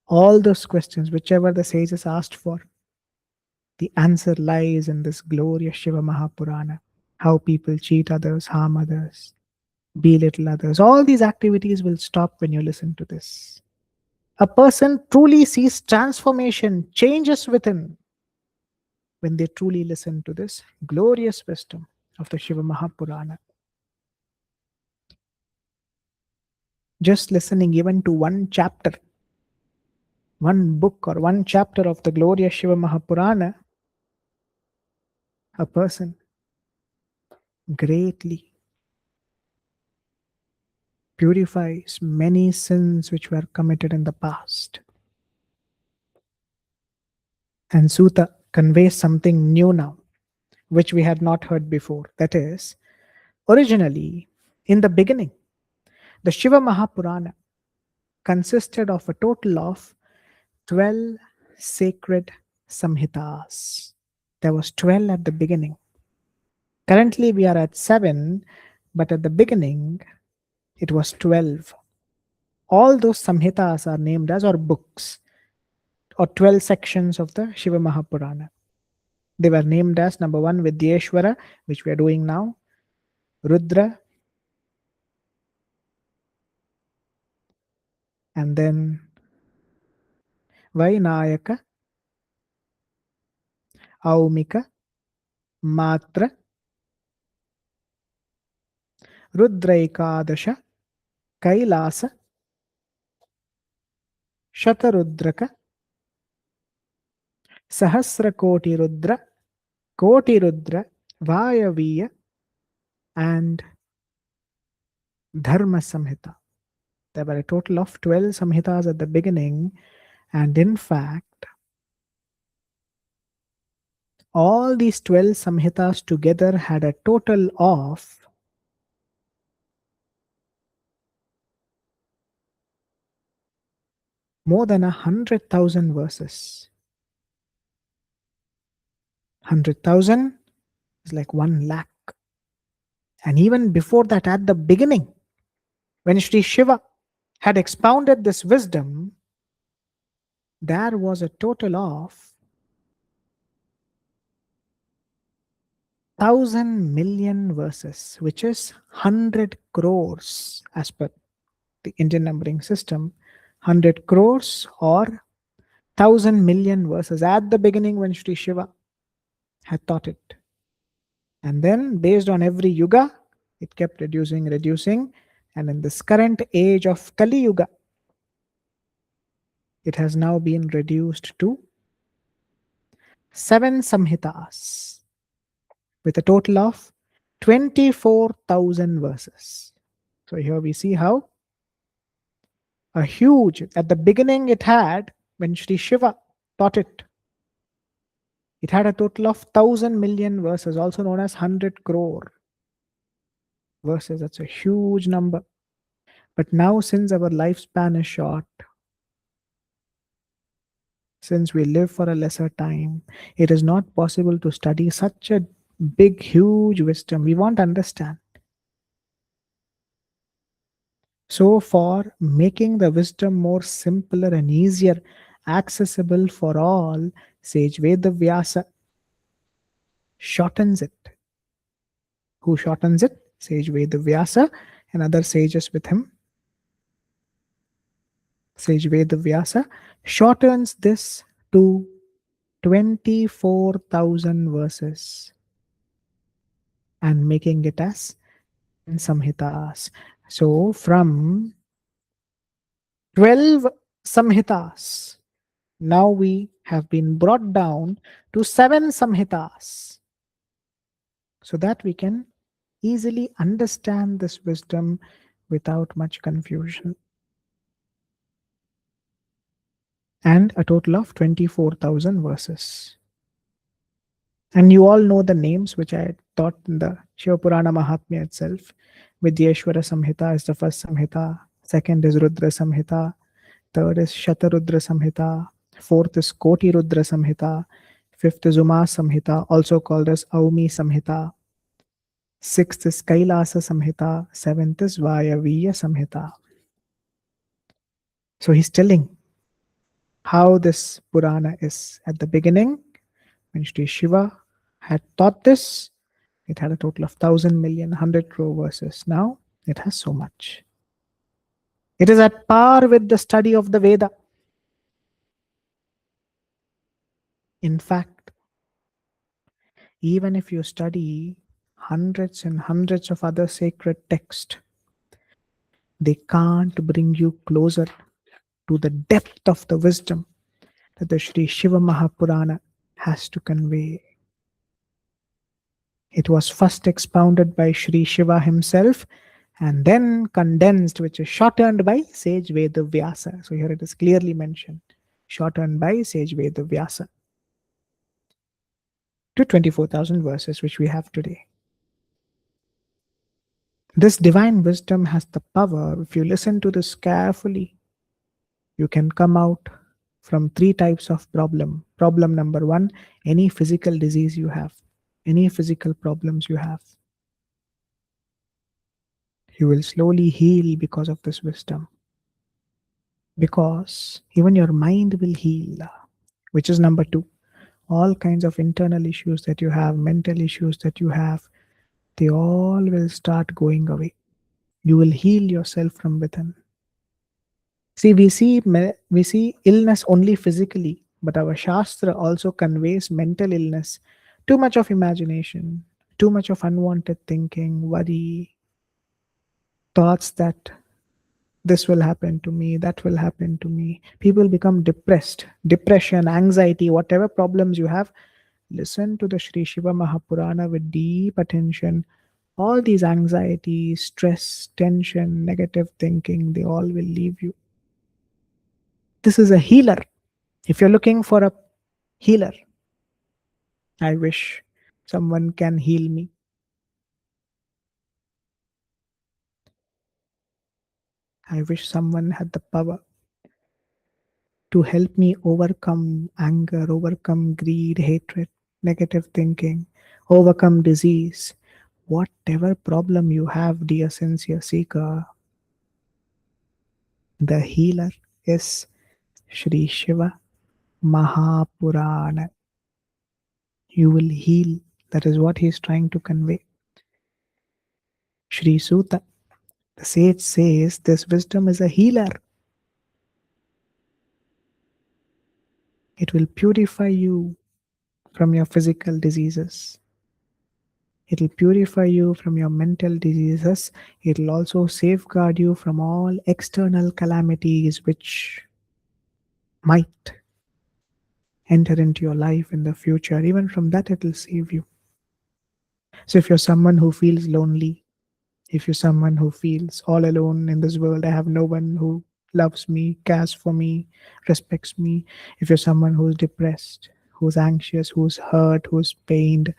All those questions, whichever the sages asked for, the answer lies in this glorious Shiva Mahapurana. How people cheat others, harm others, belittle others. All these activities will stop when you listen to this. A person truly sees transformation, changes within, when they truly listen to this glorious wisdom of the Shiva Mahapurana. Just listening even to one chapter, one book or one chapter of the glorious Shiva Mahapurana, a person greatly purifies many sins which were committed in the past. And Sutta conveys something new now, which we had not heard before. That is, originally, in the beginning, the Shiva Mahapurana consisted of a total of 12 sacred samhitas. There was 12 at the beginning. Currently, we are at 7, but at the beginning, it was 12. All those samhitas are named as, or books, or 12 sections of the Shiva Mahapurana. They were named as number 1, Vidyeshwara, which we are doing now, Rudra, and then Vainayaka, Aumika, Matra, Rudraikadasha, Kailasa, Shatarudraka, Sahasrakoti Rudra, Koti Rudra, Vayaviya, and Dharma Samhita. There were a total of 12 samhitas at the beginning, and in fact, all these 12 samhitas together had a total of more than 100,000 verses. 100,000 is like 1 lakh. And even before that, at the beginning, when Sri Shiva had expounded this wisdom, there was a total of 1,000,000,000 verses, which is 100 crores as per the Indian numbering system. 100 crores or 1,000,000,000 verses at the beginning when Sri Shiva had taught it. And then based on every yuga, it kept reducing. And in this current age of Kali Yuga, it has now been reduced to 7 samhitas with a total of 24,000 verses. So here we see how a huge, at the beginning it had, when Sri Shiva taught it, it had a total of 1,000,000,000 verses, also known as 100 crore verses. That's a huge number. But now, since our lifespan is short, since we live for a lesser time, it is not possible to study such a big, huge wisdom. We won't understand. So, for making the wisdom more simpler and easier, accessible for all, sage Vedavyasa shortens it. Who shortens it? Sage Vedavyasa and other sages with him. Sage Vedavyasa shortens this to 24,000 verses and making it as samhitas. So from 12 samhitas, now we have been brought down to 7 samhitas, so that we can easily understand this wisdom without much confusion. And a total of 24,000 verses. And you all know the names which I taught in the Śiva Purāṇa Mahatmya itself. Vidyeshwara Samhita is the first Samhita, second is Rudra Samhita, third is Shatarudra Samhita, fourth is Koti Rudra Samhita, fifth is Uma Samhita, also called as Aumi Samhita, sixth is Kailasa Samhita, seventh is Vayaviya Samhita. So he's telling how this Purana is. At the beginning, when Sri Shiva had taught this, it had a total of 1,000,000,000, 100 crore verses. Now it has so much. It is at par with the study of the Veda. In fact, even if you study hundreds and hundreds of other sacred texts, they can't bring you closer to the depth of the wisdom that the Sri Shiva Mahapurana has to convey. It was first expounded by Sri Shiva himself and then condensed, which is shortened by sage Vedavyasa. So here it is clearly mentioned, shortened by sage Vedavyasa to 24,000 verses, which we have today. This divine wisdom has the power. If you listen to this carefully, you can come out from 3 types of problem. Problem number 1, any physical disease you have, any physical problems you have, you will slowly heal because of this wisdom. Because even your mind will heal, which is number 2. All kinds of internal issues that you have, mental issues that you have, they all will start going away. You will heal yourself from within. See, we see illness only physically, but our Shastra also conveys mental illness. Too much of imagination, too much of unwanted thinking, worry, thoughts that this will happen to me, that will happen to me. People become depressed, depression, anxiety, whatever problems you have. Listen to the Sri Shiva Mahapurana with deep attention. All these anxieties, stress, tension, negative thinking, they all will leave you. This is a healer. If you're looking for a healer, I wish someone can heal me. I wish someone had the power to help me overcome anger, overcome greed, hatred, negative thinking, overcome disease. Whatever problem you have, dear sincere seeker, the healer is Shri Shiva Mahapurana. You will heal. That is what he is trying to convey. Shri Sutta, the sage, says this wisdom is a healer. It will purify you from your physical diseases. It will purify you from your mental diseases. It will also safeguard you from all external calamities which might enter into your life in the future. Even from that, it will save you. So if you're someone who feels lonely, if you're someone who feels all alone in this world, I have no one who loves me, cares for me, respects me. If you're someone who's depressed, who's anxious, who's hurt, who's pained,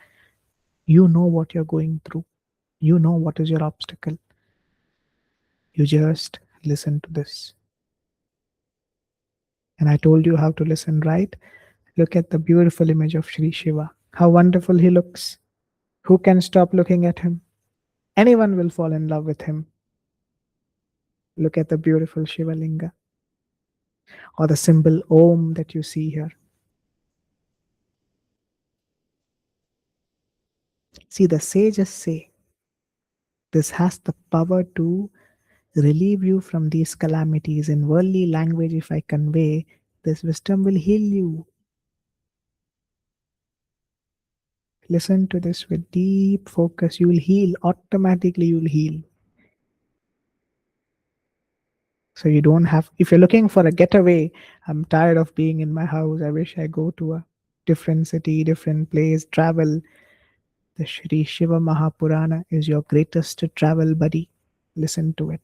you know what you're going through. You know what is your obstacle. You just listen to this. And I told you how to listen, right? Look at the beautiful image of Sri Shiva. How wonderful he looks. Who can stop looking at him? Anyone will fall in love with him. Look at the beautiful Shiva Linga, or the symbol Om that you see here. See, the sages say this has the power to relieve you from these calamities. In worldly language, if I convey, this wisdom will heal you. Listen to this with deep focus. You will heal. Automatically, you will heal. So you don't have, if you're looking for a getaway, I'm tired of being in my house. I wish I go to a different city, different place, travel. The Shri Shiva Mahapurana is your greatest travel buddy. Listen to it.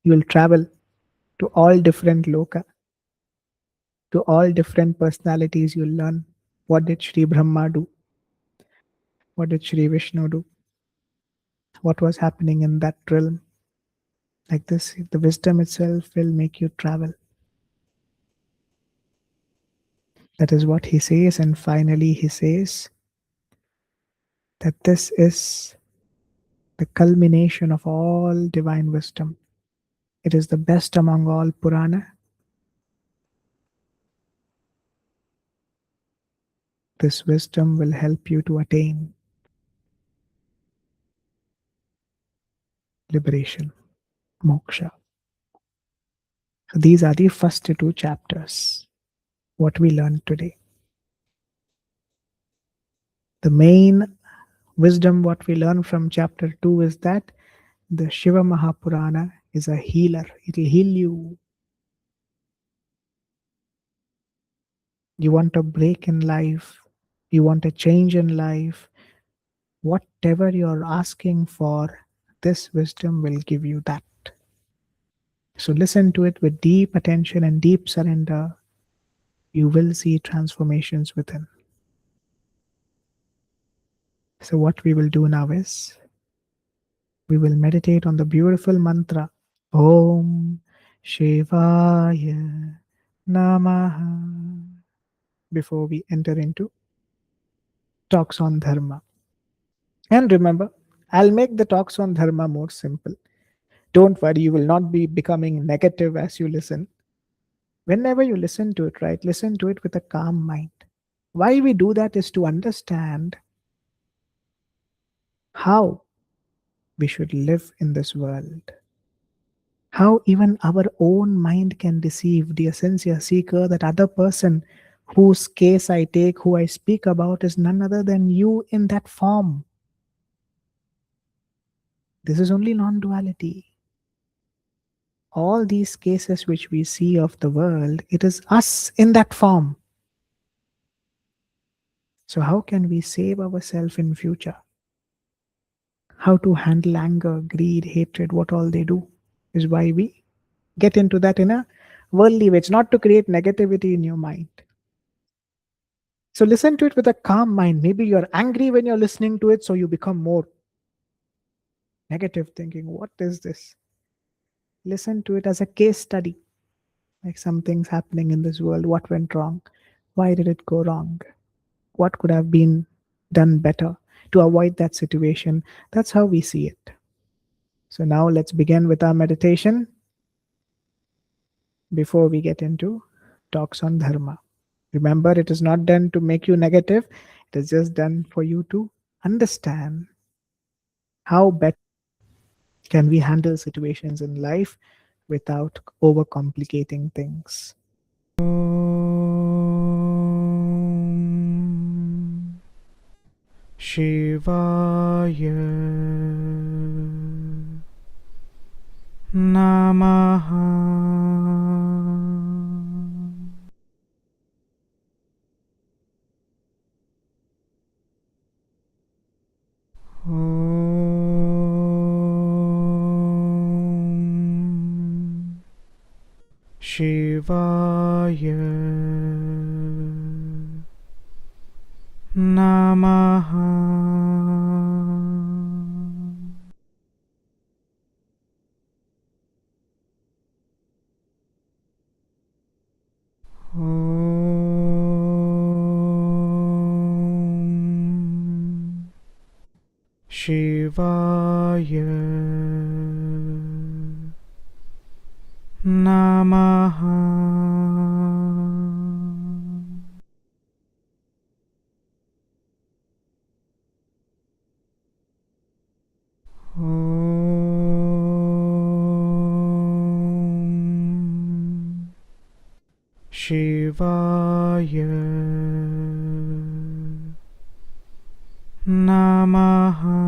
You will travel to all different loka, to all different personalities. You'll learn what did Shri Brahma do, what did Shri Vishnu do, what was happening in that realm. Like this, the wisdom itself will make you travel. That is what he says, and finally he says that this is the culmination of all divine wisdom. It is the best among all Purana. This wisdom will help you to attain liberation, moksha. So these are the first two chapters, what we learned today. The main wisdom, what we learn from chapter 2 is that the Shiva Mahapurana is a healer. It will heal you. You want a break in life, you want a change in life, whatever you're asking for, this wisdom will give you that. So listen to it with deep attention and deep surrender. You will see transformations within. So what we will do now is, we will meditate on the beautiful mantra Om Shivaya Namaha before we enter into talks on Dharma. And remember, I'll make the talks on Dharma more simple. Don't worry, you will not be becoming negative as you listen. Whenever you listen to it, right, listen to it with a calm mind. Why we do that is to understand how we should live in this world. How even our own mind can deceive the sincere seeker, that other person whose case I take, who I speak about, is none other than you in that form. This is only non duality. All these cases which we see of the world, it is us in that form. So how can we save ourselves in future? how to handle anger, greed, hatred, what all they do is why we get into that in a worldly way. It's not to create negativity in your mind. So listen to it with a calm mind. Maybe you're angry when you're listening to it, so you become more negative thinking. What is this? Listen to it as a case study. Like something's happening in this world. What went wrong? Why did it go wrong? What could have been done better to avoid that situation? That's how we see it. So now let's begin with our meditation before we get into talks on dharma. Remember, it is not done to make you negative, it is just done for you to understand how better can we handle situations in life without overcomplicating things. Shivaya Namaha. Om Shivaya Namaha. Om Shivaya Namaha. Om Shivaya Namaha.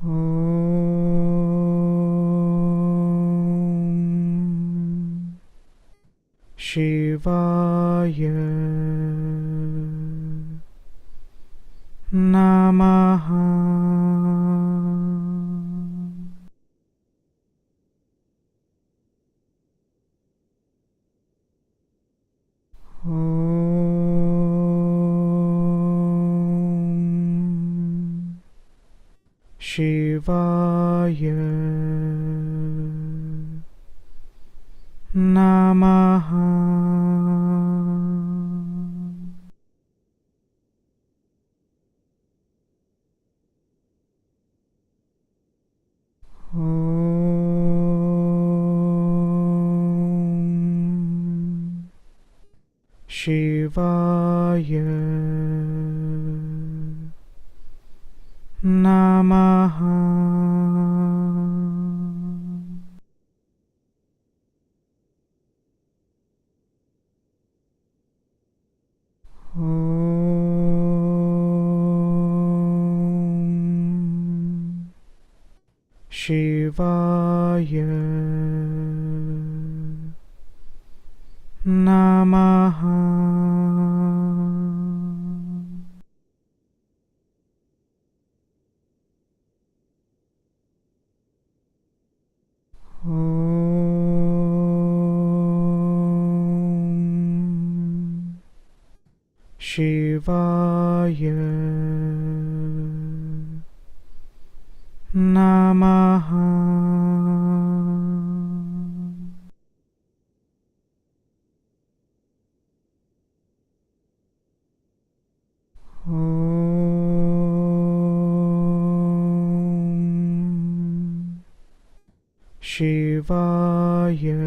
Om Shivaya Namaha. Om Shivaya Namaha. Om Shivaya Namaha. Om Shivaya Namaha. Om Shivaya Namaha. Om Shivaya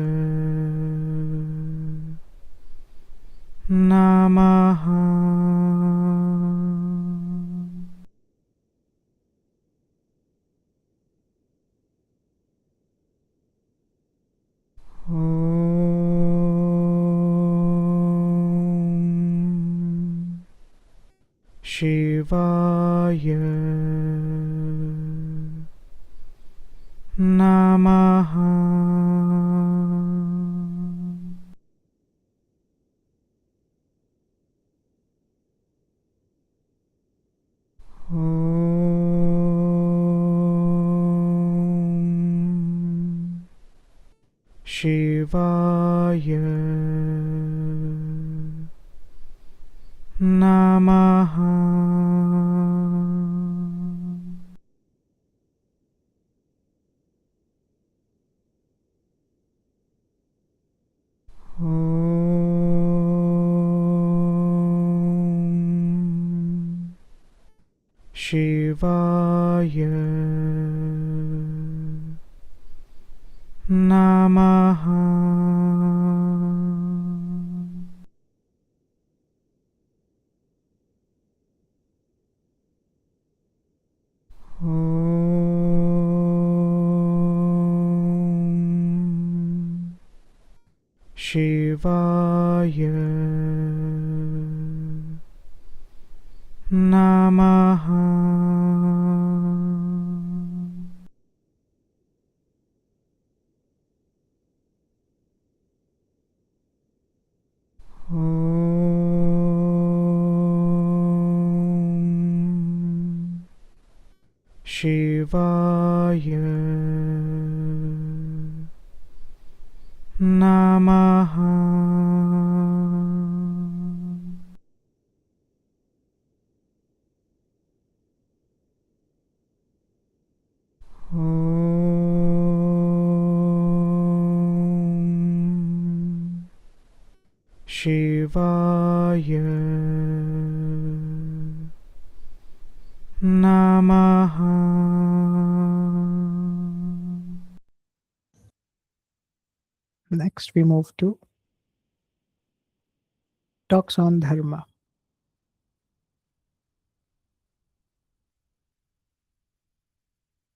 Namaha. Om Shivaya Namaha. Om Shivaya Namaha. Om Shivaya Namaha. Om Shivaya Namaha. Om Shivaya Namaha. Om Shivaya Namaha. Next, we move to talks on Dharma,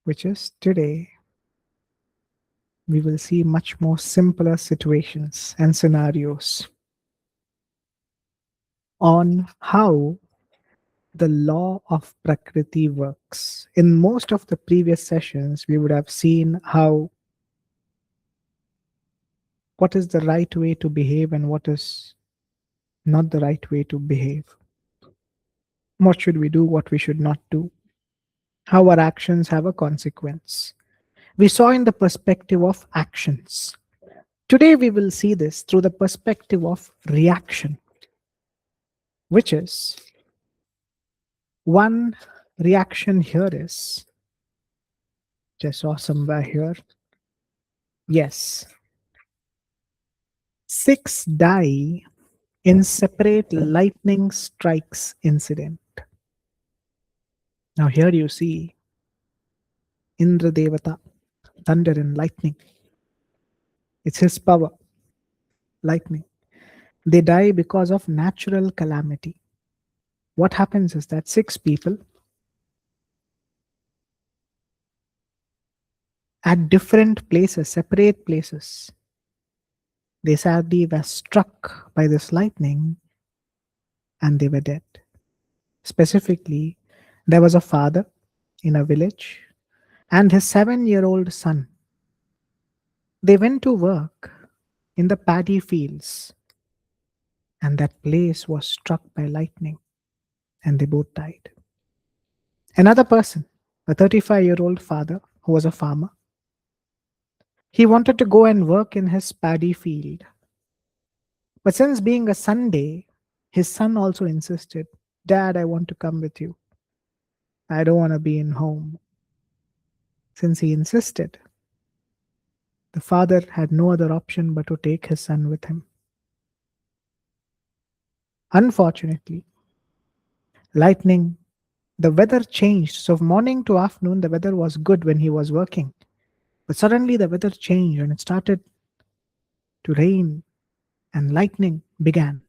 which is today we will see much more simpler situations and scenarios on how the law of Prakriti works. In most of the previous sessions, we would have seen how what is the right way to behave and what is not the right way to behave. What should we do, what we should not do, how our actions have a consequence. We saw in the perspective of actions. Today we will see this through the perspective of reaction, which is one reaction here is, just saw somewhere here, yes, 6 die in separate lightning strikes incident. Now here you see Indra Devata, thunder and lightning. It's his power, lightning. They die because of natural calamity. What happens is that 6 people at different places, separate places, they sadly were struck by this lightning and they were dead. Specifically, there was a father in a village and his 7-year-old son. They went to work in the paddy fields and that place was struck by lightning and they both died. Another person, a 35-year-old father who was a farmer, he wanted to go and work in his paddy field. But since being a Sunday, his son also insisted, "Dad, I want to come with you. I don't want to be in home." Since he insisted, the father had no other option but to take his son with him. Unfortunately, lightning, the weather changed. So from morning to afternoon, the weather was good when he was working. But suddenly the weather changed and it started to rain and lightning began.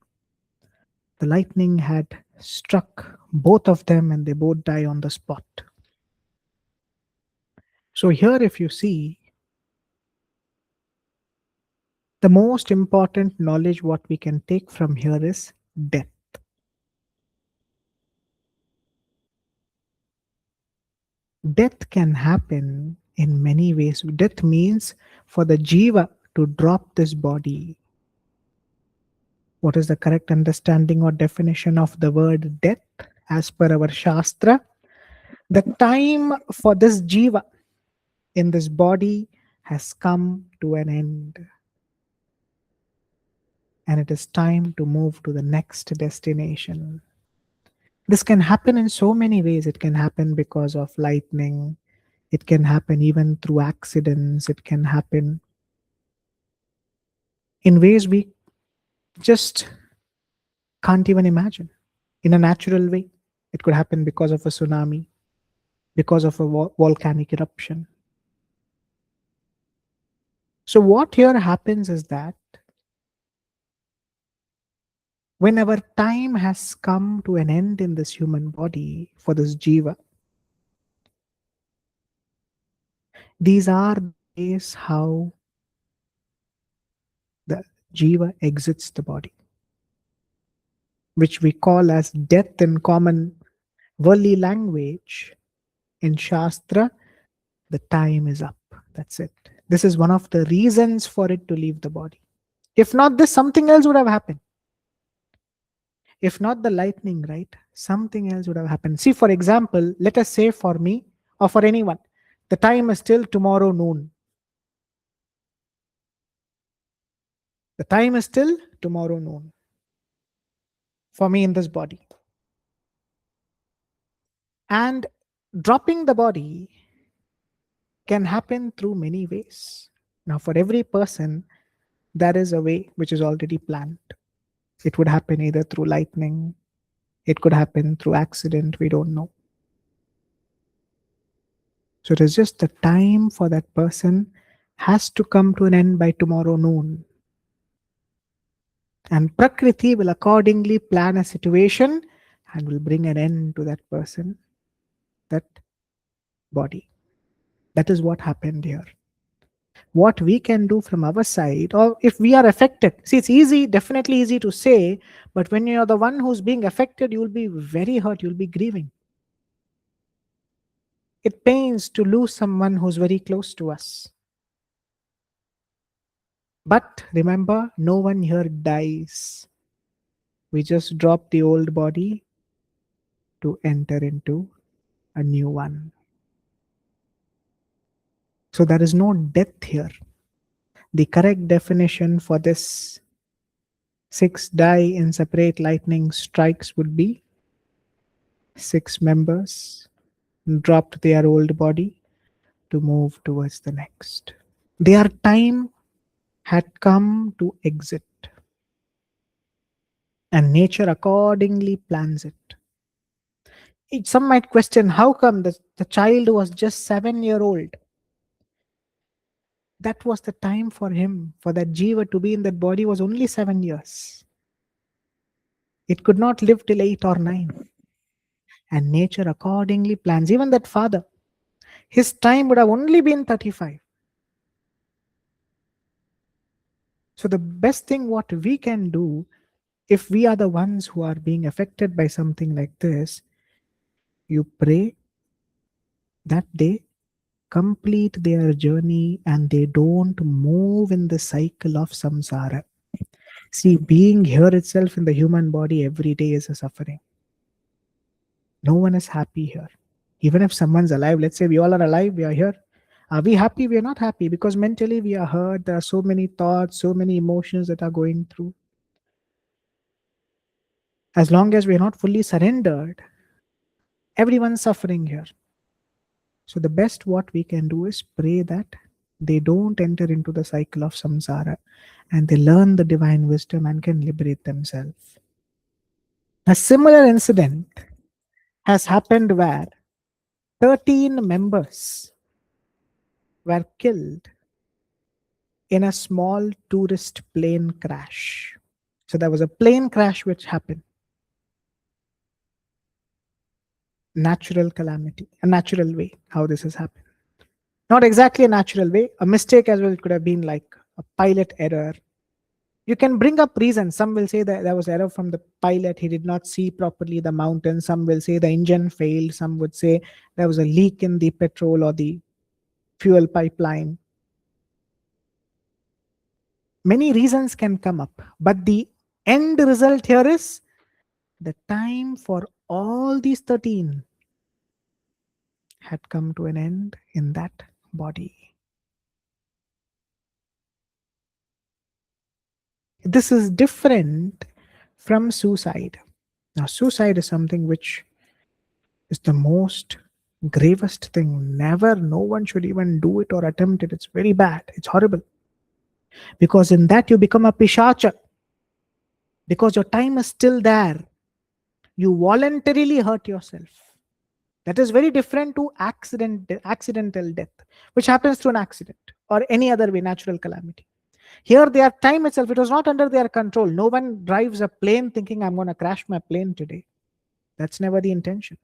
The lightning had struck both of them and they both die on the spot. So here if you see, the most important knowledge what we can take from here is death. Death can happen in many ways. Death means for the jiva to drop this body. What is the correct understanding or definition of the word death as per our Shastra? The time for this jiva in this body has come to an end. And it is time to move to the next destination. This can happen in so many ways. It can happen because of lightning. It can happen even through accidents. It can happen in ways we just can't even imagine. In a natural way, it could happen because of a tsunami, because of a volcanic eruption. So, what here happens is that whenever time has come to an end in this human body for this jiva, these are the ways how the jiva exits the body, which we call as death in common worldly language. In Shastra, the time is up. That's it. This is one of the reasons for it to leave the body. If not this, something else would have happened. If not the lightning, right? Something else would have happened. See, for example, let us say for me or for anyone, the time is still tomorrow noon. The time is still tomorrow noon for me in this body. And dropping the body can happen through many ways. Now, for every person, there is a way which is already planned. It would happen either through lightning, it could happen through accident, we don't know. So it is just the time for that person has to come to an end by tomorrow noon. And Prakriti will accordingly plan a situation and will bring an end to that person, that body. That is what happened here. What we can do from our side, or if we are affected, see, it's easy, definitely easy to say, but when you're the one who's being affected, you'll be very hurt, you'll be grieving. It pains to lose someone who's very close to us. But remember, no one here dies. We just drop the old body to enter into a new one. So there is no death here. The correct definition for this 6 die in separate lightning strikes would be 6 members dropped their old body to move towards the next. Their time had come to exit, and nature accordingly plans it. Some might question, how come the child who was just 7-year-old, that was the time for him, for that jiva to be in that body was only 7 years. It could not live till 8 or 9. And nature accordingly plans. Even that father, his time would have only been 35. So the best thing what we can do, if we are the ones who are being affected by something like this, you pray that they complete their journey and they don't move in the cycle of samsara. See, being here itself in the human body every day is a suffering. No one is happy here. Even if someone's alive, let's say we all are alive, we are here. Are we happy? We are not happy because mentally we are hurt. There are so many thoughts, so many emotions that are going through. As long as we are not fully surrendered, everyone's suffering here. So the best what we can do is pray that they don't enter into the cycle of samsara and they learn the divine wisdom and can liberate themselves. A similar incident has happened where 13 members were killed in a small tourist plane crash. So there was a plane crash which happened. Natural calamity, a natural way how this has happened. Not exactly a natural way, a mistake as well. It could have been like a pilot error. You can bring up reasons. Some will say that there was error from the pilot. He did not see properly the mountain. Some will say the engine failed. Some would say there was a leak in the petrol or the fuel pipeline. Many reasons can come up. But the end result here is the time for all these 13 had come to an end in that body. This is different from suicide. Now, suicide is something which is the most gravest thing. Never, no one should even do it or attempt it. It's very bad. It's horrible. Because in that you become a pishacha. Because your time is still there. You voluntarily hurt yourself. That is very different to accidental death, which happens through an accident or any other way, natural calamity. Here, their time itself, it was not under their control. No one drives a plane thinking, I'm going to crash my plane today. That's never the intention.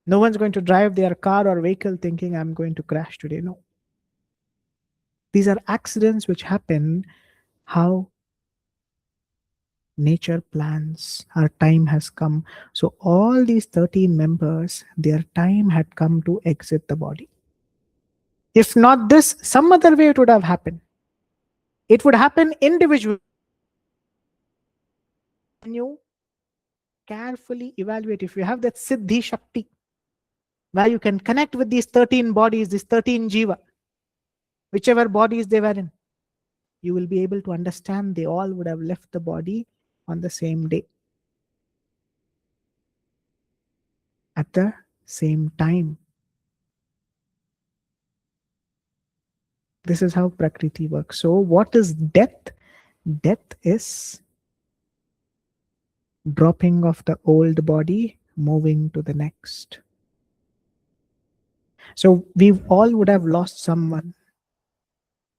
No one's going to drive their car or vehicle thinking, I'm going to crash today. No. These are accidents which happen how nature plans. Our time has come. So all these 13 members, their time had come to exit the body. If not this, some other way it would have happened. It would happen individually. When you carefully evaluate, if you have that Siddhi Shakti, where you can connect with these 13 bodies, these 13 jiva, whichever bodies they were in, you will be able to understand they all would have left the body on the same day, at the same time. This is how Prakriti works. So what is death? Death is dropping of the old body, moving to the next. So we all would have lost someone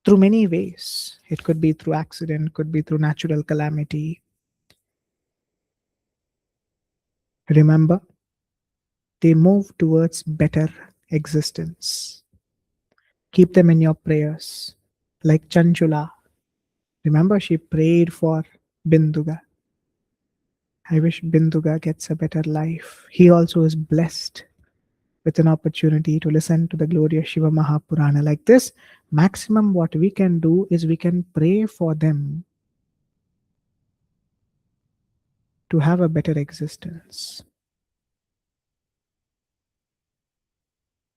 through many ways. It could be through accident, could be through natural calamity. Remember, they move towards better existence. Keep them in your prayers. Like Chanchula. Remember, she prayed for Binduga. I wish Binduga gets a better life. He also is blessed with an opportunity to listen to the glorious Śiva Purāṇa. Like this, maximum what we can do is we can pray for them to have a better existence.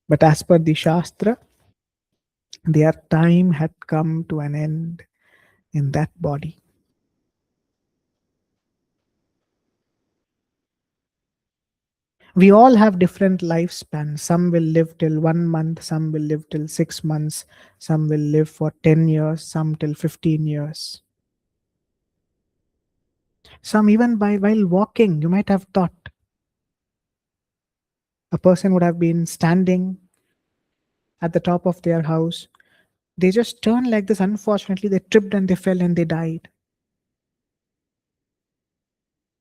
But as per the Shastra, their time had come to an end in that body. We all have different lifespans. Some will live till 1 month, some will live till 6 months, some will live for 10 years, some till 15 years. Some even while walking, you might have thought a person would have been standing at the top of their house. They just turned like this. Unfortunately, they tripped and they fell and they died.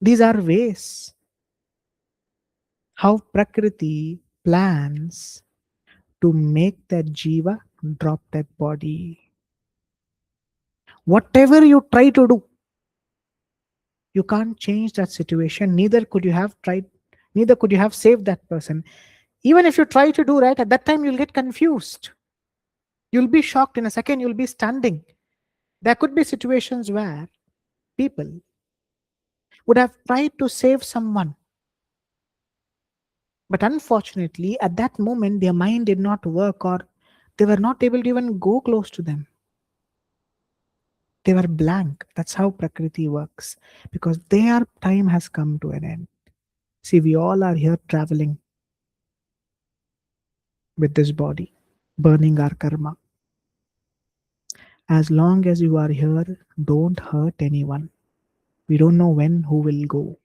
These are ways how Prakriti plans to make that jiva drop that body. Whatever you try to do, you can't change that situation. Neither could you have saved that person. Even if you try to do right, at that time you'll get confused. You'll be shocked in a second, you'll be standing. There could be situations where people would have tried to save someone. But unfortunately, at that moment, their mind did not work, or they were not able to even go close to them. They were blank. That's how Prakriti works. Because their time has come to an end. See, we all are here traveling with this body, burning our karma. As long as you are here, don't hurt anyone. We don't know when who will go.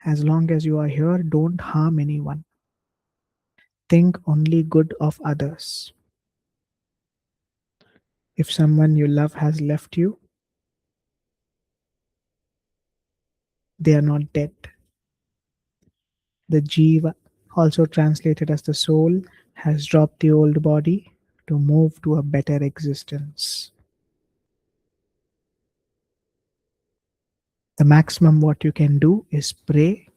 As long as you are here, don't harm anyone. Think only good of others. If someone you love has left you, they are not dead. The jiva, also translated as the soul, has dropped the old body to move to a better existence. The maximum what you can do is pray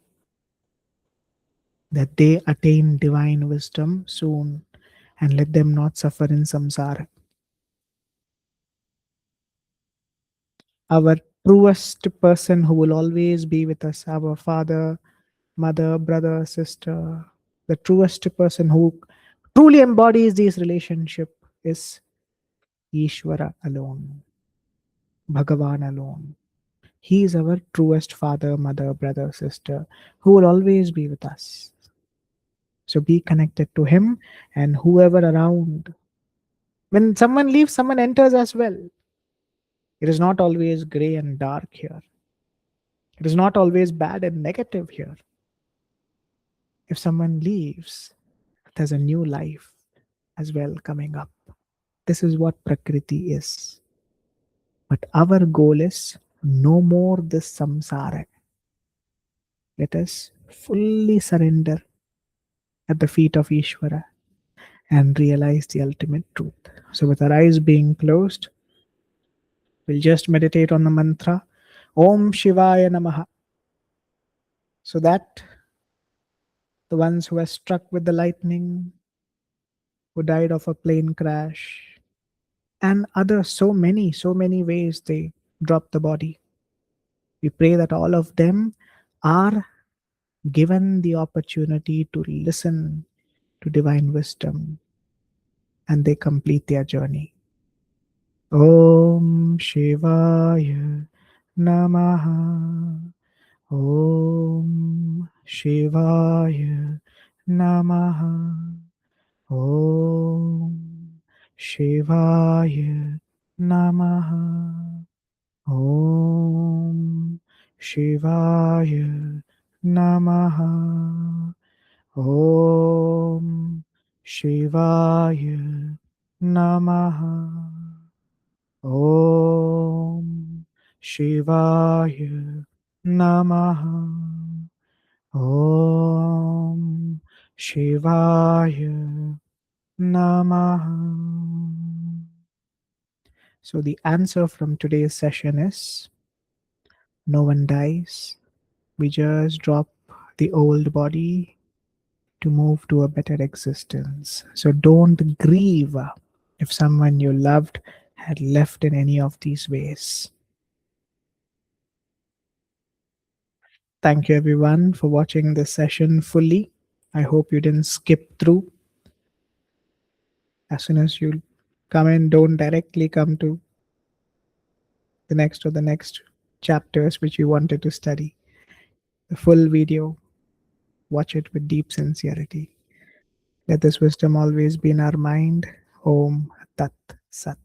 that they attain divine wisdom soon and let them not suffer in samsara. Our truest person who will always be with us, our Father, mother, brother, sister. The truest person who truly embodies these relationship is Ishvara alone, Bhagavan alone. He is our truest father, mother, brother, sister, who will always be with us. So be connected to him and whoever around. When someone leaves, someone enters as well. It is not always gray and dark here. It is not always bad and negative here. If someone leaves, there's a new life as well coming up. This is what Prakriti is. But our goal is no more this samsara. Let us fully surrender at the feet of Ishvara and realize the ultimate truth. So, with our eyes being closed, we'll just meditate on the mantra Om Shivaya Namaha. So that the ones who are struck with the lightning, who died of a plane crash, and other so many ways they dropped the body. We pray that all of them are given the opportunity to listen to divine wisdom and they complete their journey. Om Shivaya Namaha. Om Shivaya Namaha. Om Shivaya Namaha. Om Shivaya Namaha. Om Shivaya Namaha. Om Shivaya Namaha. Om Shivaya Namaha. So the answer from today's session is no one dies. We just drop the old body to move to a better existence. So don't grieve if someone you loved had left in any of these ways. Thank you everyone for watching this session fully. I hope you didn't skip through. As soon as you come in, don't directly come to the next chapters which you wanted to study. The full video, watch it with deep sincerity. Let this wisdom always be in our mind. Om Tat Sat.